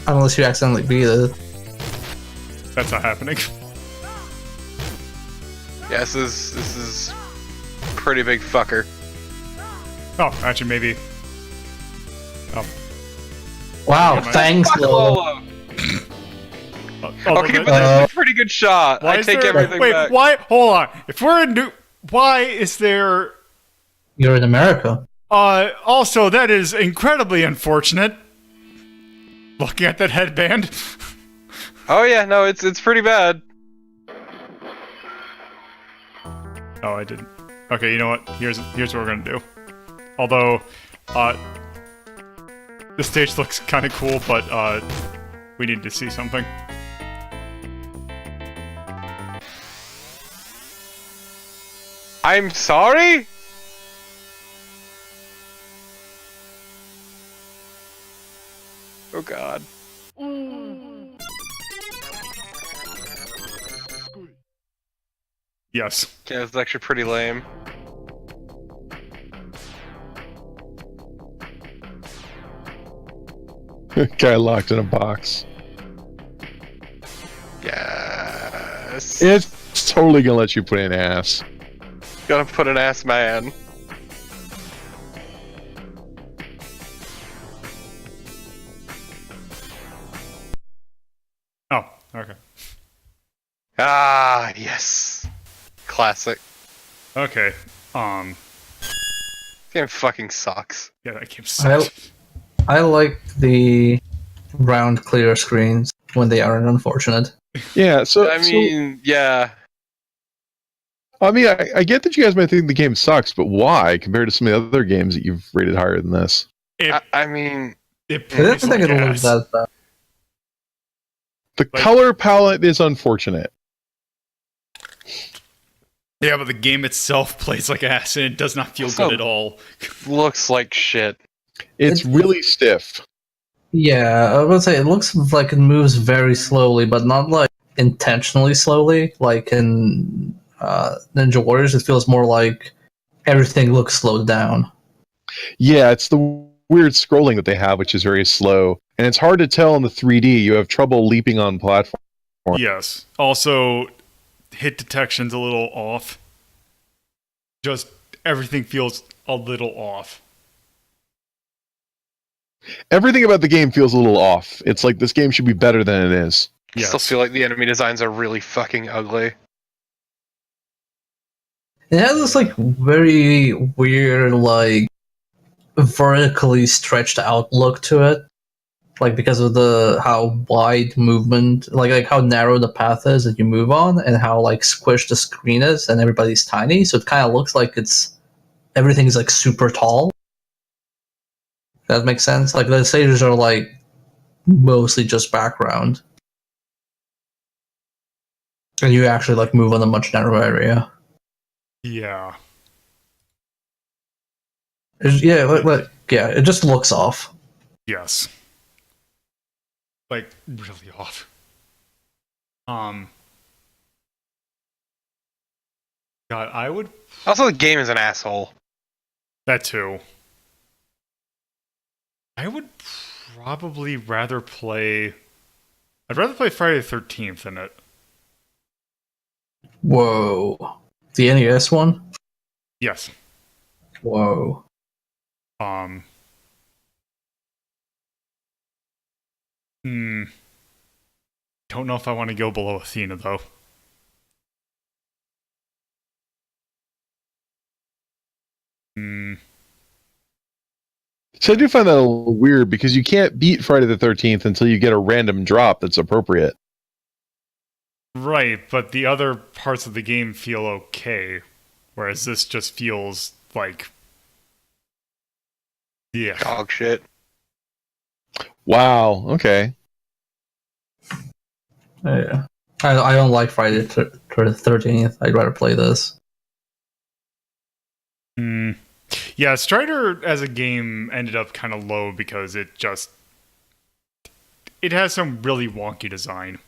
Speaker 3: Unless you accidentally beat it.
Speaker 1: That's not happening.
Speaker 2: Yes, this is pretty big fucker.
Speaker 1: Oh, actually, maybe. Oh.
Speaker 3: Wow, thanks,
Speaker 2: Lola. Okay, but that's a pretty good shot. I take everything back.
Speaker 1: Wait, why? Hold on. If we're in New... Why is there...
Speaker 3: You're in America.
Speaker 1: Also, that is incredibly unfortunate. Looking at that headband.
Speaker 2: Oh yeah, no, it's pretty bad.
Speaker 1: Oh, I didn't. Okay, you know what? Here's what we're gonna do. Although, the stage looks kind of cool, but we need to see something.
Speaker 2: I'm sorry? Oh god.
Speaker 1: Yes.
Speaker 2: Yeah, it's actually pretty lame.
Speaker 4: Guy locked in a box.
Speaker 2: Yes.
Speaker 4: It's totally gonna let you put in ass.
Speaker 2: Gotta put an ass man.
Speaker 1: Oh, okay.
Speaker 2: Ah, yes. Classic.
Speaker 1: Okay.
Speaker 2: This game fucking sucks.
Speaker 1: Yeah, that game sucks.
Speaker 3: I like the round clear screens when they aren't unfortunate.
Speaker 4: Yeah, so
Speaker 2: I mean, yeah.
Speaker 4: I get that you guys might think the game sucks, but why compared to some of the other games that you've rated higher than this?
Speaker 2: I mean,
Speaker 1: it
Speaker 3: I don't
Speaker 1: plays
Speaker 3: think
Speaker 1: like
Speaker 3: it looks
Speaker 1: ass.
Speaker 3: that bad.
Speaker 4: The color palette is unfortunate.
Speaker 1: Yeah, but the game itself plays like ass, and it does not feel
Speaker 2: Also-
Speaker 1: good at all.
Speaker 2: looks like shit.
Speaker 4: It's really stiff.
Speaker 3: Yeah, I would say it looks like it moves very slowly, but not like intentionally slowly. Like in Ninja Warriors, it feels more like everything looks slowed down.
Speaker 4: Yeah, it's the weird scrolling that they have, which is very slow. And it's hard to tell in the 3D. You have trouble leaping on platforms.
Speaker 1: Yes. Also, hit detection's a little off. Just everything feels a little off.
Speaker 4: Everything about the game feels a little off. It's like this game should be better than it is.
Speaker 2: I still feel like the enemy designs are really fucking ugly.
Speaker 3: It has this like very weird, like vertically stretched out look to it. Like because of the how wide movement, like how narrow the path is that you move on, and how like squished the screen is, and everybody's tiny. So it kind of looks like everything is like super tall. That makes sense. Like the stages are like mostly just background, and you actually like move on a much narrower area.
Speaker 1: Yeah.
Speaker 3: Yeah, it just looks off.
Speaker 1: Yes. Like, really off. God, I would...
Speaker 2: Also, the game is an asshole.
Speaker 1: That too. I would probably rather play... I'd rather play Friday the 13th than it.
Speaker 3: Whoa, the NES one.
Speaker 1: Yes.
Speaker 3: Whoa.
Speaker 1: Don't know if I want to go below Athena, though.
Speaker 4: So I do find that a little weird because you can't beat Friday the 13th until you get a random drop that's appropriate.
Speaker 1: Right, but the other parts of the game feel okay, whereas this just feels like... Yeah.
Speaker 2: Dog shit.
Speaker 4: Wow, okay.
Speaker 3: Yeah. I don't like Friday the 13th. I'd rather play this.
Speaker 1: Yeah, Strider as a game ended up kind of low because it has some really wonky design.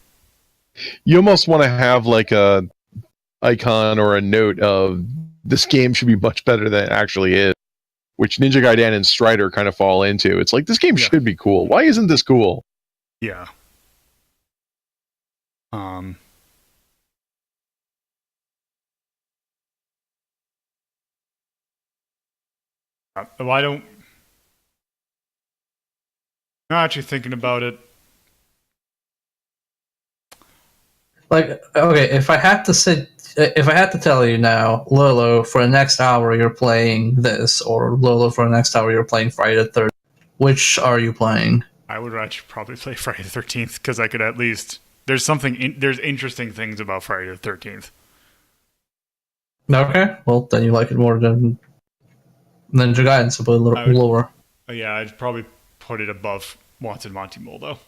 Speaker 4: You almost want to have like a icon or a note of this game should be much better than it actually is, which Ninja Gaiden and Strider kind of fall into. It's like, this game should be cool. Why isn't this cool?
Speaker 1: Yeah. Well, I don't... Not actually thinking about it.
Speaker 3: Like, okay, if I had to tell you now, Lolo, for the next hour you're playing this, or Lolo, for the next hour you're playing Friday the 13th, which are you playing?
Speaker 1: I would actually probably play Friday the 13th because I could at least... There's interesting things about Friday the 13th.
Speaker 3: Okay, well, then you like it more than Ninja Gaiden's a little
Speaker 1: I would-
Speaker 3: lower.
Speaker 1: Yeah, I'd probably put it above Wanted Monty Mole, though.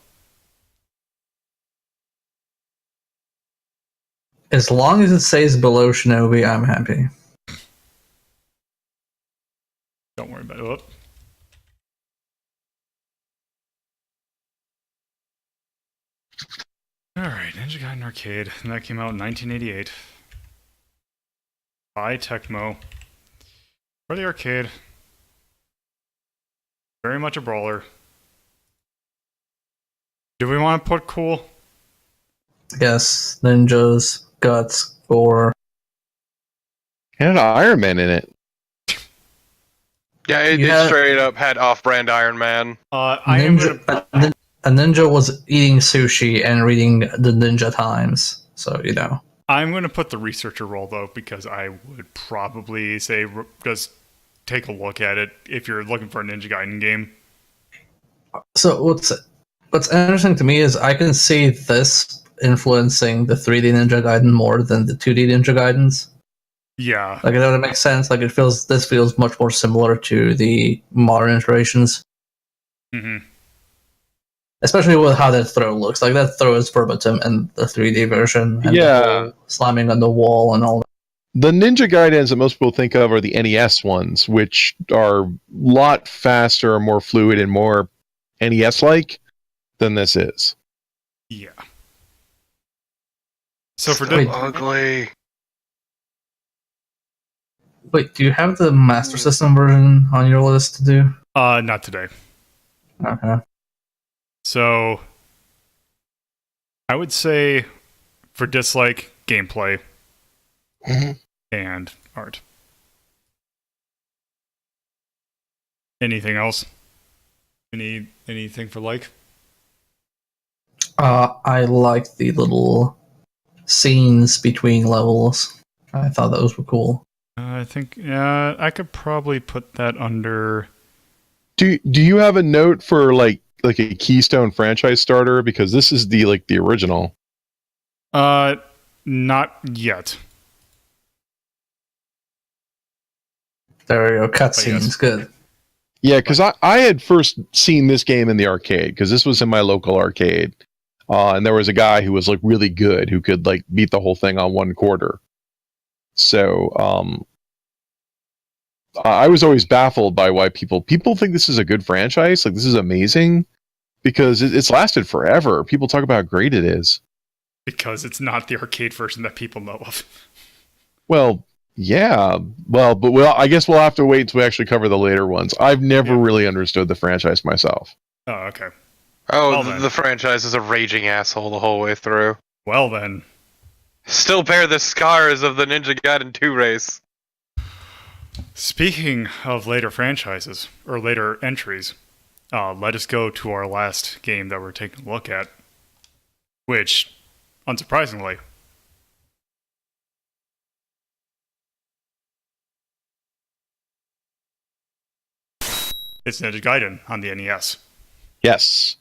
Speaker 3: As long as it stays below Shinobi, I'm happy.
Speaker 1: Don't worry about it. Whoop. Alright, Ninja Gaiden Arcade. And that came out in 1988. By Tecmo. For the arcade. Very much a brawler. Do we want to put cool?
Speaker 3: Yes, ninjas, guts, gore.
Speaker 4: And an Iron Man in it.
Speaker 2: Yeah, it
Speaker 3: Yeah.
Speaker 2: straight up had off-brand Iron Man.
Speaker 1: I am gonna...
Speaker 3: A ninja was eating sushi and reading the Ninja Times, so you know.
Speaker 1: I'm going to put the researcher role, though, because I would probably say just take a look at it if you're looking for a Ninja Gaiden game.
Speaker 3: So what's interesting to me is I can see this influencing the 3D Ninja Gaiden more than the 2D Ninja Gaidens.
Speaker 1: Yeah.
Speaker 3: Like, that makes sense. Like, this feels much more similar to the modern iterations.
Speaker 1: Mm-hmm.
Speaker 3: Especially with how that throw looks. Like, that throw is verbatim in the 3D version. And
Speaker 4: Yeah.
Speaker 3: the whole slamming on the wall and all that.
Speaker 4: The Ninja Gaidens that most people think of are the NES ones, which are a lot faster, more fluid, and more NES-like than this is.
Speaker 1: Yeah. So for
Speaker 2: Still ugly.
Speaker 3: Wait, do you have the Master System version on your list to do?
Speaker 1: not today.
Speaker 3: Okay.
Speaker 1: So I would say for dislike, gameplay and art. Anything else? Anything for like?
Speaker 3: I like the little scenes between levels. I thought those were cool.
Speaker 1: I think I could probably put that under.
Speaker 4: Do you have a note for like a Keystone franchise starter? Because this is the original.
Speaker 1: Not yet.
Speaker 3: There we go. Cutscenes,
Speaker 1: yes.
Speaker 3: good.
Speaker 4: Yeah, because I had first seen this game in the arcade, because this was in my local arcade. And there was a guy who was really good, who could beat the whole thing on 1 quarter. So I was always baffled by why people think this is a good franchise. This is amazing, because it's lasted forever. People talk about how great it is.
Speaker 1: Because it's not the arcade version that people know of.
Speaker 4: Well, yeah. But I guess we'll have to wait until we actually cover the later ones. I've never really understood the franchise myself.
Speaker 1: Oh, okay.
Speaker 2: Oh,
Speaker 1: Well,
Speaker 2: the franchise is a raging asshole the whole way through.
Speaker 1: Well then.
Speaker 2: Still bear the scars of the Ninja Gaiden 2 race.
Speaker 1: Speaking of later franchises, or later entries, let us go to our last game that we're taking a look at, which, unsurprisingly, it's Ninja Gaiden on the NES.
Speaker 4: Yes.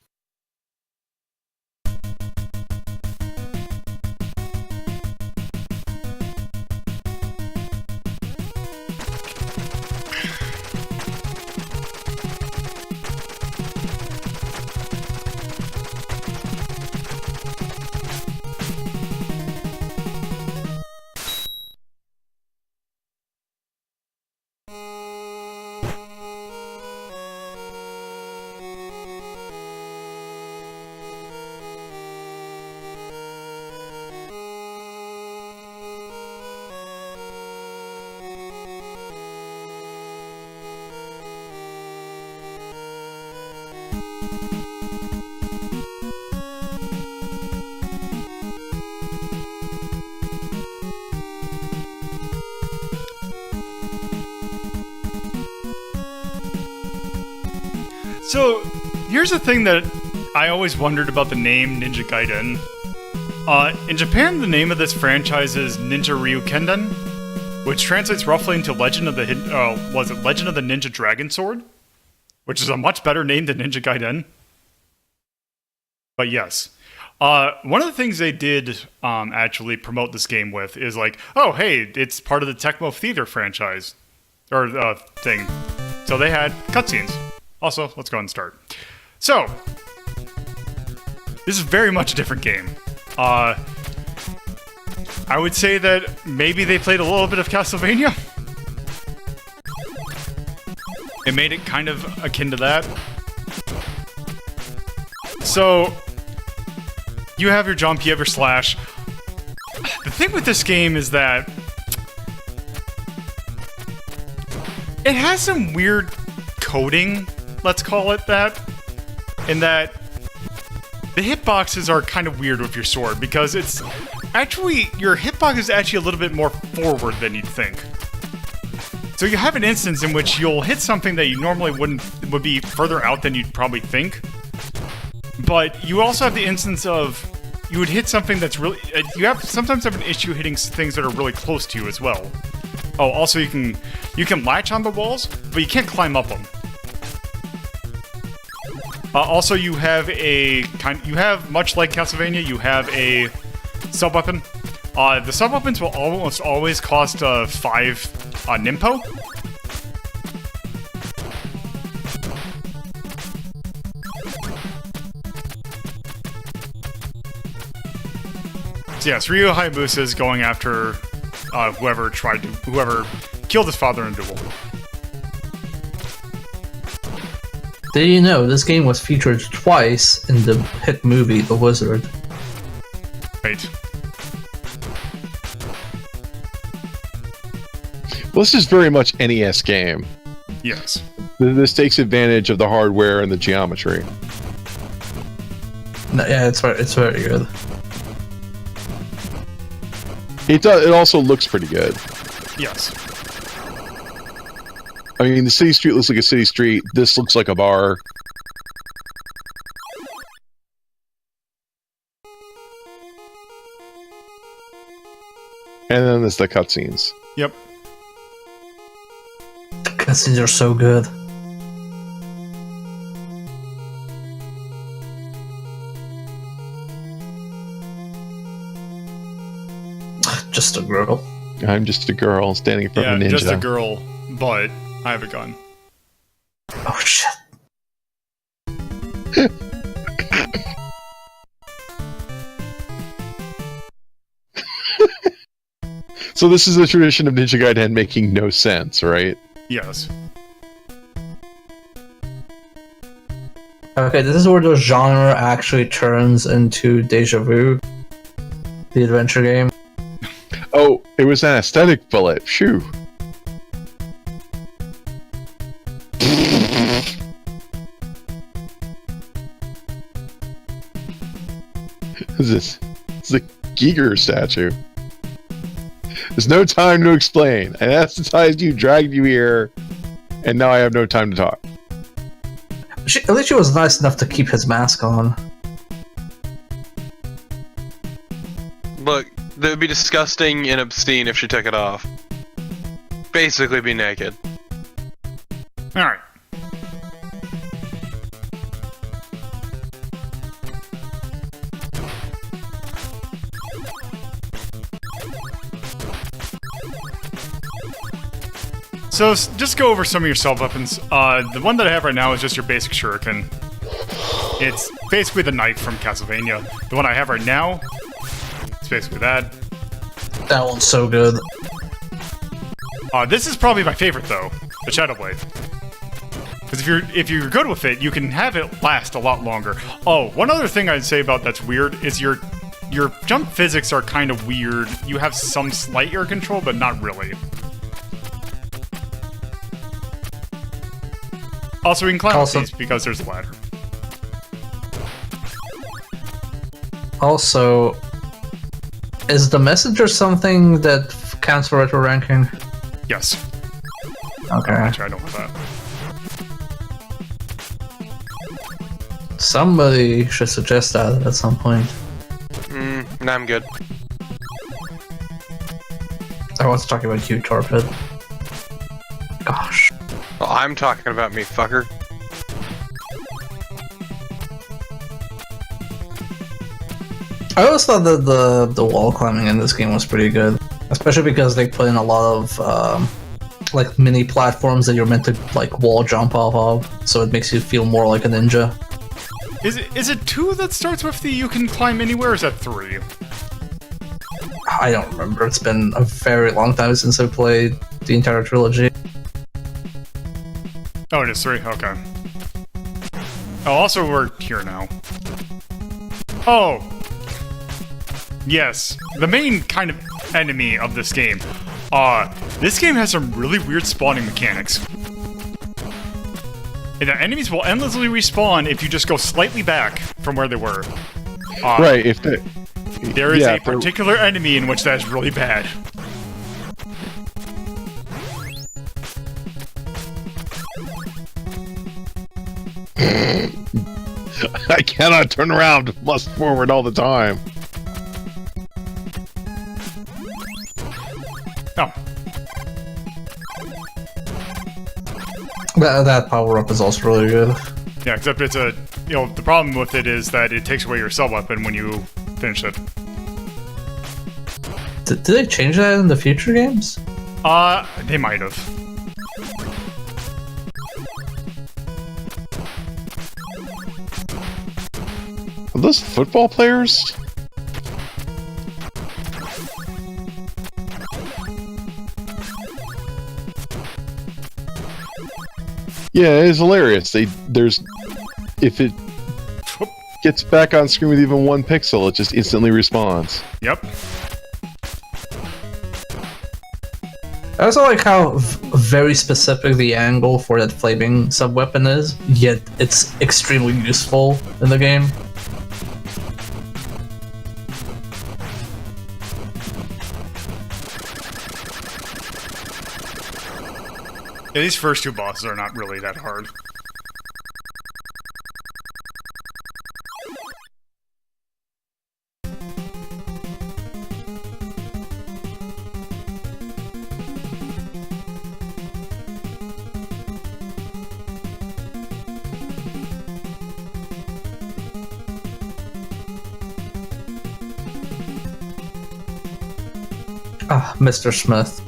Speaker 1: So, here's the thing that I always wondered about the name Ninja Gaiden. In Japan, the name of this franchise is Ninja Ryukenden, which translates roughly into Legend of the Ninja Dragon Sword? Which is a much better name than Ninja Gaiden. But yes. One of the things they did actually promote this game with is oh, hey, it's part of the Tecmo Theater franchise. Or thing. So they had cutscenes. Also, let's go ahead and start. So, this is very much a different game. I would say that maybe they played a little bit of Castlevania. It made it kind of akin to that. So, you have your jump, you have your slash. The thing with this game is that it has some weird coding, let's call it that, in that the hitboxes are kind of weird with your sword, because it's actually, your hitbox is actually a little bit more forward than you'd think. So you have an instance in which you'll hit something that you normally would be further out than you'd probably think, but you also have the instance of you would hit something that's really, sometimes have an issue hitting things that are really close to you as well. Oh, also you can latch on the walls, but you can't climb up them. Also, you have much like Castlevania, you have a sub-weapon. The sub-weapons will almost always cost 5 Nimpo. So yes, Ryu Hayabusa is going after whoever killed his father in a duel.
Speaker 3: Did you know this game was featured twice in the hit movie The Wizard?
Speaker 1: Right.
Speaker 4: Well, this is very much NES game.
Speaker 1: Yes.
Speaker 4: This takes advantage of the hardware and the geometry.
Speaker 3: No, yeah, it's very good.
Speaker 4: It also looks pretty good.
Speaker 1: Yes.
Speaker 4: I mean, the city street looks like a city street. This looks like a bar. And then there's the cutscenes.
Speaker 1: Yep.
Speaker 3: The cutscenes are so good. Just a girl.
Speaker 4: I'm just a girl standing in front of a ninja.
Speaker 1: Yeah, just a girl, but I have a gun.
Speaker 3: Oh shit.
Speaker 4: So this is a tradition of Ninja Gaiden making no sense, right?
Speaker 1: Yes.
Speaker 3: Okay, this is where the genre actually turns into Deja Vu, the adventure game.
Speaker 4: Oh, it was an aesthetic bullet. Phew. This is a Giger statue. There's no time to explain. I anesthetized you, dragged you here, and now I have no time to talk.
Speaker 3: At least she was nice enough to keep his mask on.
Speaker 2: Look, that would be disgusting and obscene if she took it off. Basically be naked.
Speaker 1: Alright. So, just go over some of your sub-weapons. The one that I have right now is just your basic shuriken. It's basically the knife from Castlevania. The one I have right now, it's basically that.
Speaker 3: That one's so good.
Speaker 1: This is probably my favorite, though, the Shadow Blade. Because if you're good with it, you can have it last a lot longer. Oh, one other thing I'd say about that's weird is your jump physics are kind of weird. You have some slight air control, but not really. Also, we can climb up these because there's a ladder.
Speaker 3: Also, is the messenger something that counts for retro ranking?
Speaker 1: Yes.
Speaker 3: Okay.
Speaker 1: Actually, I don't have that.
Speaker 3: Somebody should suggest that at some point.
Speaker 2: No, I'm good.
Speaker 3: I was talking about you, Torpid. Gosh.
Speaker 2: Well, I'm talking about me, fucker.
Speaker 3: I always thought that the wall climbing in this game was pretty good, especially because they put in a lot of like mini platforms that you're meant to like wall jump off of, so it makes you feel more like a ninja.
Speaker 1: Is it 2 that starts with the you can climb anywhere, or is that 3?
Speaker 3: I don't remember. It's been a very long time since I played the entire trilogy.
Speaker 1: Oh, it is 3? Okay. Oh, also we're here now. Oh! Yes, the main kind of enemy of this game. This game has some really weird spawning mechanics. And the enemies will endlessly respawn if you just go slightly back from where they were.
Speaker 4: Right, if they...
Speaker 1: There is a particular enemy in which that is really bad.
Speaker 4: I cannot turn around, must forward all the time.
Speaker 1: Oh.
Speaker 3: That power-up is also really good.
Speaker 1: Yeah, except it's a... You know, the problem with it is that it takes away your sub-weapon when you finish it.
Speaker 3: Did they change that in the future games?
Speaker 1: They might have.
Speaker 4: Are those football players? Yeah, it's hilarious. If it gets back on screen with even 1 pixel, it just instantly respawns.
Speaker 1: Yep.
Speaker 3: I also like how very specific the angle for that flaming sub-weapon is, yet it's extremely useful in the game.
Speaker 1: Yeah, these first 2 bosses are not really that hard.
Speaker 3: Ah, Mr. Smith.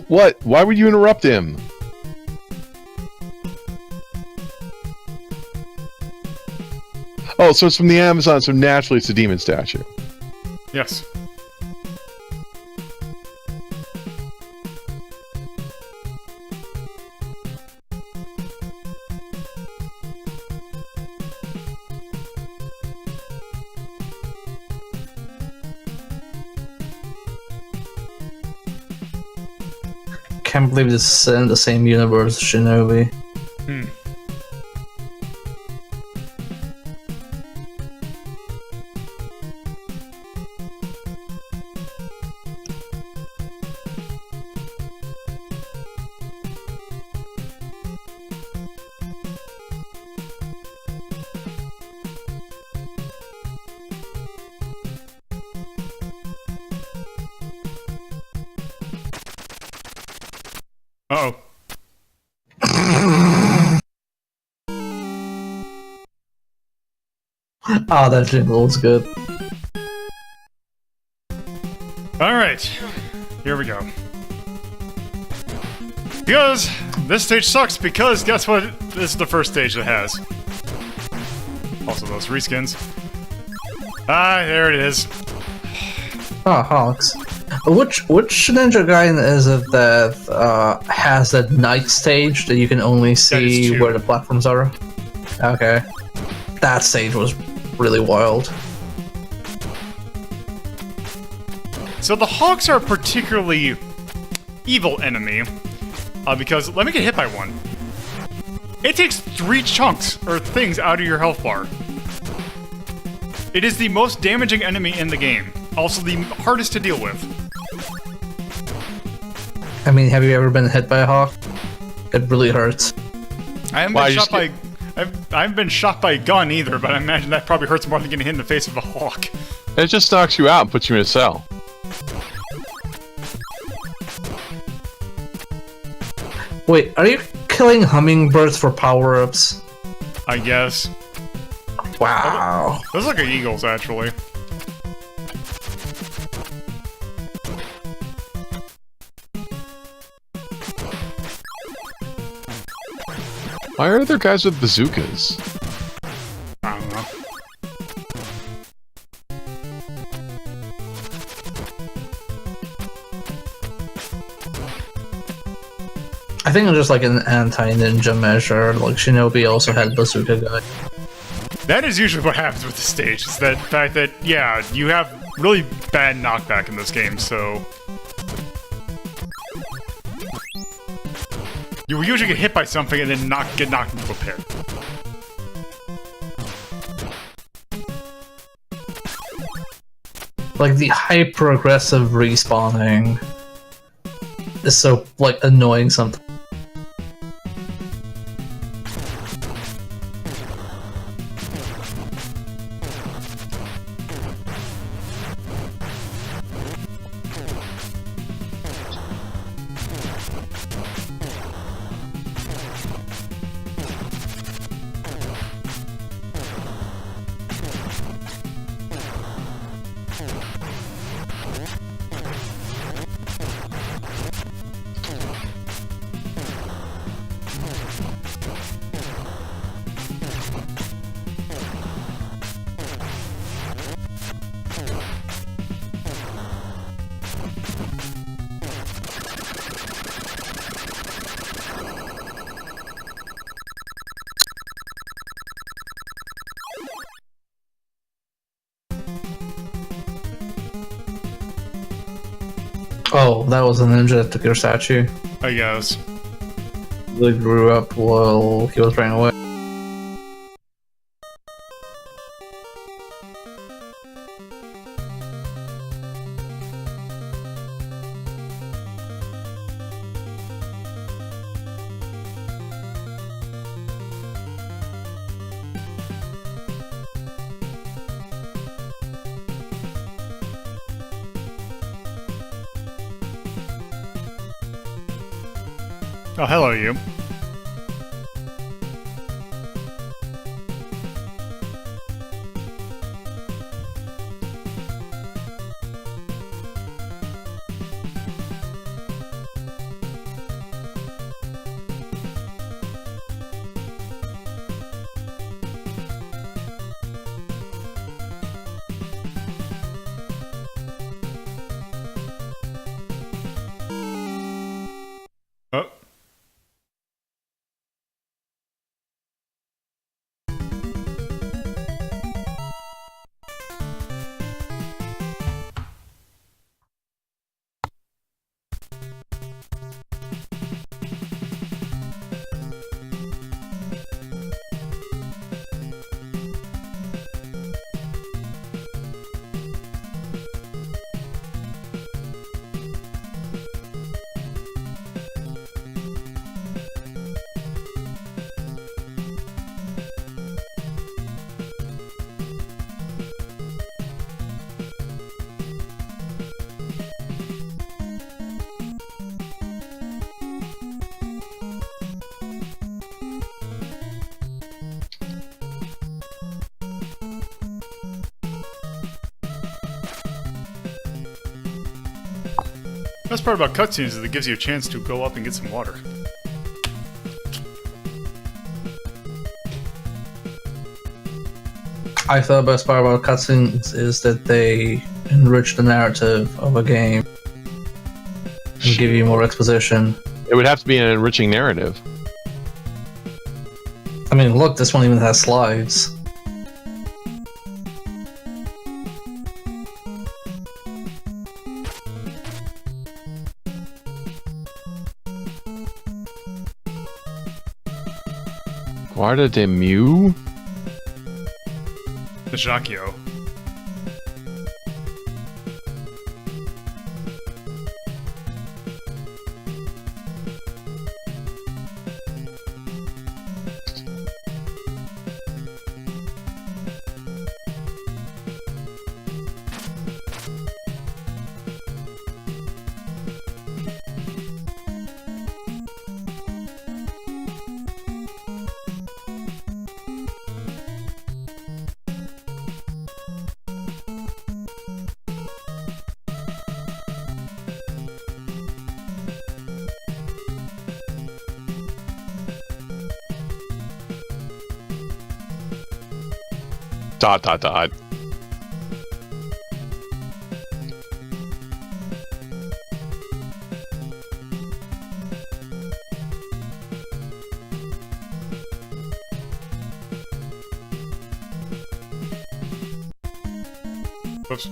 Speaker 4: What? Why would you interrupt him? Oh, so it's from the Amazon, so naturally it's a demon statue.
Speaker 1: Yes.
Speaker 3: Can't believe this is in the same universe as Shinobi.
Speaker 1: Hmm. Uh-oh.
Speaker 3: Ah, that jingle was good.
Speaker 1: Alright. Here we go. Because this stage sucks because guess what? This is the first stage it has. Also those reskins. Ah, there it is.
Speaker 3: Ah, Hawks. Which Ninja Gaiden is it that has that night stage that you can only see
Speaker 1: two.
Speaker 3: where the platforms are? Okay. That stage was really wild.
Speaker 1: So the Hawks are a particularly evil enemy, because let me get hit by one. It takes 3 chunks, or things, out of your health bar. It is the most damaging enemy in the game. Also the hardest to deal with.
Speaker 3: I mean, have you ever been hit by a hawk? It really hurts.
Speaker 1: I haven't been shot by a gun either, but I imagine that probably hurts more than getting hit in the face with a hawk.
Speaker 4: It just knocks you out and puts you in a cell.
Speaker 3: Wait, are you killing hummingbirds for power-ups?
Speaker 1: I guess.
Speaker 3: Wow.
Speaker 1: Those look like eagles, actually.
Speaker 4: Why are there guys with bazookas?
Speaker 1: I don't know.
Speaker 3: I think it's just like an anti-ninja measure. Like Shinobi also had bazooka guy.
Speaker 1: That is usually what happens with the stage, is that fact that, yeah, you have really bad knockback in this game, so... You will usually get hit by something and then get knocked into a pit.
Speaker 3: Like the hyper-aggressive respawning is so, like, annoying sometimes. Oh, that was a ninja that took your statue.
Speaker 1: I guess.
Speaker 3: They grew up while he was running away.
Speaker 1: Oh, hello, you. Oh. Best part about cutscenes is it gives you a chance to go up and get some water.
Speaker 3: I thought the best part about cutscenes is that they enrich the narrative of a game. give you more exposition.
Speaker 4: It would have to be an enriching narrative.
Speaker 3: I mean, look, this one even has slides.
Speaker 4: Guarda de Mew?
Speaker 1: The Jacquio.
Speaker 4: Dot dot dot.
Speaker 1: Oops.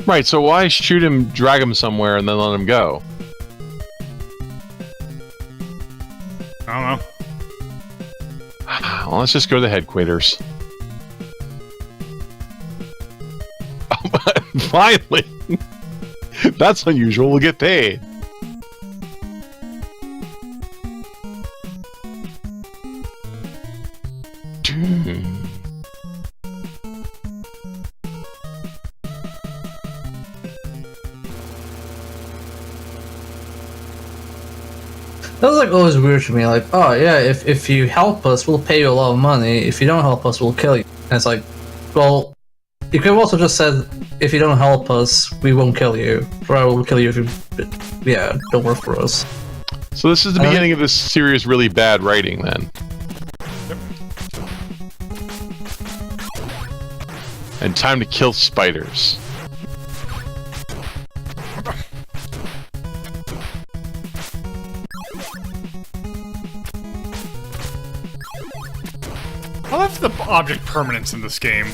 Speaker 4: Right, so why shoot him, drag him somewhere, and then let him go?
Speaker 1: I don't know.
Speaker 4: Well, let's just go to the headquarters. Finally! That's unusual, we'll get paid.
Speaker 3: That was like always weird to me, like, oh yeah, if you help us, we'll pay you a lot of money. If you don't help us, we'll kill you. And it's like, well, you could have also just said, if you don't help us, we won't kill you. Or we'll kill you if you, yeah, don't work for us.
Speaker 4: So this is the beginning of this series really bad writing, then.
Speaker 1: Yep.
Speaker 4: And time to kill spiders.
Speaker 1: I love the object permanence in this game.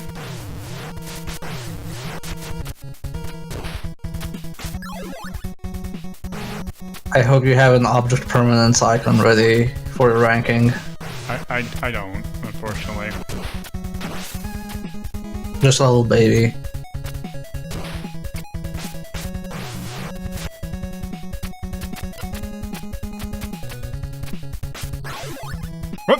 Speaker 3: I hope you have an object permanence icon ready for your ranking.
Speaker 1: I don't, unfortunately.
Speaker 3: Just a little baby.
Speaker 1: Whoop.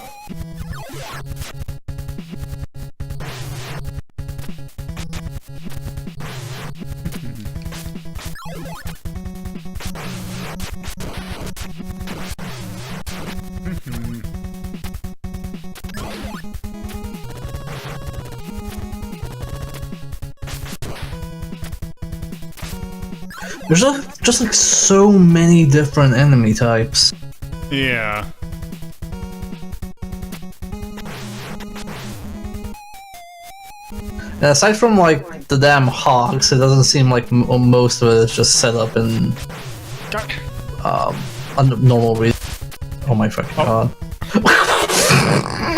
Speaker 3: There's just like so many different enemy types.
Speaker 1: Yeah.
Speaker 3: And aside from like the damn hogs, it doesn't seem like most of it is just set up in normal reason. Oh my fucking god.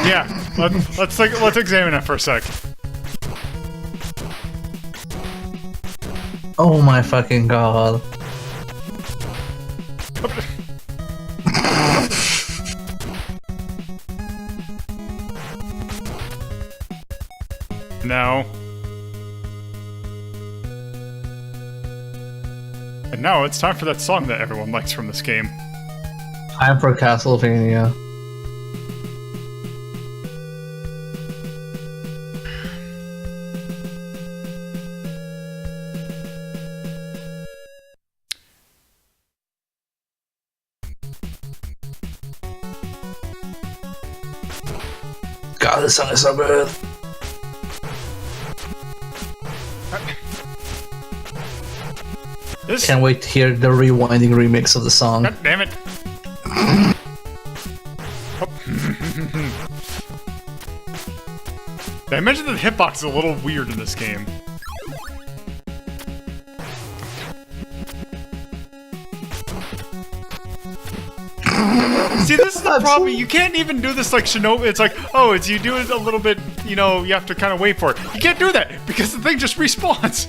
Speaker 1: Yeah. Let's examine it for a sec.
Speaker 3: Oh my fucking god.
Speaker 1: No. And now it's time for that song that everyone likes from this game.
Speaker 3: Time for Castlevania. God, this song is so good.
Speaker 1: This.
Speaker 3: Can't wait to hear the rewinding remix of the song.
Speaker 1: God damn it. Did I mention that the hitbox is a little weird in this game? See, this is the problem. You can't even do this like Shinobi. It's like, oh, it's you do it a little bit, you know, you have to kind of wait for it. You can't do that because the thing just respawns.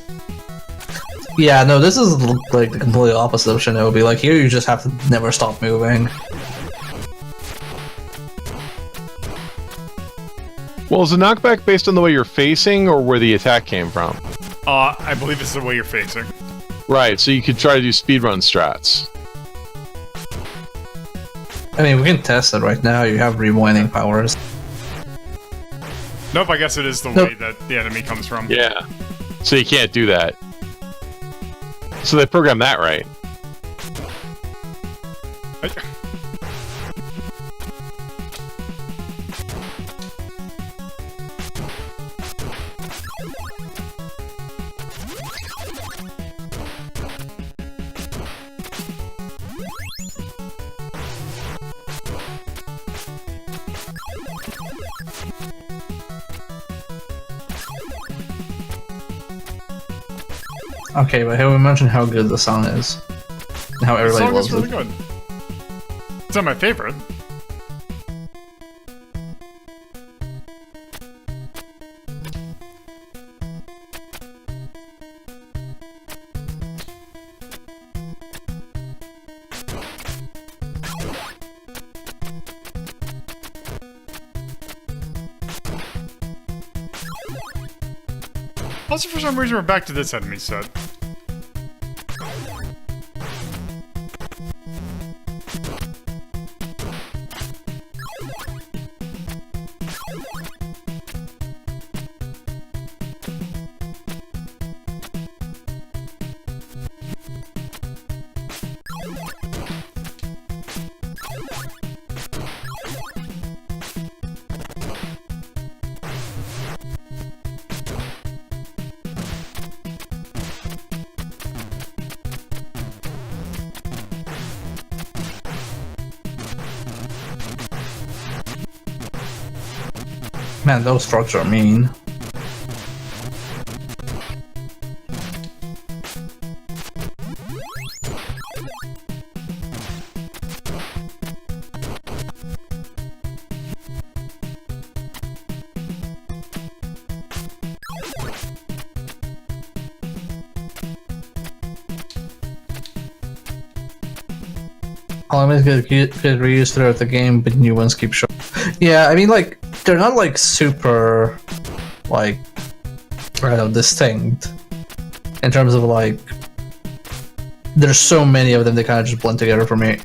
Speaker 3: Yeah, no, this is like the complete opposite of Shinobi. Like here, you just have to never stop moving.
Speaker 4: Well, is the knockback based on the way you're facing or where the attack came from?
Speaker 1: I believe it's the way you're facing.
Speaker 4: Right, so you could try to do speedrun strats.
Speaker 3: I mean, we can test it right now. You have rewinding powers.
Speaker 1: Nope, I guess it is the way that the enemy comes from.
Speaker 4: Yeah. So you can't do that. So they programmed that right.
Speaker 3: Okay, but have we mentioned how good the song is? And how
Speaker 1: The
Speaker 3: everybody
Speaker 1: song
Speaker 3: loves
Speaker 1: is really
Speaker 3: it.
Speaker 1: good. It's not my favorite. Also, for some reason, we're back to this enemy set.
Speaker 3: Man, those frogs are mean. Elements get reused throughout the game, but new ones keep showing. Yeah, I mean, like, they're not, like, super, like, I don't know, distinct. In terms of, like, there's so many of them, they kind of just blend together for me.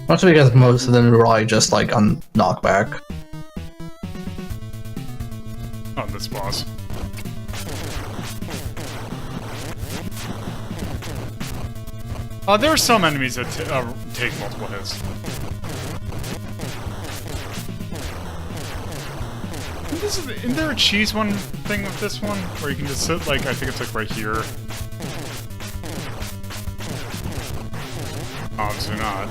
Speaker 3: Mostly because most of them rely just, like, on knockback.
Speaker 1: On this boss. There are some enemies that take multiple hits. Isn't there a cheese one thing with this one? Where you can just sit, like, I think it's like right here. Obviously not.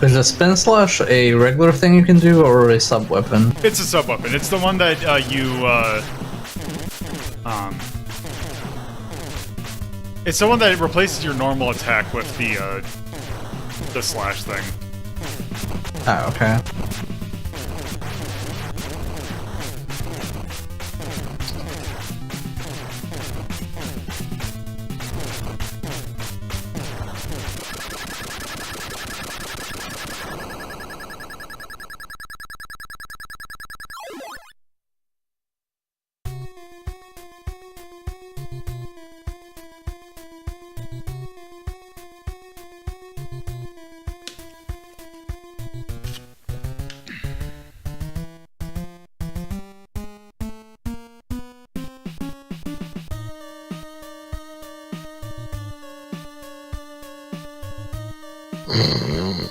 Speaker 3: Is a spin slash a regular thing you can do, or a sub weapon?
Speaker 1: It's a sub weapon. It's the one that it's the one that replaces your normal attack with the slash thing.
Speaker 3: Ah, okay.
Speaker 1: Well,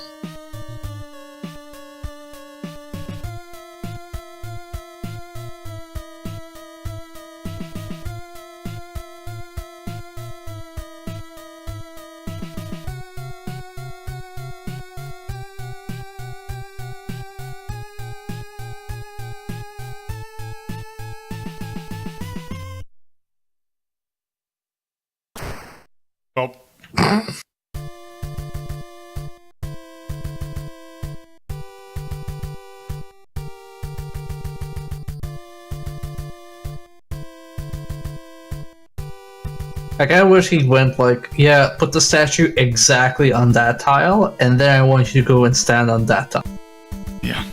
Speaker 3: Like, I wish he went like, yeah, put the statue exactly on that tile, and then I want you to go and stand on that tile.
Speaker 1: yeah.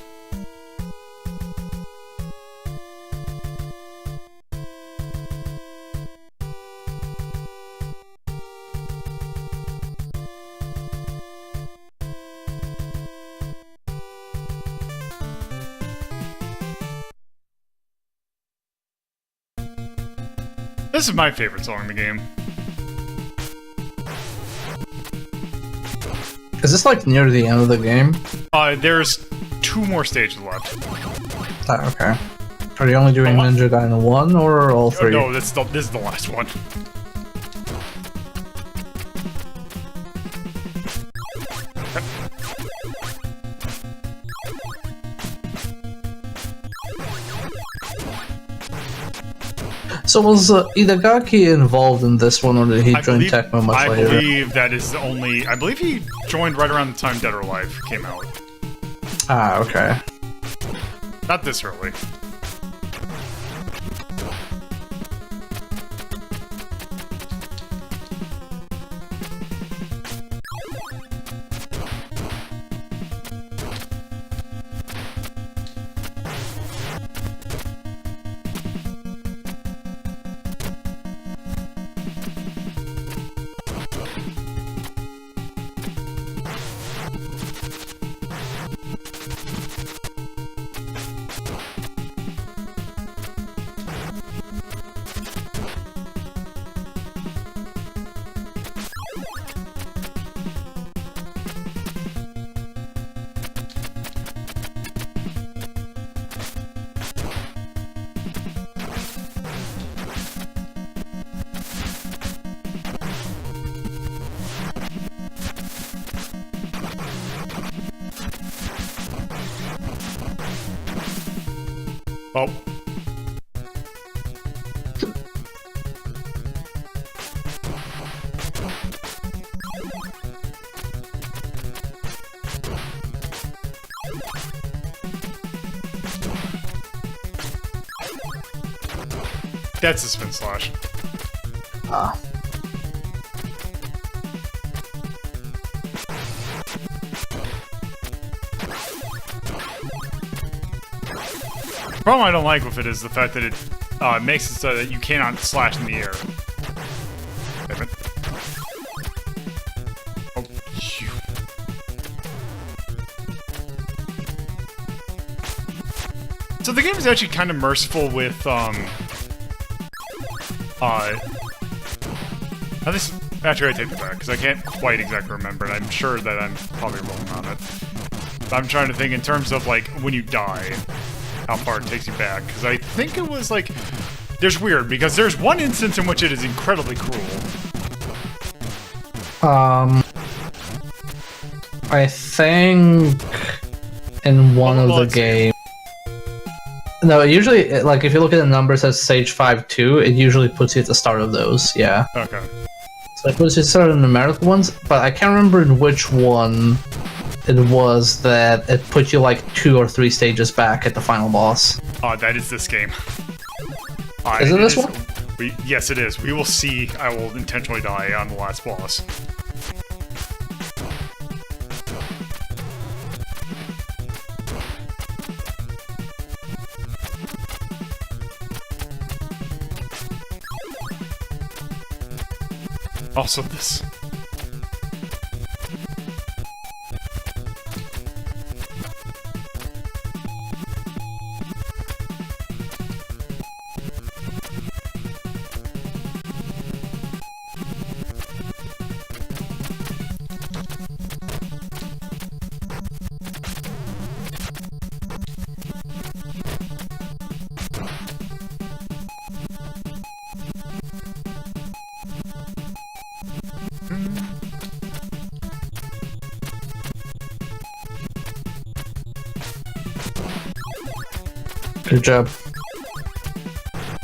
Speaker 1: This is my favorite song in the game.
Speaker 3: Is this like near the end of the game?
Speaker 1: There's 2 more stages left.
Speaker 3: Ah, okay. Are you only doing Ninja Gaiden 1 or all 3?
Speaker 1: No, this is the last one.
Speaker 3: So was Itagaki involved in this one, or did he join Tecmo much later?
Speaker 1: I believe that is the only... I believe he joined right around the time Dead or Alive came out.
Speaker 3: Ah, okay.
Speaker 1: Not this early. Oh. That's a spin slash.
Speaker 3: Ah.
Speaker 1: The problem I don't like with it is the fact that it makes it so that you cannot slash in the air. Damn it. Oh, phew. So the game is actually kind of merciful with, now this, actually I take it back, because I can't quite exactly remember, and I'm sure that I'm probably wrong on it. But I'm trying to think in terms of, like, when you die, how far it takes you back, because I think it was, like, there's weird, because there's one instance in which it is incredibly cruel.
Speaker 3: I think in one of the games. No, usually, like, if you look at the numbers as Sage 5-2, it usually puts you at the start of those, yeah.
Speaker 1: Okay.
Speaker 3: So it puts you at the start of the numerical ones, but I can't remember in which one it was that it put you, like, 2 or 3 stages back at the final boss.
Speaker 1: That is this game.
Speaker 3: Is it this one?
Speaker 1: Yes, it is. We will see. I will intentionally die on the last boss. Also this.
Speaker 3: Good job.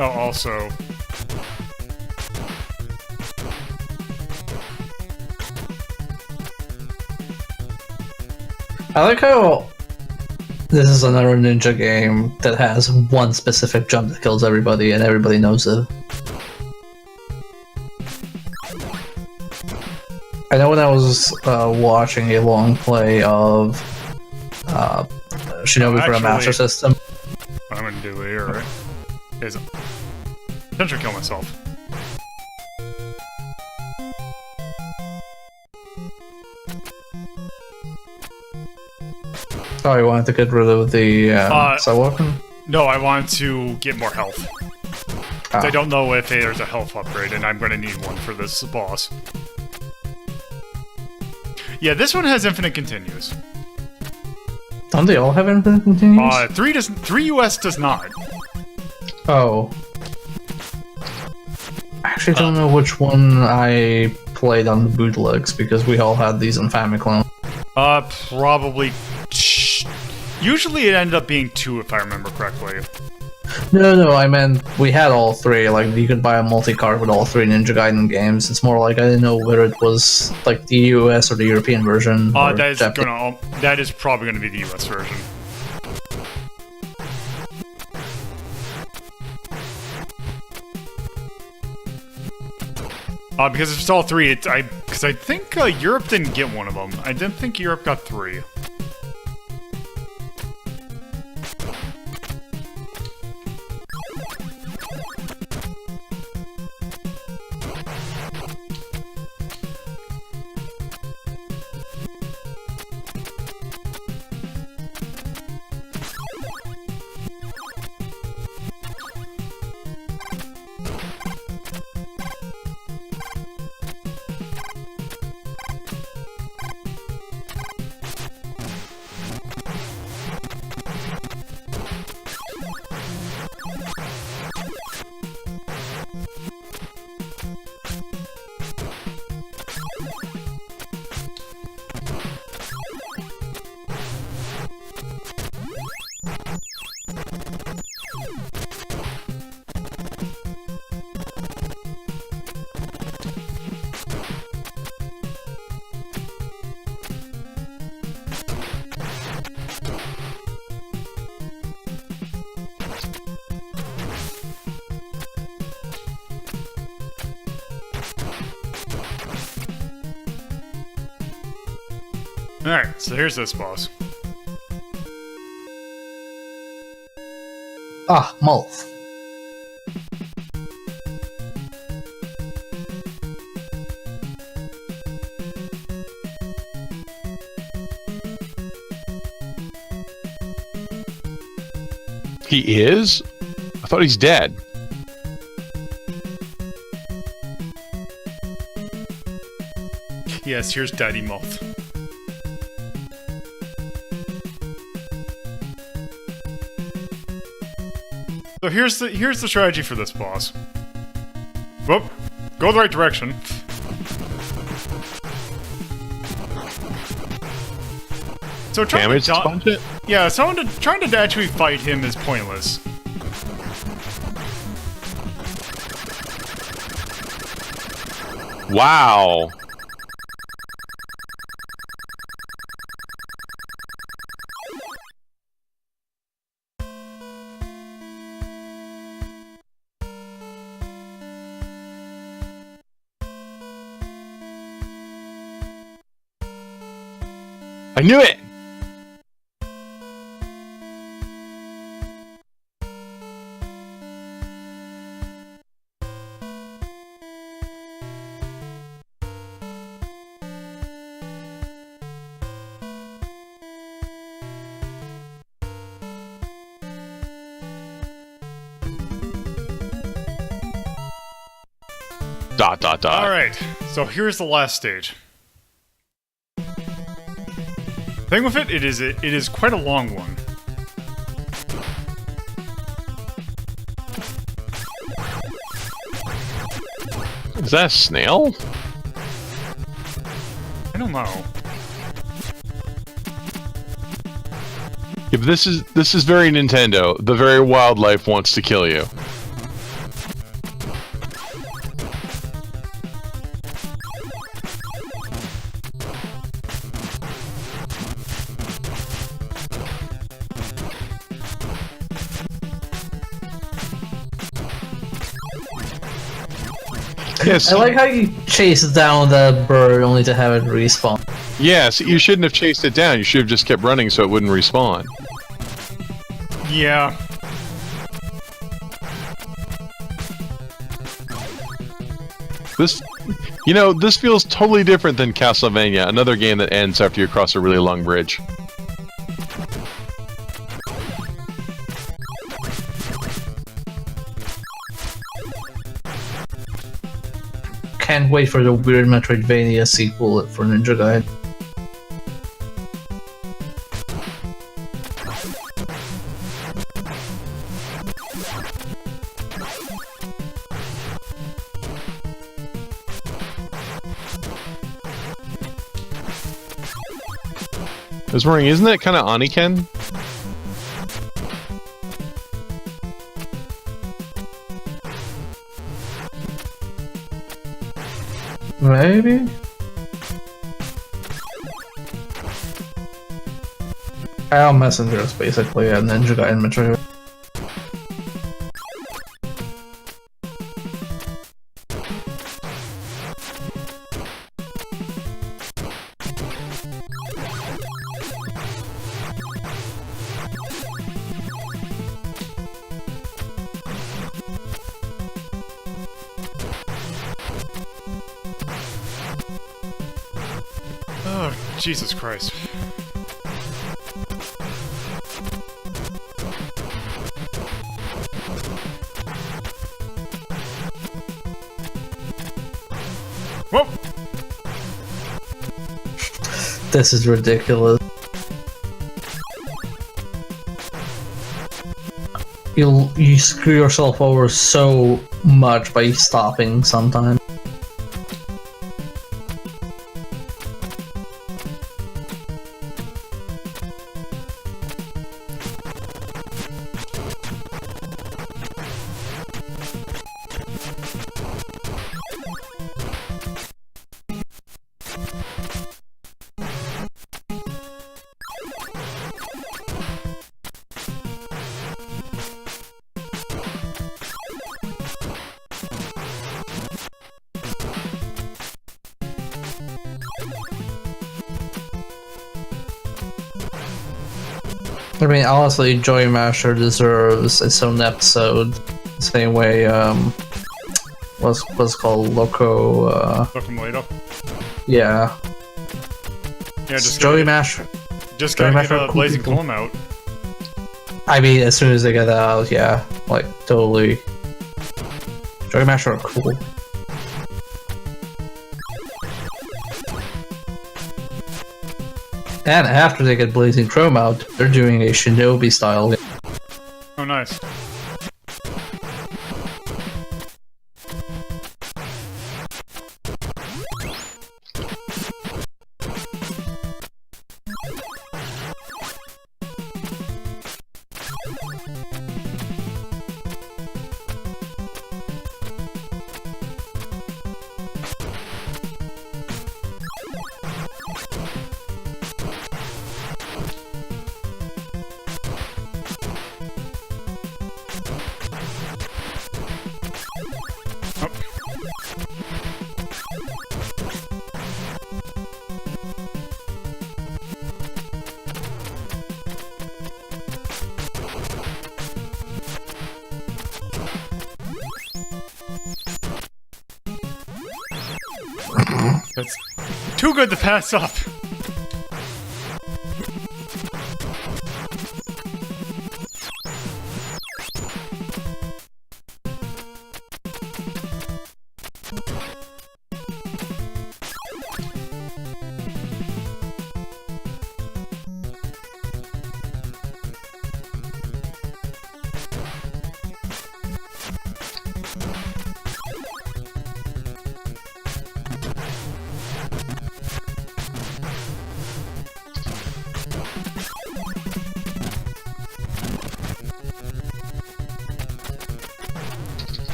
Speaker 1: Oh, also,
Speaker 3: I like how this is another ninja game that has one specific jump that kills everybody, and everybody knows it. I know when I was watching a long play of Shinobi for a Master System.
Speaker 1: what I'm gonna do here is potentially kill myself.
Speaker 3: Oh, you wanted to get rid of the sidewalking?
Speaker 1: No, I want to get more health. I don't know if there's a health upgrade, and I'm gonna need one for this boss. Yeah, this one has infinite continues.
Speaker 3: Don't they all have infinite continues?
Speaker 1: 3 US does not.
Speaker 3: Oh. I actually don't know which one I played on the bootlegs, because we all had these on Famicom.
Speaker 1: Probably... Usually it ended up being 2, if I remember correctly.
Speaker 3: No, I meant we had all 3. Like, you could buy a multi-card with all 3 Ninja Gaiden games. It's more like I didn't know whether it was like the US or the European version.
Speaker 1: That is probably gonna be the US version. Because if it's all 3, because I think Europe didn't get one of them. I didn't think Europe got 3. Alright, so here's this boss.
Speaker 3: Ah, mouth.
Speaker 4: He is? I thought he's dead.
Speaker 1: Yes, here's Daddy Moth. So here's the strategy for this boss. Whoop, go the right direction. So trying
Speaker 4: Damage sponge it?
Speaker 1: Yeah, trying to actually fight him is pointless.
Speaker 4: Wow. I knew it! Dot, dot, dot.
Speaker 1: Alright, so here's the last stage. Thing with it is quite a long one.
Speaker 4: Is that a snail?
Speaker 1: I don't know.
Speaker 4: Yeah, but this is very Nintendo. The very wildlife wants to kill you. Yes.
Speaker 3: I like how you chase down the bird only to have it respawn.
Speaker 4: Yes, you shouldn't have chased it down. You should have just kept running so it wouldn't respawn.
Speaker 1: Yeah.
Speaker 4: This, you know, this feels totally different than Castlevania, another game that ends after you cross a really long bridge.
Speaker 3: Can't wait for the weird Metroidvania sequel for Ninja Gaiden.
Speaker 4: I was wondering, isn't that kind of Oniken?
Speaker 3: Maybe? I'll Messenger is basically a Ninja Gaiden Metroid.
Speaker 1: Oh, Jesus Christ. Whoa!
Speaker 3: This is ridiculous. You screw yourself over so much by stopping sometimes. I mean, honestly, Joy Masher deserves its own episode. Same way, what's called Loco,
Speaker 1: Locomodo.
Speaker 3: yeah.
Speaker 1: Yeah, just
Speaker 3: Joey
Speaker 1: gotta,
Speaker 3: Masher.
Speaker 1: just
Speaker 3: Joey
Speaker 1: gotta get
Speaker 3: Masher
Speaker 1: a
Speaker 3: cool
Speaker 1: Blazing
Speaker 3: people.
Speaker 1: Column out.
Speaker 3: I mean, as soon as they get that out, yeah, like, totally. Joy Masher are cool. And after they get Blazing Chrome out, they're doing a Shinobi style.
Speaker 1: Oh, nice. That's too good to pass up.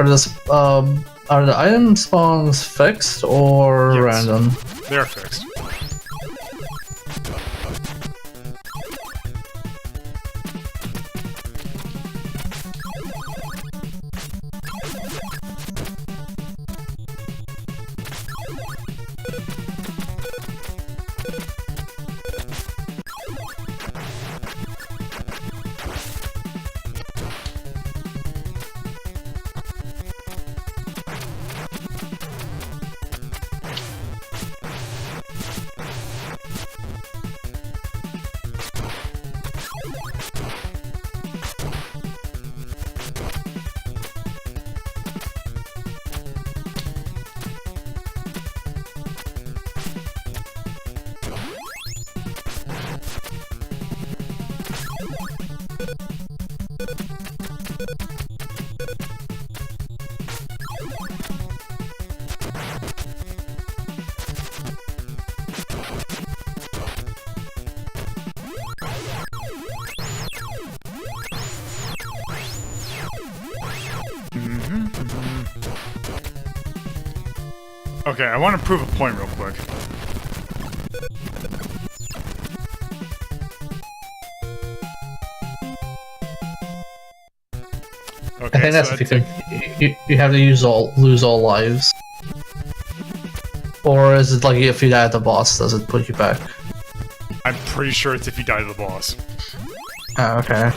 Speaker 3: Are the item spawns fixed or
Speaker 1: Yes.
Speaker 3: random?
Speaker 1: They're fixed. Okay, I want to prove a point real quick. Okay,
Speaker 3: I think that's
Speaker 1: so
Speaker 3: if you can. You have to lose all lives. Or is it like if you die at the boss, does it put you back?
Speaker 1: I'm pretty sure it's if you die to the boss.
Speaker 3: Oh, okay.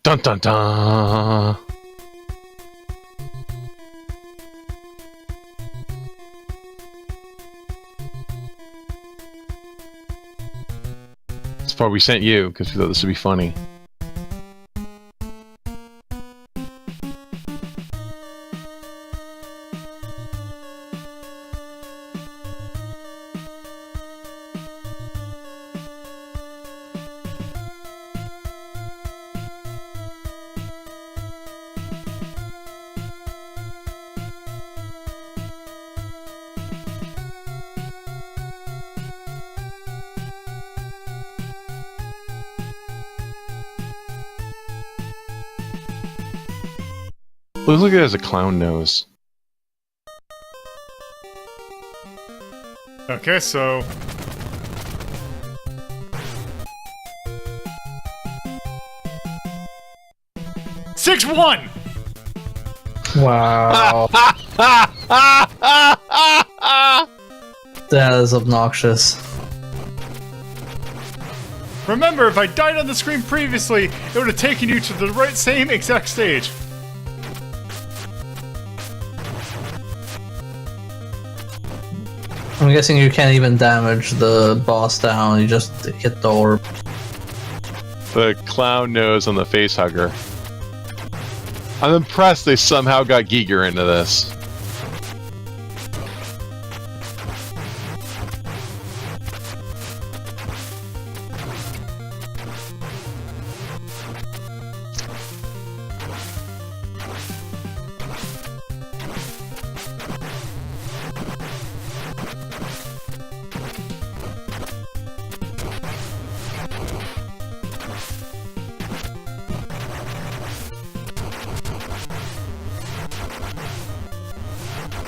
Speaker 4: Dun dun dun. That's why we sent you, because we thought this would be funny. Looks like it has a clown nose.
Speaker 1: Okay, so... "6-1!"
Speaker 3: Wow. That is obnoxious.
Speaker 1: Remember, if I died on the screen previously, it would have taken you to the same exact stage.
Speaker 3: I'm guessing you can't even damage the boss down, you just hit the orb.
Speaker 4: The clown nose on the face hugger. I'm impressed they somehow got Giger into this.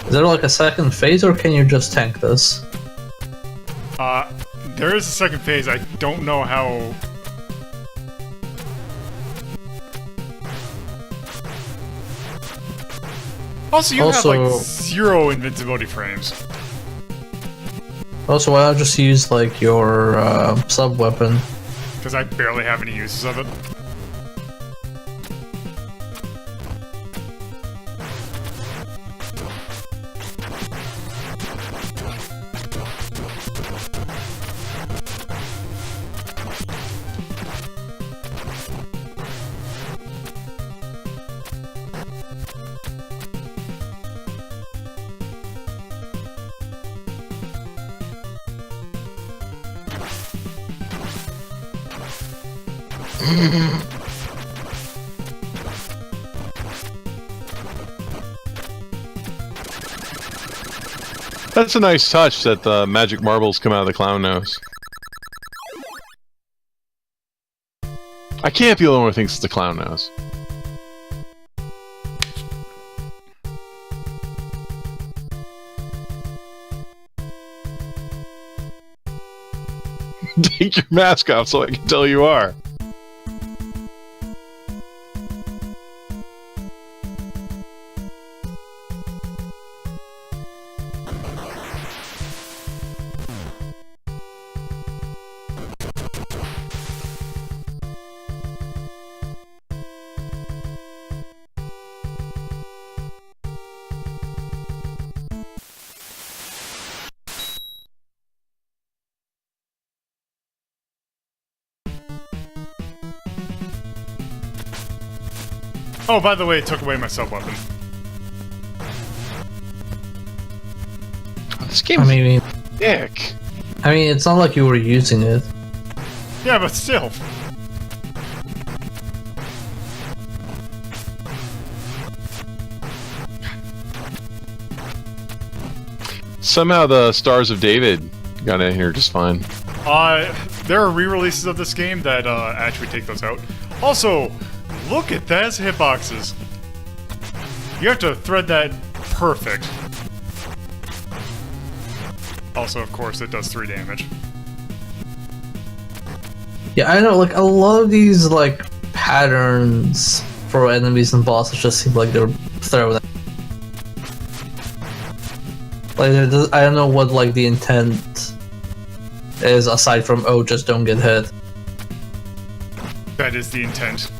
Speaker 3: Is there like a second phase, or can you just tank this?
Speaker 1: There is a second phase. I don't know how... Also, you have like 0 invincibility frames.
Speaker 3: Also, why not just use like your sub weapon?
Speaker 1: Because I barely have any uses of it.
Speaker 4: That's a nice touch that the magic marbles come out of the clown nose. I can't be the only one who thinks it's the clown nose. Take your mask off so I can tell you are.
Speaker 1: Oh, by the way, it took away my sub weapon.
Speaker 4: This game
Speaker 3: I
Speaker 4: is
Speaker 3: mean,
Speaker 4: dick.
Speaker 3: it's not like you were using it.
Speaker 1: Yeah, but still.
Speaker 4: Somehow the Stars of David got in here just fine.
Speaker 1: There are re-releases of this game that actually take those out. Also, look at those hitboxes. You have to thread that perfect. Also, of course, it does 3 damage.
Speaker 3: Yeah, I know. Like a lot of these like patterns for enemies and bosses just seem like they're thrown. Like I don't know what like the intent is aside from just don't get hit.
Speaker 1: That is the intent.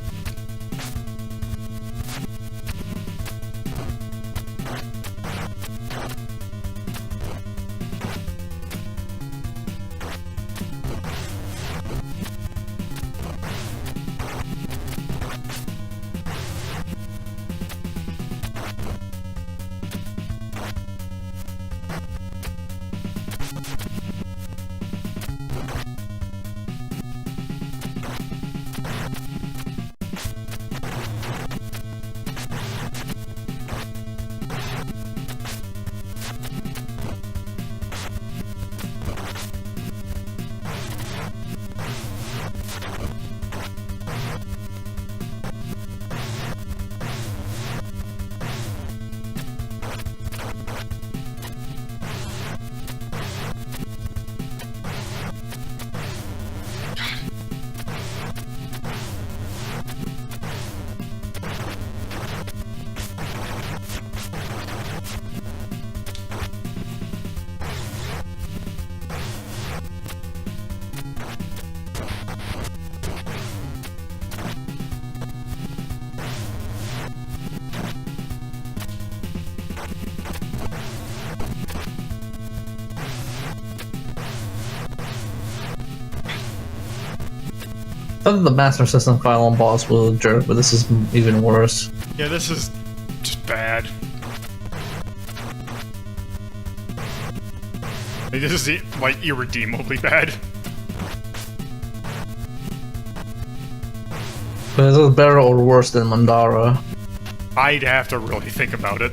Speaker 3: I thought the Master System final boss was a jerk, but this is even worse.
Speaker 1: Yeah, this is just bad. Like, this is like irredeemably bad.
Speaker 3: But is it better or worse than Mandara?
Speaker 1: I'd have to really think about it.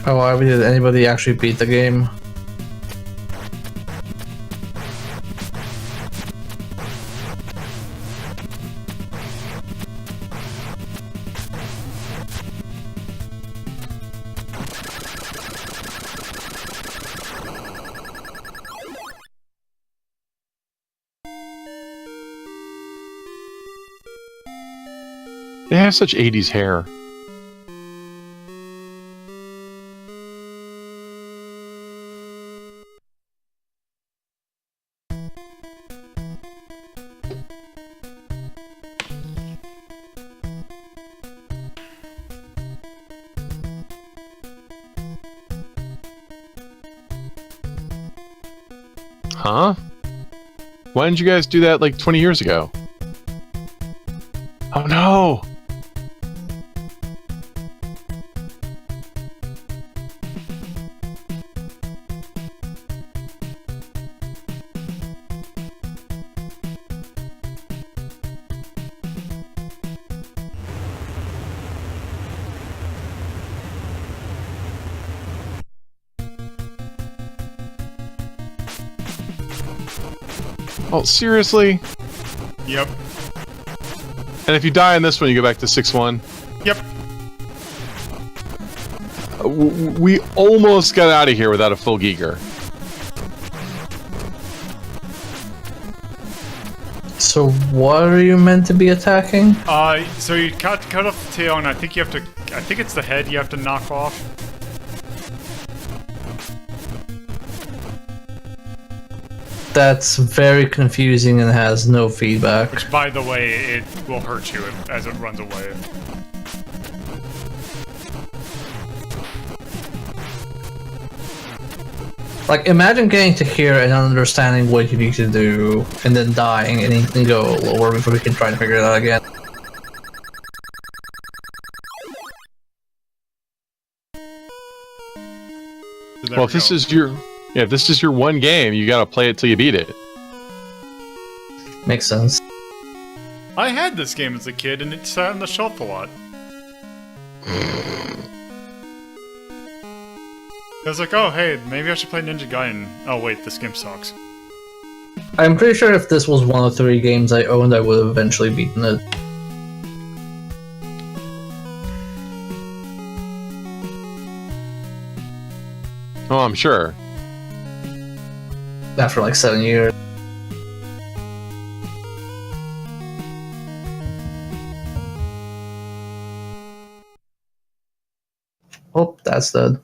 Speaker 3: Oh, why did anybody actually beat the game?
Speaker 4: They have such 80s hair. Huh? Why didn't you guys do that like 20 years ago? Oh no! Oh, seriously?
Speaker 1: Yep.
Speaker 4: And if you die in this one, you go back to 6-1?
Speaker 1: Yep.
Speaker 4: We almost got out of here without a full Giger.
Speaker 3: So what are you meant to be attacking?
Speaker 1: So you cut off the tail, and I think you have to. I think it's the head you have to knock off.
Speaker 3: That's very confusing and has no feedback.
Speaker 1: Which, by the way, it will hurt you as it runs away.
Speaker 3: Like, imagine getting to here and understanding what you need to do, and then dying, and you can go lower before we can try to figure it out again.
Speaker 1: So
Speaker 4: well, if this is your if this is your one game, you gotta play it till you beat it.
Speaker 3: Makes sense.
Speaker 1: I had this game as a kid, and it sat on the shelf a lot. I was like, oh, hey, maybe I should play Ninja Gaiden. Oh, wait, this game sucks.
Speaker 3: I'm pretty sure if this was one of 3 games I owned, I would have eventually beaten it.
Speaker 4: Oh, I'm sure.
Speaker 3: After like 7 years. Oh, that's dead.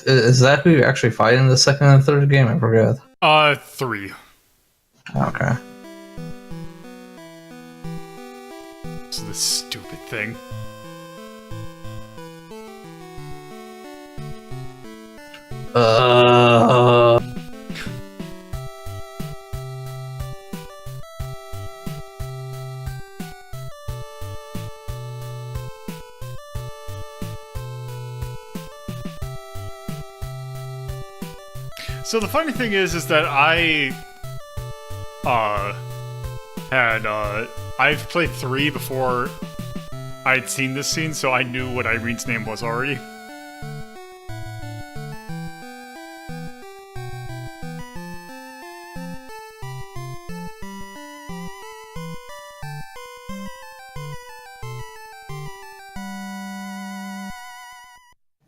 Speaker 3: Is that who you actually fight in the second and third game? I forget.
Speaker 1: 3.
Speaker 3: Okay.
Speaker 1: It's this stupid thing. So the funny thing is that I've played 3 before I'd seen this scene, so I knew what Irene's name was already.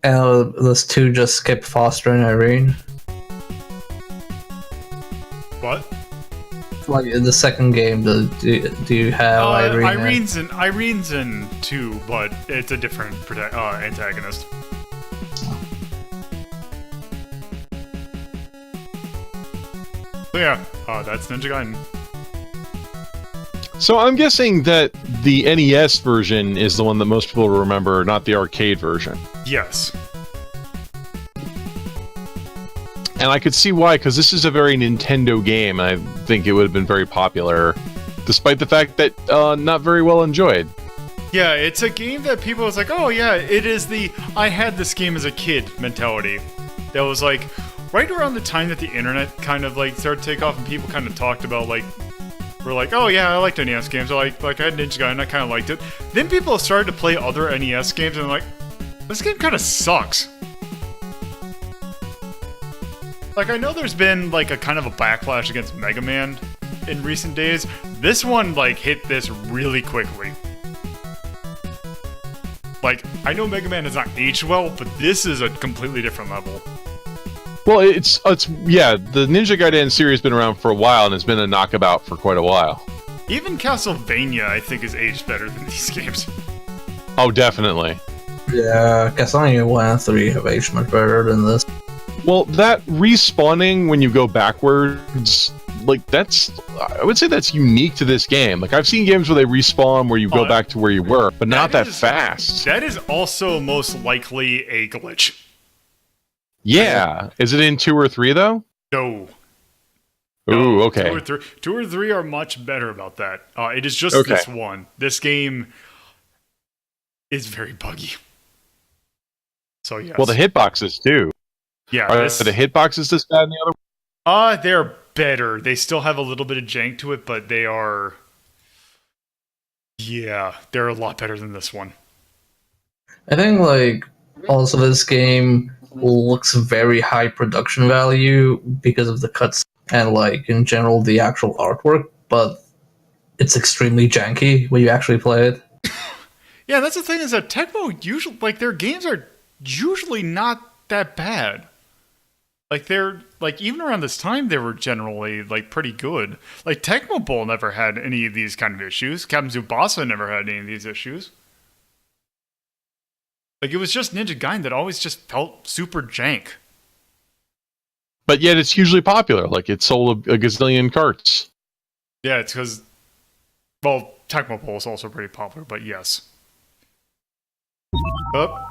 Speaker 3: And those two just skip Foster and Irene.
Speaker 1: What?
Speaker 3: Like in the second game, do you have Irene?
Speaker 1: Irene's in 2, but it's a different antagonist. So yeah, that's Ninja Gaiden.
Speaker 4: So I'm guessing that the NES version is the one that most people remember, not the arcade version.
Speaker 1: Yes.
Speaker 4: And I could see why, because this is a very Nintendo game, and I think it would have been very popular, despite the fact that not very well enjoyed.
Speaker 1: Yeah, it's a game that people was like, oh yeah, it is the I had this game as a kid mentality. That was like right around the time that the internet kind of like started to take off and people kind of talked about like, were like, oh yeah, I liked NES games. I had Ninja Gaiden, I kind of liked it. Then people started to play other NES games and like, this game kind of sucks. Like, I know there's been, like, a kind of a backlash against Mega Man in recent days. This one, like, hit this really quickly. Like, I know Mega Man has not aged well, but this is a completely different level.
Speaker 4: Well, it's yeah, the Ninja Gaiden series has been around for a while, and it's been a knockabout for quite a while.
Speaker 1: Even Castlevania, I think, is aged better than these games.
Speaker 4: Oh, definitely.
Speaker 3: Yeah, Castlevania 1 and 3 have aged much better than this.
Speaker 4: Well, that respawning when you go backwards, like, I would say that's unique to this game. Like, I've seen games where they respawn where you go back to where you were, but not that fast.
Speaker 1: That is also most likely a glitch.
Speaker 4: Yeah. Is it in 2 or 3, though?
Speaker 1: No.
Speaker 4: Ooh, okay.
Speaker 1: 2 or 3 are much better about that. It is just
Speaker 4: Okay.
Speaker 1: this one. This game is very buggy. So, yes.
Speaker 4: Well, the hitboxes, too.
Speaker 1: Yeah,
Speaker 4: Are the hitboxes this bad in the other?
Speaker 1: They're better. They still have a little bit of jank to it, but they are... Yeah, they're a lot better than this one.
Speaker 3: I think, like, also this game looks very high production value because of the cuts and, like, in general, the actual artwork, but it's extremely janky when you actually play it.
Speaker 1: Yeah, that's the thing is that Tecmo usually, like, their games are usually not that bad. Like, they're, like, even around this time, they were generally, like, pretty good. Like, Tecmo Bowl never had any of these kind of issues. Captain Tsubasa never had any of these issues. Like, it was just Ninja Gaiden that always just felt super jank.
Speaker 4: But yet it's hugely popular. Like, it sold a gazillion carts.
Speaker 1: Yeah, it's because, well, Tecmo Bowl is also pretty popular, but yes. Oh.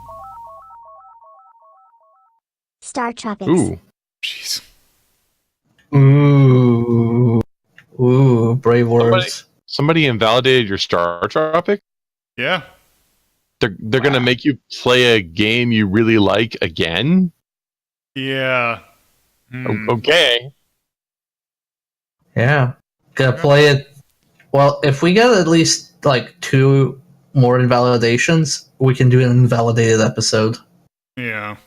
Speaker 10: Star Tropics.
Speaker 4: Ooh.
Speaker 1: Jeez.
Speaker 3: Ooh, brave words.
Speaker 4: Somebody invalidated your Star Tropic?
Speaker 1: Yeah.
Speaker 4: They're gonna make you play a game you really like again?
Speaker 1: Yeah.
Speaker 4: Okay.
Speaker 3: Yeah. Gotta play it. Well, if we get at least, like, 2 more invalidations, we can do an invalidated episode.
Speaker 1: Yeah.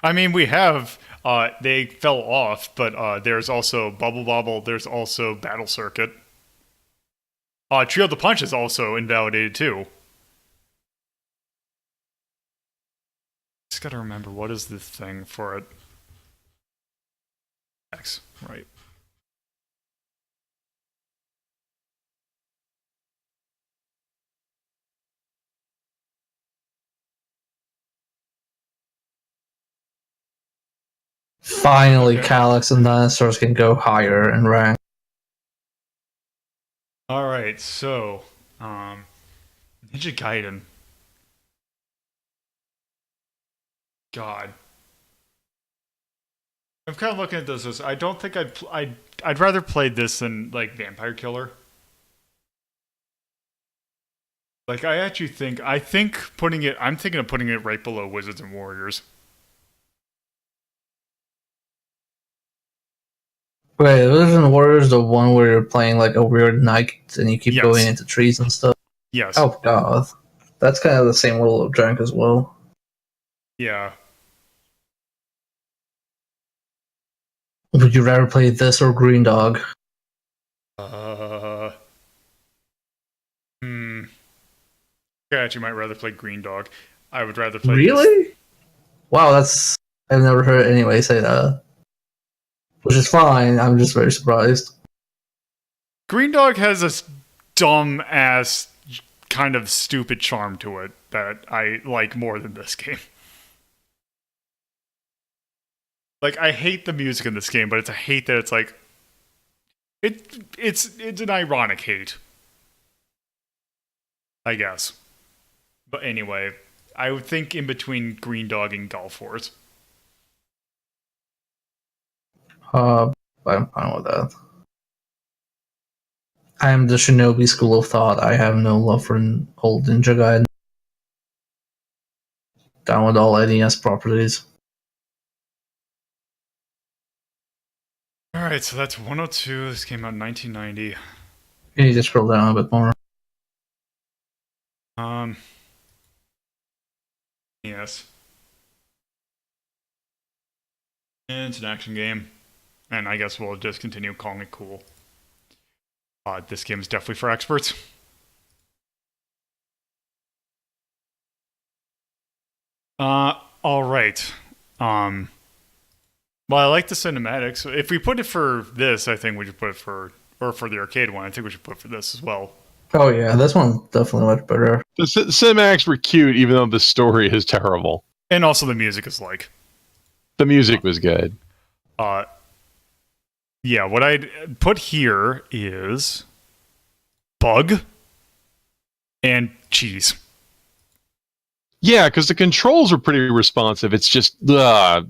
Speaker 1: I mean, we have, they fell off, but there's also Bubble Bobble, there's also Battle Circuit. Trio of the Punch is also invalidated too. Just gotta remember, what is the thing for it? X, right.
Speaker 3: Finally,
Speaker 1: Okay.
Speaker 3: Calyx and Dinosaurs can go higher in rank.
Speaker 1: Alright, so, Ninja Gaiden. God. I'm kind of looking at this as I don't think I'd rather play this than like Vampire Killer. Like I'm thinking of putting it right below Wizards and Warriors.
Speaker 3: Wait, isn't Warriors the one where you're playing like a weird knight and you keep
Speaker 1: Yes.
Speaker 3: going into trees and stuff?
Speaker 1: Yes.
Speaker 3: Oh god. That's kind of the same level of drunk as well.
Speaker 1: Yeah.
Speaker 3: Would you rather play this or Green Dog?
Speaker 1: I actually might rather play Green Dog. I would rather play
Speaker 3: Really?
Speaker 1: this.
Speaker 3: Wow, I've never heard anybody say that. Which is fine, I'm just very surprised.
Speaker 1: Green Dog has a dumb ass kind of stupid charm to it that I like more than this game. Like I hate the music in this game, but it's a hate that it's like it's an ironic hate, I guess. But anyway, I would think in between Green Dog and Golf Wars.
Speaker 3: I'm fine with that. I am the Shinobi school of thought. I have no love for an old Ninja Gaiden. Down with all NES properties.
Speaker 1: Alright, so that's 102. This came out in 1990.
Speaker 3: You need to scroll down a bit more.
Speaker 1: Yes. And it's an action game. And I guess we'll just continue calling it cool. This game is definitely for experts. Alright. Well, I like the cinematics. If we put it for this, I think we should put it for the arcade one, I think we should put it for this as well.
Speaker 3: Oh yeah, this one's definitely much better.
Speaker 4: The cinematics were cute, even though the story is terrible.
Speaker 1: And also the music is like.
Speaker 4: The music was good.
Speaker 1: Yeah, what I'd put here is bug and cheese.
Speaker 4: Yeah, because the controls are pretty responsive. It's just
Speaker 1: there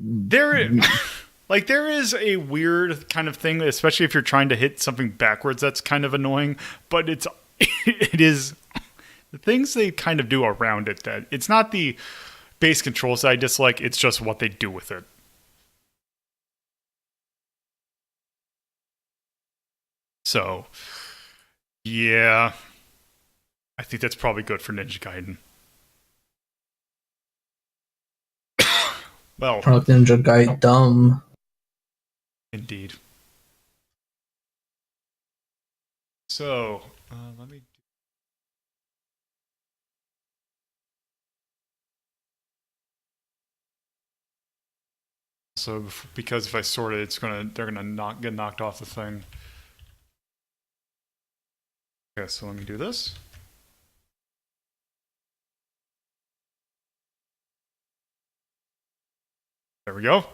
Speaker 1: is a weird kind of thing, especially if you're trying to hit something backwards. That's kind of annoying, but it is the things they kind of do around it. That it's not the base controls that I dislike. It's just what they do with it. So, yeah, I think that's probably good for Ninja Gaiden. Well,
Speaker 3: Ninja Gaiden dumb.
Speaker 1: Indeed. So, let me. So, because if I sort it, they're gonna get knocked off the thing. Okay, so let me do this. There we go.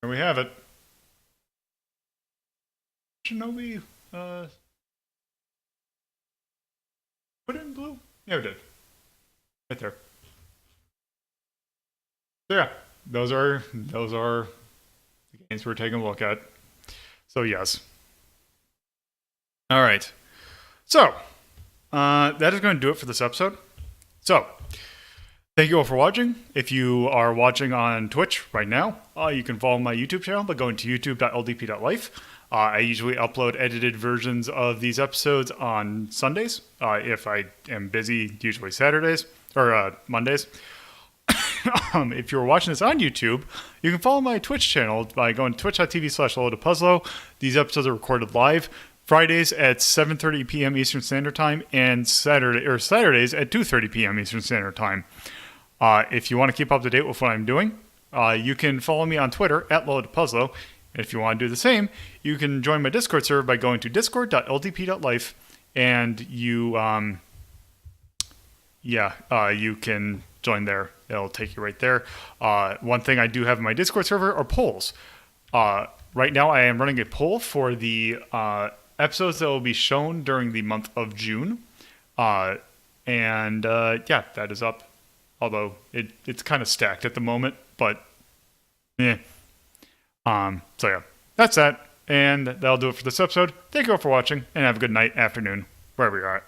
Speaker 1: There we have it. Shinobi, put it in blue? Yeah, we did. Right there. So yeah, those are the games we're taking a look at. So yes. All right. So, that is going to do it for this episode. So, thank you all for watching. If you are watching on Twitch right now, you can follow my YouTube channel by going to youtube.ldp.life. I usually upload edited versions of these episodes on Sundays. If I am busy, usually Saturdays or Mondays. If you're watching this on YouTube, you can follow my Twitch channel by going to twitch.tv/LoloDePuzzlo. These episodes are recorded live Fridays at 7:30 p.m. Eastern Standard Time and Saturdays at 2:30 p.m. Eastern Standard Time. If you want to keep up to date with what I'm doing, you can follow me on Twitter at LoloDePuzzlo. And if you want to do the same, you can join my Discord server by going to discord.ldp.life, and you can join there. It'll take you right there. One thing I do have in my Discord server are polls. Right now, I am running a poll for the episodes that will be shown during the month of June. Yeah, that is up. Although it's kind of stacked at the moment, but yeah. So yeah, that's that. And that'll do it for this episode. Thank you all for watching, and have a good night, afternoon, wherever you're at.